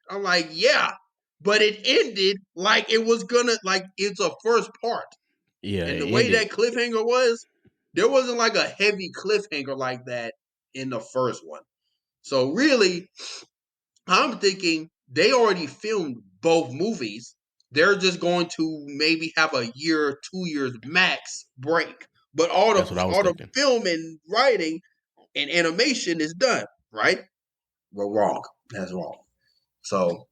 I'm like, yeah, but it ended like it was gonna like it's a first part, Yeah, and the it way ended. that cliffhanger was, there wasn't like a heavy cliffhanger like that in the first one. So really, I'm thinking they already filmed both movies. They're just going to maybe have a year, 2 years max break. But all That's what I was the thinking. film and writing and animation is done, right? We're wrong. That's wrong. So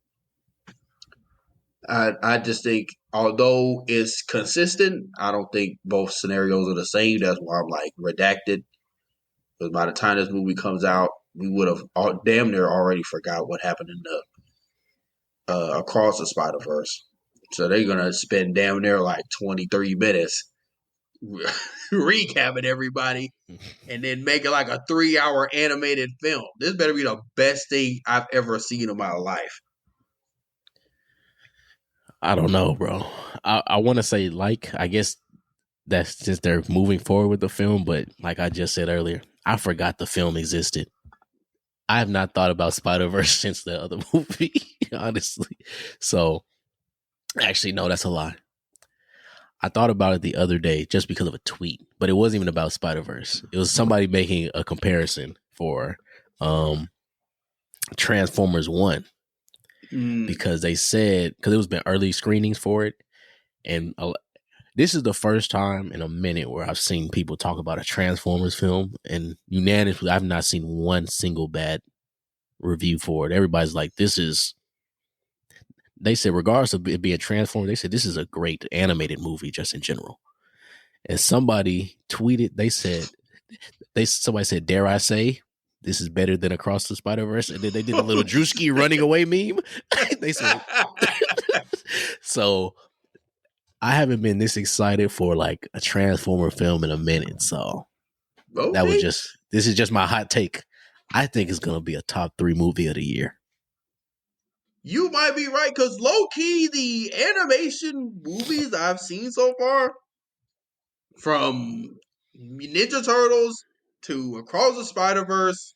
I just think although it's consistent, I don't think both scenarios are the same. That's why I'm like redacted. Because by the time this movie comes out, we would have damn near already forgot what happened in the Across the Spider Verse. So they're gonna spend damn near like 20, 30 minutes recapping everybody and then make it like a 3-hour animated film. This better be the best thing I've ever seen in my life. I don't know, bro. I want to say I guess that's just they're moving forward with the film, but like I just said earlier, I forgot the film existed. I have not thought about Spider-Verse since the other movie, honestly. So actually, no, that's a lie. I thought about it the other day just because of a tweet, but it wasn't even about Spider-Verse. It was somebody making a comparison for Transformers 1 because they said, because it was been early screenings for it. And this is the first time in a minute where I've seen people talk about a Transformers film, and unanimously, I've not seen one single bad review for it. Everybody's like, this is, they said, regardless of it being Transformers, they said, this is a great animated movie just in general. And somebody tweeted, somebody said, dare I say, this is better than Across the Spider-Verse. And then they did a little Drewski running away meme. They said, so I haven't been this excited for like a Transformer film in a minute. So Okay. This is just my hot take. I think it's going to be a top 3 movie of the year. You might be right, because low key, the animation movies I've seen so far, from Ninja Turtles to Across the Spider Verse,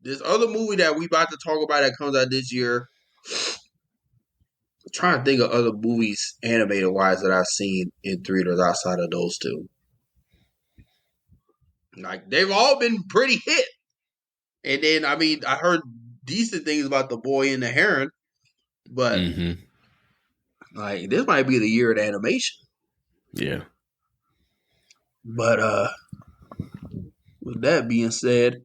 this other movie that we about to talk about that comes out this year. I'm trying to think of other movies animated wise that I've seen in theaters outside of those two. Like they've all been pretty hit. And then I mean, I heard decent things about The Boy and the Heron, but like this might be the year of the animation. Yeah. But with that being said,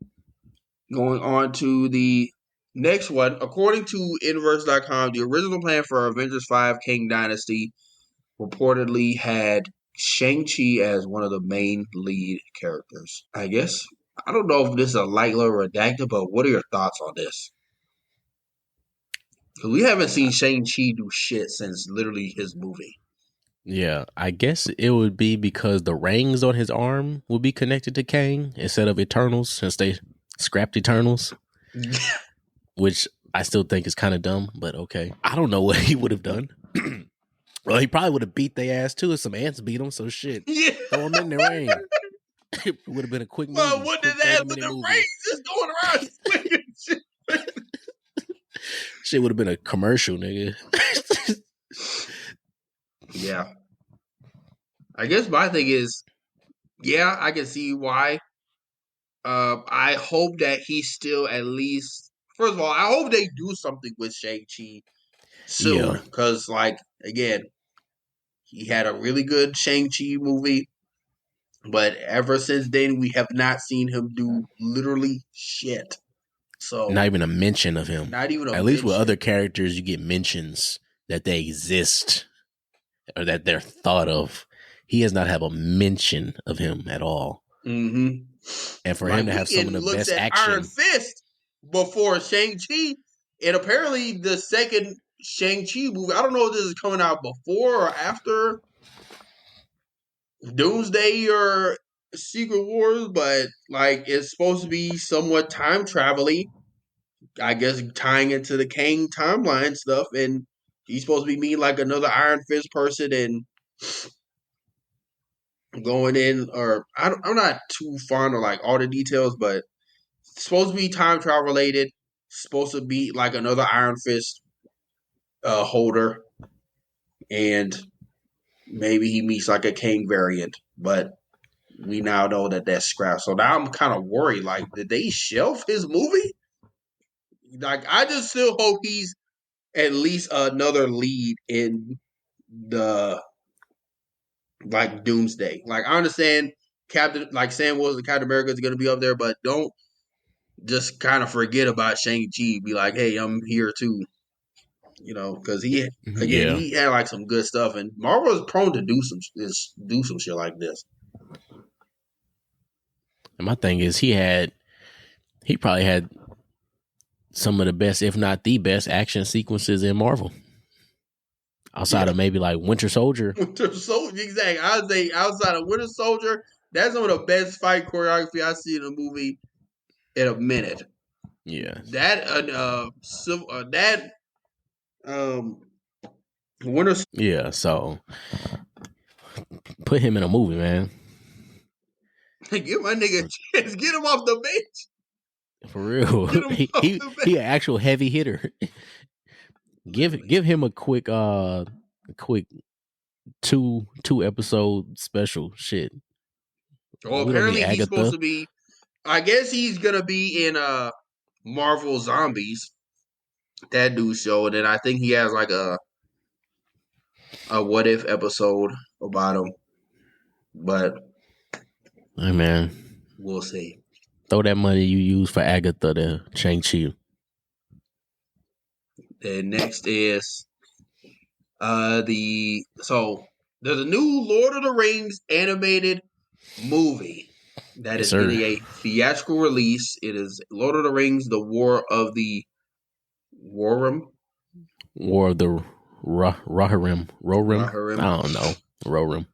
going on to the next one, according to Inverse.com, the original plan for Avengers 5 King Dynasty reportedly had Shang-Chi as one of the main lead characters. I guess, I don't know if this is a light level redacted, but what are your thoughts on this? Because we haven't seen Shang-Chi do shit since literally his movie. Yeah, I guess it would be because the rings on his arm would be connected to Kang instead of Eternals, since they scrapped Eternals, which I still think is kind of dumb, but okay. I don't know what he would have done. Well, he probably would have beat their ass too if some ants beat him, so shit. Yeah. Throw him in the ring. It would have been a quick movie. Well, what did that with the movie. rings just going around swinging shit? Shit would have been a commercial, nigga. Yeah. I guess my thing is, yeah, I can see why. I hope that he still at least, first of all, I hope they do something with Shang-Chi soon. Because, like, again, he had a really good Shang-Chi movie. But ever since then, we have not seen him do literally shit. So not even a mention of him. Not even a At least with other characters, you get mentions that they exist or that they're thought of. He does not have a mention of him at all. Mm-hmm. And for him to have some of the best action. Iron Fist before Shang-Chi, and apparently the second Shang-Chi movie, I don't know if this is coming out before or after Doomsday or Secret Wars, but like it's supposed to be somewhat time travel-y. I guess tying into the Kang timeline stuff, and he's supposed to be meeting like another Iron Fist person and going in, or I'm not too fond of like all the details, but it's supposed to be time travel related. Supposed to be like another Iron Fist holder, and maybe he meets like a Kang variant, but we now know that that's scrapped. So now I'm kind of worried. Like, did they shelf his movie? Like, I just still hope he's at least another lead in the like Doomsday. Like, I understand Captain, like Sam Wilson, Captain America is going to be up there, but don't just kind of forget about Shang-Chi. Be like, hey, I'm here too. You know, because he had like some good stuff, and Marvel is prone to do some shit like this. And my thing is, he probably had some of the best, if not the best, action sequences in Marvel. Outside of maybe like Winter Soldier. Winter Soldier, exactly. I would say outside of Winter Soldier, that's some of the best fight choreography I've seen in a movie in a minute. Yeah. Winter. Yeah, so put him in a movie, man. Give my nigga a chance. Get him off the bench. For real. He an actual heavy hitter. Give him a quick 2 episode special shit. Well, apparently he's supposed to be, I guess he's gonna be in Marvel Zombies, that new show, and then I think he has like a what if episode about him. But hey man, we'll see. Throw that money you use for Agatha to Shang-Chi. And next is there's a new Lord of the Rings animated movie that is getting a theatrical release. It is Lord of the Rings: The War of the Rohirrim. War of the Rohirrim. Rohirrim. I don't know. Rohirrim.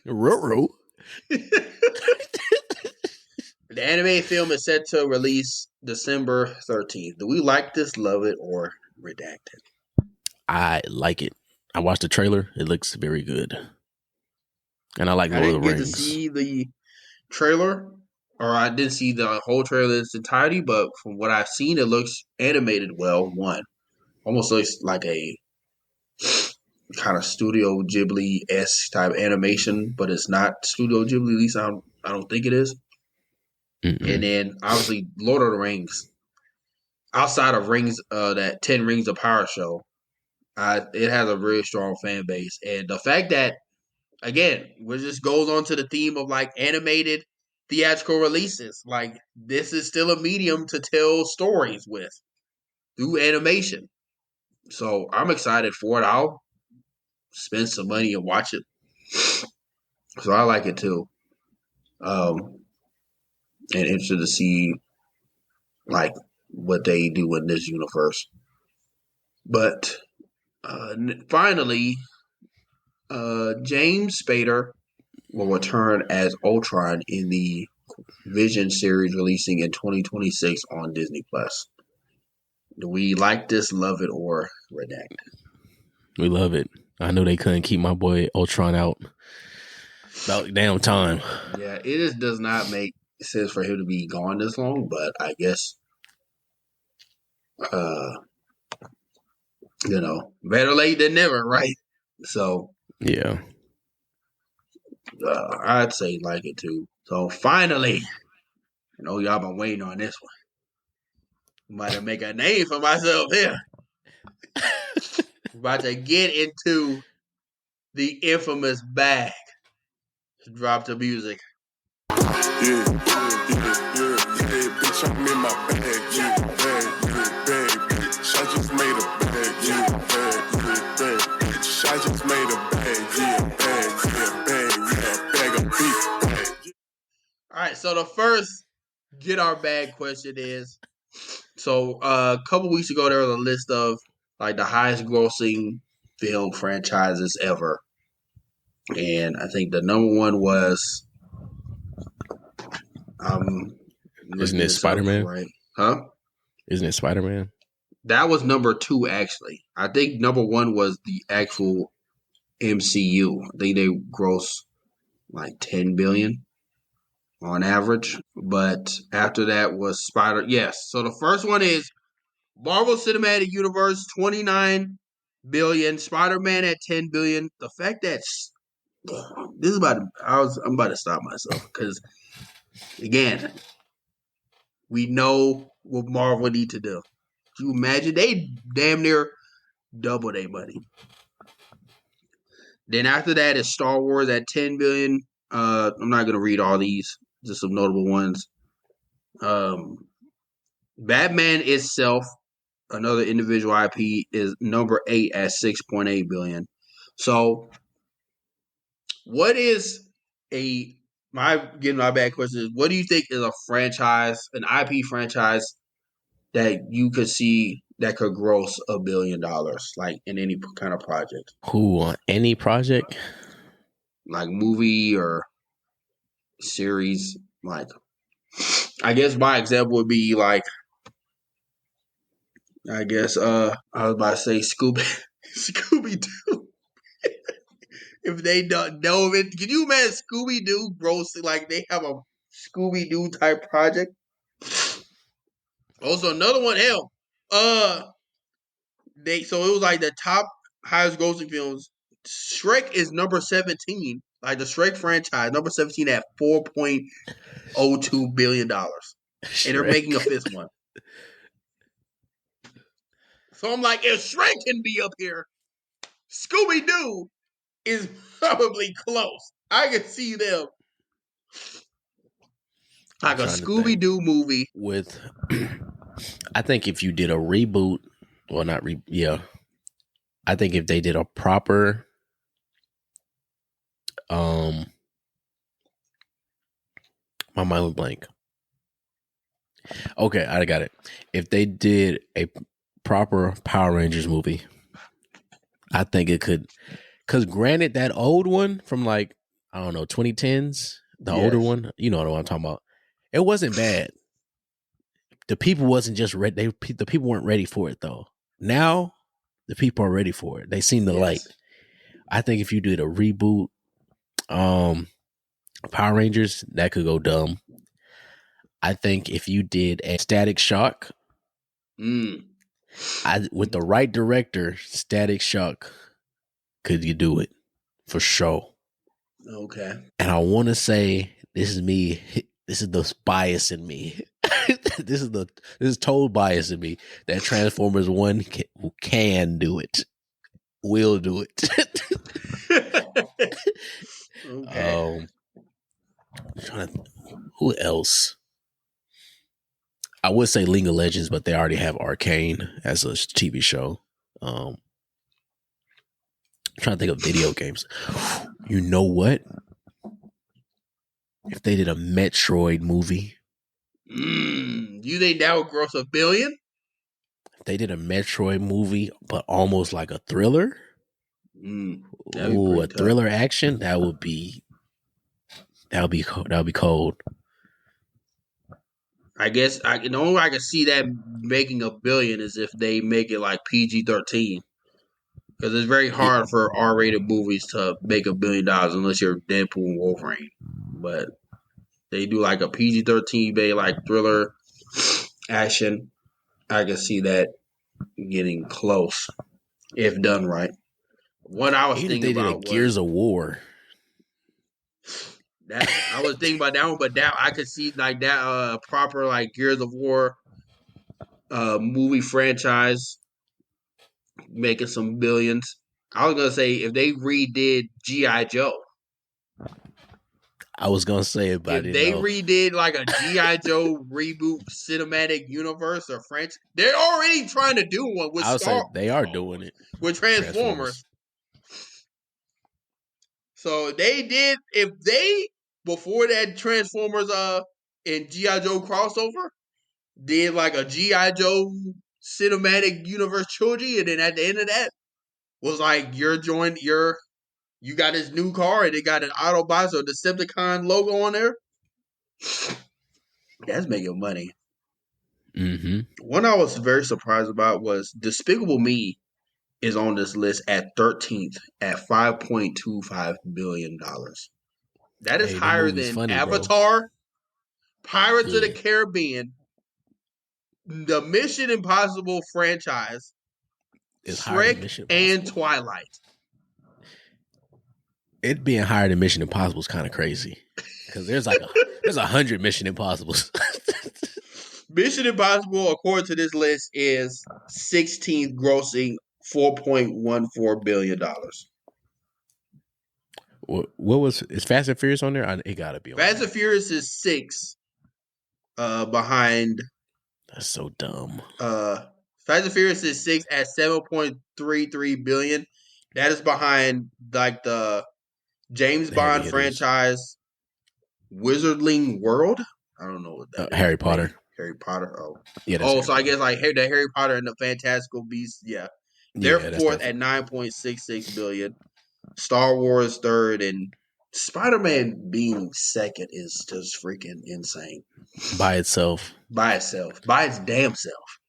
Roro. The animated film is set to release December 13th. Do we like this, love it, or redact it? I like it. I watched the trailer. It looks very good. And I like Lord of the Rings. I didn't get to see the trailer, or I didn't see the whole trailer in its entirety, but from what I've seen, it looks animated well. Almost looks like a kind of Studio Ghibli-esque type animation, but it's not Studio Ghibli. At least I don't think it is. And then obviously Lord of the Rings. Outside of Rings, that 10 Rings of Power show, it has a really strong fan base. And the fact that, again, which just goes on to the theme of like animated theatrical releases. Like, this is still a medium to tell stories with through animation. So I'm excited for it. I'll spend some money and watch it. So I like it too. And interested to see like what they do in this universe. But finally, James Spader will return as Ultron in the Vision series releasing in 2026 on Disney Plus. Do we like this, love it, or redact? We love it. I know they couldn't keep my boy Ultron out about damn time. Yeah, it just does not make sense for him to be gone this long, but I guess better late than never, right? So yeah, I'd say like it too. So finally, I know y'all been waiting on this one. I'm about to make a name for myself here. I'm about to get into the infamous bag. Drop the music. Yeah, bitch, I'm in my bag, bag. Bitch, I just made a bag, bag. Bitch, I just made a bag of beef, bag. All right, so the first get our bag question is, so a couple weeks ago there was a list of like the highest grossing film franchises ever. And I think the number one was isn't it Spider-Man? Right. Huh? Isn't it Spider-Man? That was number 2, actually. I think number 1 was the actual MCU. I think they gross like 10 billion on average. But after that was Yes. So the first one is Marvel Cinematic Universe, 29 billion. Spider-Man at 10 billion. The fact that I'm about to stop myself because, again, we know what Marvel need to do. Can you imagine? They damn near double their money. Then after that is Star Wars at 10 billion. I'm not gonna read all these, just some notable ones. Batman itself, another individual IP, is number 8 at 6.8 billion. So, what is my bad question is, what do you think is a franchise, an IP franchise that you could see that could gross $1 billion, like in any kind of project? Who on any project? Like movie or series, like I guess my example would be like I was about to say Scooby Doo. If they don't know it, can you imagine Scooby Doo grossing like they have a Scooby Doo type project? Also, another one, hell, so it was like the top highest grossing films. Shrek is number 17, like the Shrek franchise, number 17 at $4.02 billion, and they're making a 5th one. So I'm like, if Shrek can be up here, Scooby Doo is probably close. I can see them. Like a Scooby Doo movie with. I think if you did a reboot, well, I think if they did a proper, my mind went blank. Okay, I got it. If they did a proper Power Rangers movie, I think it could. Because granted, that old one from like, I don't know, 2010s, the older one, you know what I'm talking about. It wasn't bad. The people wasn't just ready. The people weren't ready for it though. Now, the people are ready for it. They seen the light. I think if you did a reboot, Power Rangers, that could go dumb. I think if you did a Static Shock, with the right director, Static Shock, could you do it for sure? Okay. And I want to say, this is me this is the bias in me. this is total bias in me that Transformers 1 can do it. Will do it. Okay. Who else? I would say League of Legends, but they already have Arcane as a TV show. I'm trying to think of video games. You know what? If they did a Metroid movie. You think that would gross $1 billion? If they did a Metroid movie, but almost like a thriller. Ooh, a thriller action, that would be cold. I guess the only way I can see that making $1 billion is if they make it like PG-13, because it's very hard for R-rated movies to make $1 billion unless you're Deadpool and Wolverine. But they do like a PG-13 like thriller action. I can see that getting close if done right. What I was thinking about was Gears of War. That I was thinking about that one, but that I could see like that proper like Gears of War movie franchise making some billions. I was gonna say if they redid G.I. Joe. I was gonna say it, but if they redid like a G.I. Joe reboot cinematic universe or French, they're already trying to do one with they are doing it with Transformers. So they did if they before that Transformers and G.I. Joe crossover did like a G.I. Joe cinematic universe trilogy, and then at the end of that was like you got this new car and it got an Autobots or Decepticon logo on there. That's making money. Mm-hmm. One I was very surprised about was Despicable Me is on this list at 13th at $5.25 billion. That is higher than Avatar, bro. Pirates of the Caribbean, the Mission Impossible franchise, Shrek, and Twilight. It being higher than Mission Impossible is kind of crazy because there's 100 Mission Impossibles. Mission Impossible, according to this list, is 16th, grossing $4.14 billion. Is Fast and Furious on there? It gotta be on Fast and Furious is 6 behind. That's so dumb. Fast and Furious is 6 at $7.33 billion. That is behind like the James Bond franchise, Wizarding World. I don't know what that is. Harry Potter. Harry Potter. Oh, yeah. So I guess like the Harry Potter and the Fantastical Beasts. Yeah, they're fourth at $9.66 billion. Star Wars third, and Spider-Man being second is just freaking insane. By itself. By its damn self.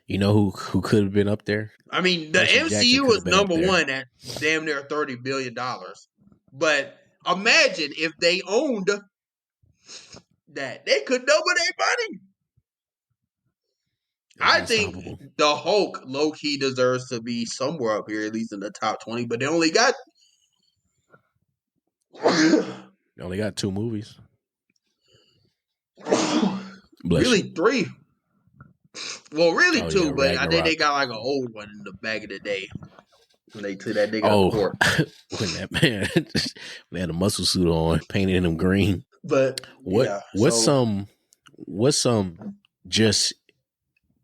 You know who could have been up there? I mean, the MCU was number one at damn near $30 billion. But imagine if they owned that. They could double their money. I think the Hulk low-key deserves to be somewhere up here, at least in the top 20, but they only got... They only got 2 movies. Really 3. Well, really 2, but Ragnarok. I think they got like an old one in the back of the day. When they took that nigga to court. When that man they had a muscle suit on, painted him green. But what's some just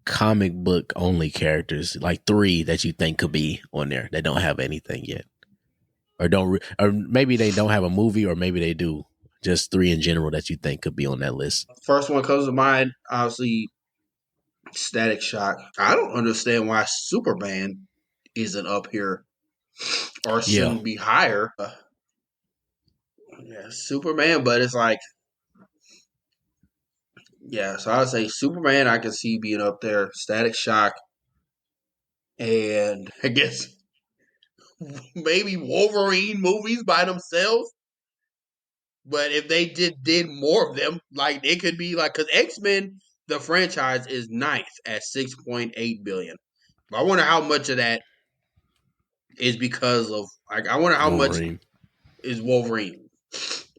comic book only characters, like 3 that you think could be on there that don't have anything yet, or maybe they don't have a movie, or maybe they do. Just 3 in general that you think could be on that list. First one comes to mind, obviously, Static Shock. I don't understand why Superman isn't up here or shouldn't be higher. Superman, but it's like, so I would say Superman I can see being up there, Static Shock, and I guess maybe Wolverine movies by themselves. But if they did more of them, like it could be like, because X-Men, the franchise, is 9th at $6.8 billion. I wonder how much of that is because of, like, I wonder how much is Wolverine.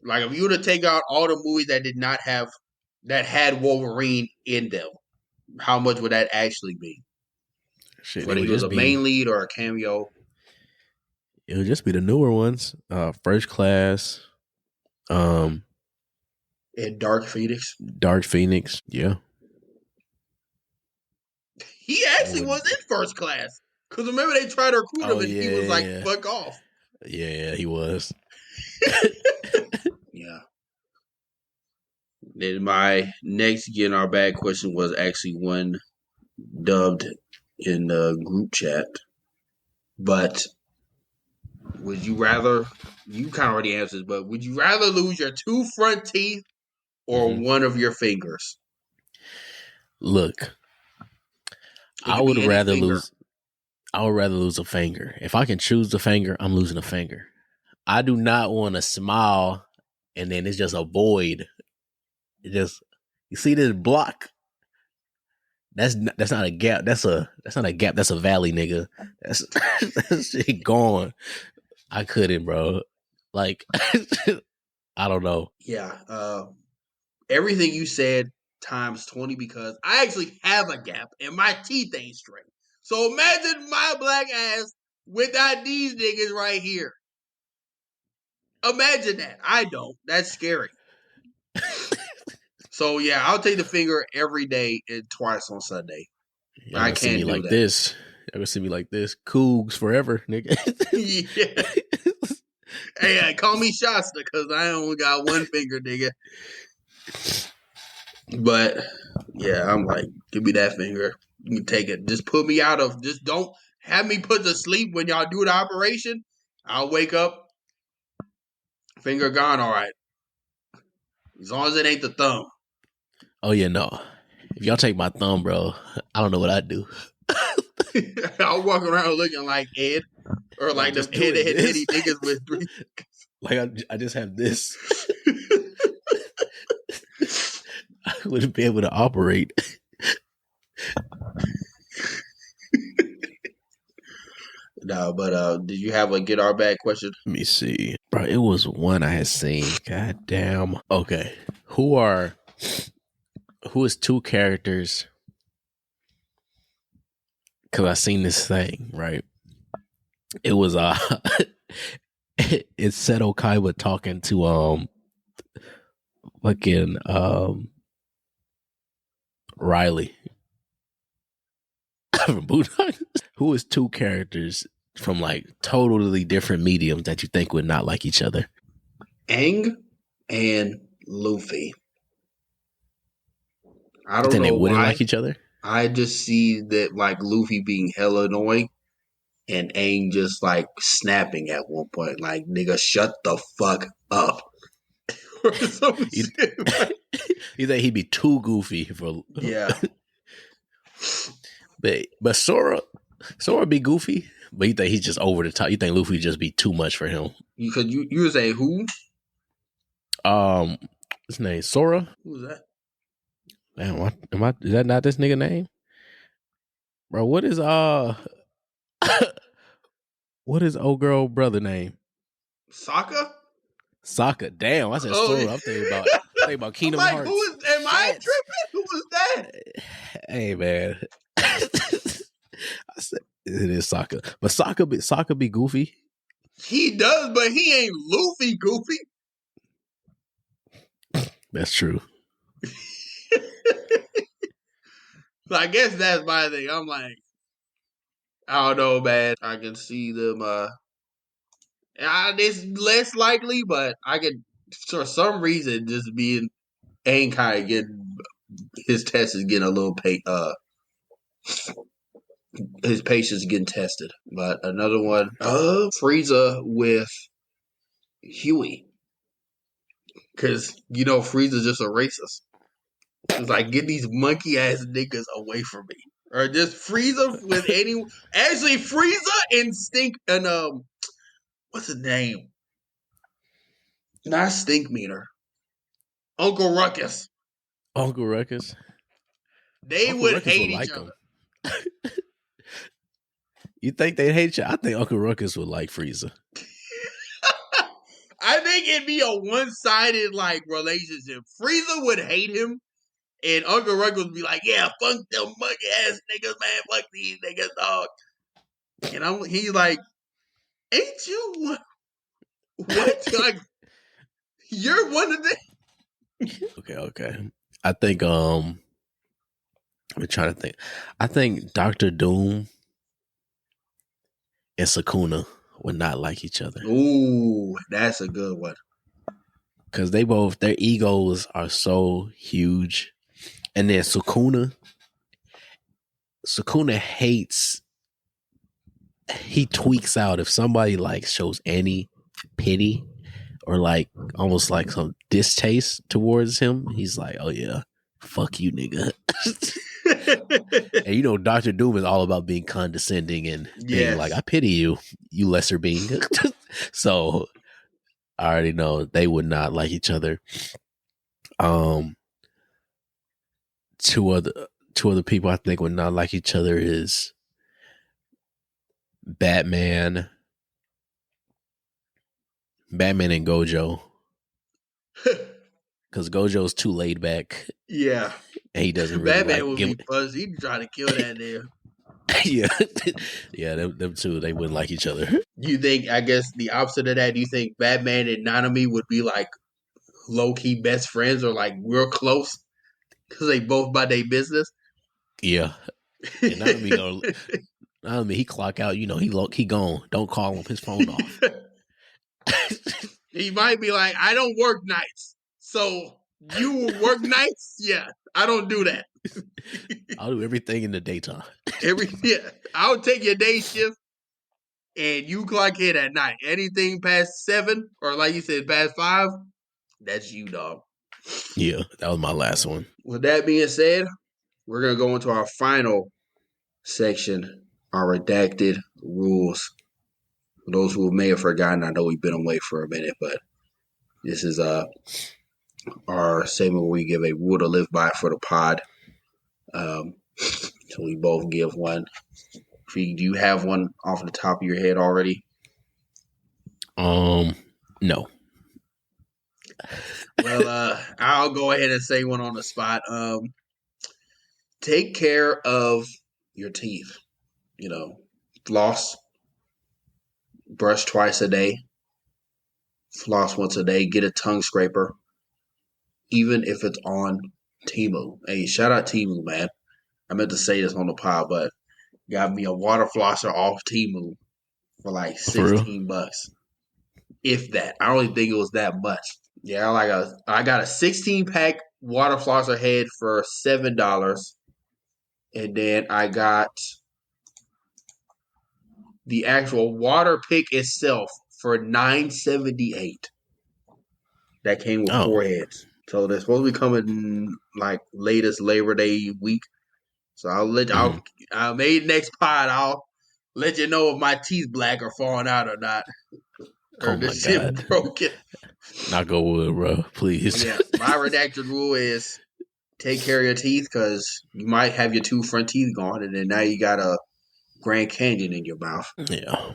Like if you were to take out all the movies that had Wolverine in them, how much would that actually be? Shit, Whether he was a main lead or a cameo. It would just be the newer ones. First Class. And Dark Phoenix. Yeah. He actually was in First Class. Because remember they tried to recruit him and he was like, fuck off. Yeah, he was. Yeah. Then my next Get in Our Bag question was actually one dubbed in the group chat. But would you rather, you kind of already answered, but would you rather lose your 2 front teeth or one of your fingers? Look, I would rather lose a finger. If I can choose the finger, I'm losing a finger. I do not want to smile and then it's just a void. It just, you see this block? That's not a gap. That's not a gap. That's a valley, nigga. That's shit gone. I couldn't, bro. Like, I don't know. Yeah. Everything you said times 20 because I actually have a gap and my teeth ain't straight. So imagine my black ass without these niggas right here. Imagine that. I don't. That's scary. So yeah, I'll take the finger every day and twice on Sunday. I can't do like that. This. Ever see me like this? Cougs forever, nigga. Yeah. Hey, call me Shasta because I only got one finger, nigga. But yeah, I'm like, give me that finger. You can take it. Just put me out of. Just don't have me put to sleep when y'all do the operation. I'll wake up. Finger gone. All right. As long as it ain't the thumb. Oh yeah, no. If y'all take my thumb, bro, I don't know what I'd do. I'll walk around looking like Ed, or like the head-to-head niggas with 3. Like I just have this. I wouldn't be able to operate. No, but did you have a Get Our Bag question? Let me see, bro. It was one I had seen. God damn. Okay, who is 2 characters? Because I seen this thing, right? It was it's Seto Kaiba talking to fucking Riley. Who is 2 characters from like totally different mediums that you think would not like each other? Aang and Luffy. I don't think know they wouldn't why. like each other. I just see that like Luffy being hella annoying and Aang just like snapping at one point, like nigga, shut the fuck up. Or some shit. You think he'd be too goofy for? Yeah. But Sora be goofy, but you think he's just over the top. You think Luffy just be too much for him? Because you say who? His name Sora. Who's that? Damn, is that not this nigga name? Bro, what is what is old girl brother name? Sokka. Damn, I said Sora. I'm thinking about Kingdom Hearts. Am I tripping? Who was that? Hey man. I said it is Sokka. But Sokka be goofy. He does, but he ain't Luffy goofy. That's true. So I guess that's my thing. I'm like, I don't know, man. I can see them. It's less likely, but I could, for some reason, just being Aang kind of getting his test is getting a little his patience getting tested. But another one, Frieza with Huey, because Frieza's just a racist. It's like, get these monkey ass niggas away from me. Or just Frieza with any. Actually, Frieza and Stink and what's his name? Not Stink Meter. Uncle Ruckus. Uncle Ruckus. They Uncle would Ruckus hate would each like other. You think they'd hate you? I think Uncle Ruckus would like Frieza. I think it'd be a one-sided like relationship. Frieza would hate him, and Uncle Ruckus would be like, "Yeah, fuck them monkey ass niggas, man. Fuck these niggas, dog." And he's like, "Ain't you what? Like, you're one of them." Okay. I think I'm trying to think. I think Doctor Doom and Sukuna would not like each other. Ooh, that's a good one. Because their egos are so huge. And then Sukuna hates, he tweaks out if somebody like shows any pity or like almost like some distaste towards him. He's like, oh yeah, fuck you, nigga. And you know, Dr. Doom is all about being condescending and being like, I pity you, you lesser being. So I already know they would not like each other. Two other people I think would not like each other is Batman and Gojo. Because Gojo's too laid back. Yeah. And he doesn't really Batman would be fuzzy. He'd try to kill that nigga. Yeah, them two, they wouldn't like each other. You think, I guess the opposite of that, do you think Batman and Nanami would be like low-key best friends or like real close? Because they both by their business? Yeah. And Nanami, he clock out, you know, he gone. Don't call him, his phone off. He might be like, I don't work nights. So you work nights? Yeah, I don't do that. I'll do everything in the daytime. I'll take your day shift and you clock in at night. Anything past 7 or like you said, past 5, that's you, dog. Yeah, that was my last one. With that being said, we're going to go into our final section, our redacted rules. For those who may have forgotten, I know we've been away for a minute, but this is our segment where we give a rule to live by for the pod. So we both give one. Do you have one off the top of your head already? No. Well, I'll go ahead and say one on the spot. Take care of your teeth. You know, floss, brush twice a day, floss once a day, get a tongue scraper, even if it's on Temu. Hey, shout out Temu, man. I meant to say this on the pod, but got me a water flosser off Temu for like $16. If that. I don't even think it was that much. Yeah, I got a 16-pack water flosser head for $7. And then I got the actual water pick itself for $9.78. That came with 4 heads. So they're supposed to be coming like latest Labor Day week. So I'll maybe next pod I'll let you know if my teeth black or falling out or not. Or this shit broken. Not go wood, bro. Please. Yeah, my redacted rule is take care of your teeth because you might have your 2 front teeth gone and then now you got a Grand Canyon in your mouth. Yeah.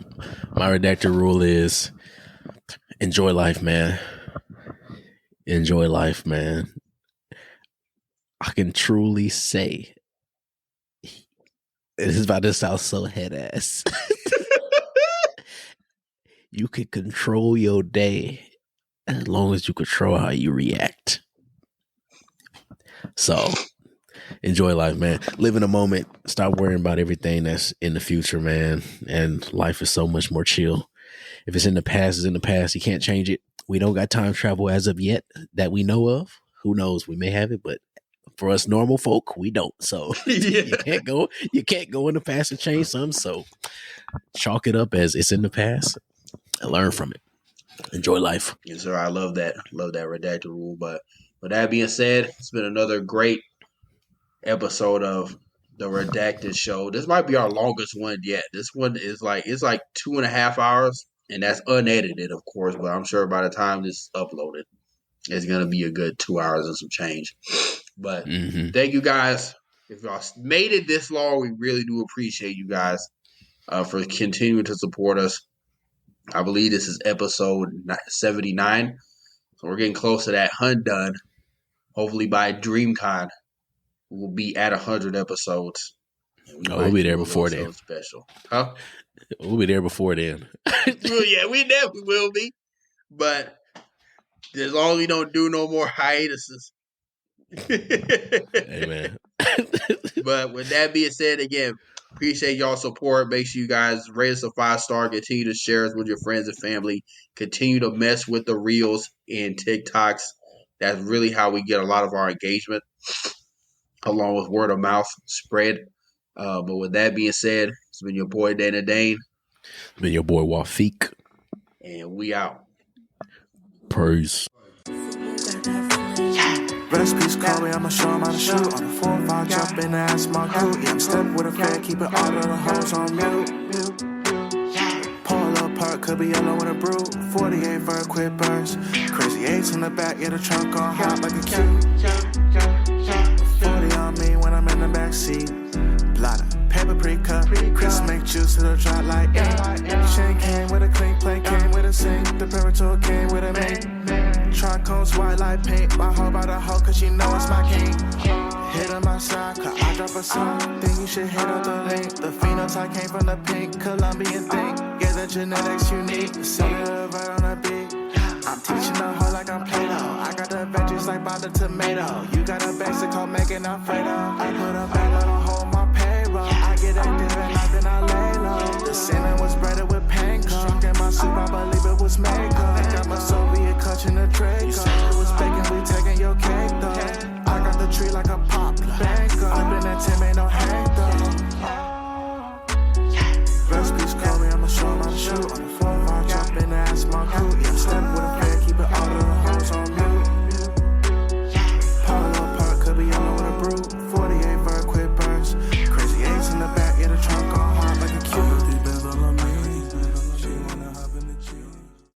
My redacted rule is enjoy life, man. Enjoy life, man. I can truly say it is about to sound so head ass. You can control your day as long as you control how you react. So enjoy life, man. Live in the moment. Stop worrying about everything that's in the future, man. And life is so much more chill. If it's in the past, it's in the past. You can't change it. We don't got time travel as of yet that we know of. Who knows? We may have it, but for us normal folk, we don't. So you can't go in the past and change something. So chalk it up as it's in the past and learn from it. Enjoy life. Yes, sir. I love that. Love that redacted rule. But with that being said, it's been another great episode of the Redacted Show. This might be our longest one yet. This one is it's like 2.5 hours, and that's unedited, of course. But I'm sure by the time this is uploaded, it's gonna be a good 2 hours and some change. But thank you guys. If y'all made it this long, we really do appreciate you guys for continuing to support us. I believe this is episode 79. So we're getting close to that hunt done. Hopefully by Dreamcon, we'll be at 100 episodes. We'll be there before then. Special. Huh? We'll be there before then. Well, yeah, we definitely will be. But as long as we don't do no more hiatuses. Amen. But with that being said, again, appreciate y'all's support. Make sure you guys rate us a 5-star. Continue to share us with your friends and family. Continue to mess with the reels and TikToks. That's really how we get a lot of our engagement, along with word of mouth spread. But with that being said, it's been your boy Dana Dane. It's been your boy Wafik. And we out. Praise. Recipes call me, I'ma show 'em how to shoot. On the 4-5, jump in the ass, my crew. Yeah, I'm stepping with a fat, keeping all of the hoes on mute. Pull up park, could be yellow with a brew. 48 for a quick burst. Crazy 8s in the back, yeah, the trunk on hot like a cue. 40 on me when I'm in the backseat. Blotter, paper pre-cut. Chris make juice, it'll drop like chain came with a clean plate, came with a sink. The Parator came with a mate. Tricones white like paint. My hoe by the hoe, cause she know it's my king. Hit on my side, cause I drop a song. Think you should hit up the link. The phenotype came from the pink Colombian thing. Yeah, the genetics unique. See it right on the beat. I'm teaching the hoe like I'm Play-Doh. I got the veggies like by the tomato. You got a basic called making Alfredo. I put a bag on a hold my payroll. I get active at night, then I lay low. The ceiling was breaded with panko. Struck in my soup, I believe it was makeup. Got my Soviet clutch in the Draco. You said it was bacon, we taking your cake though. I got the tree like a poplar. Bank up in that Tim, ain't no hang though. Recipes call me, I'ma show 'em how to shoot.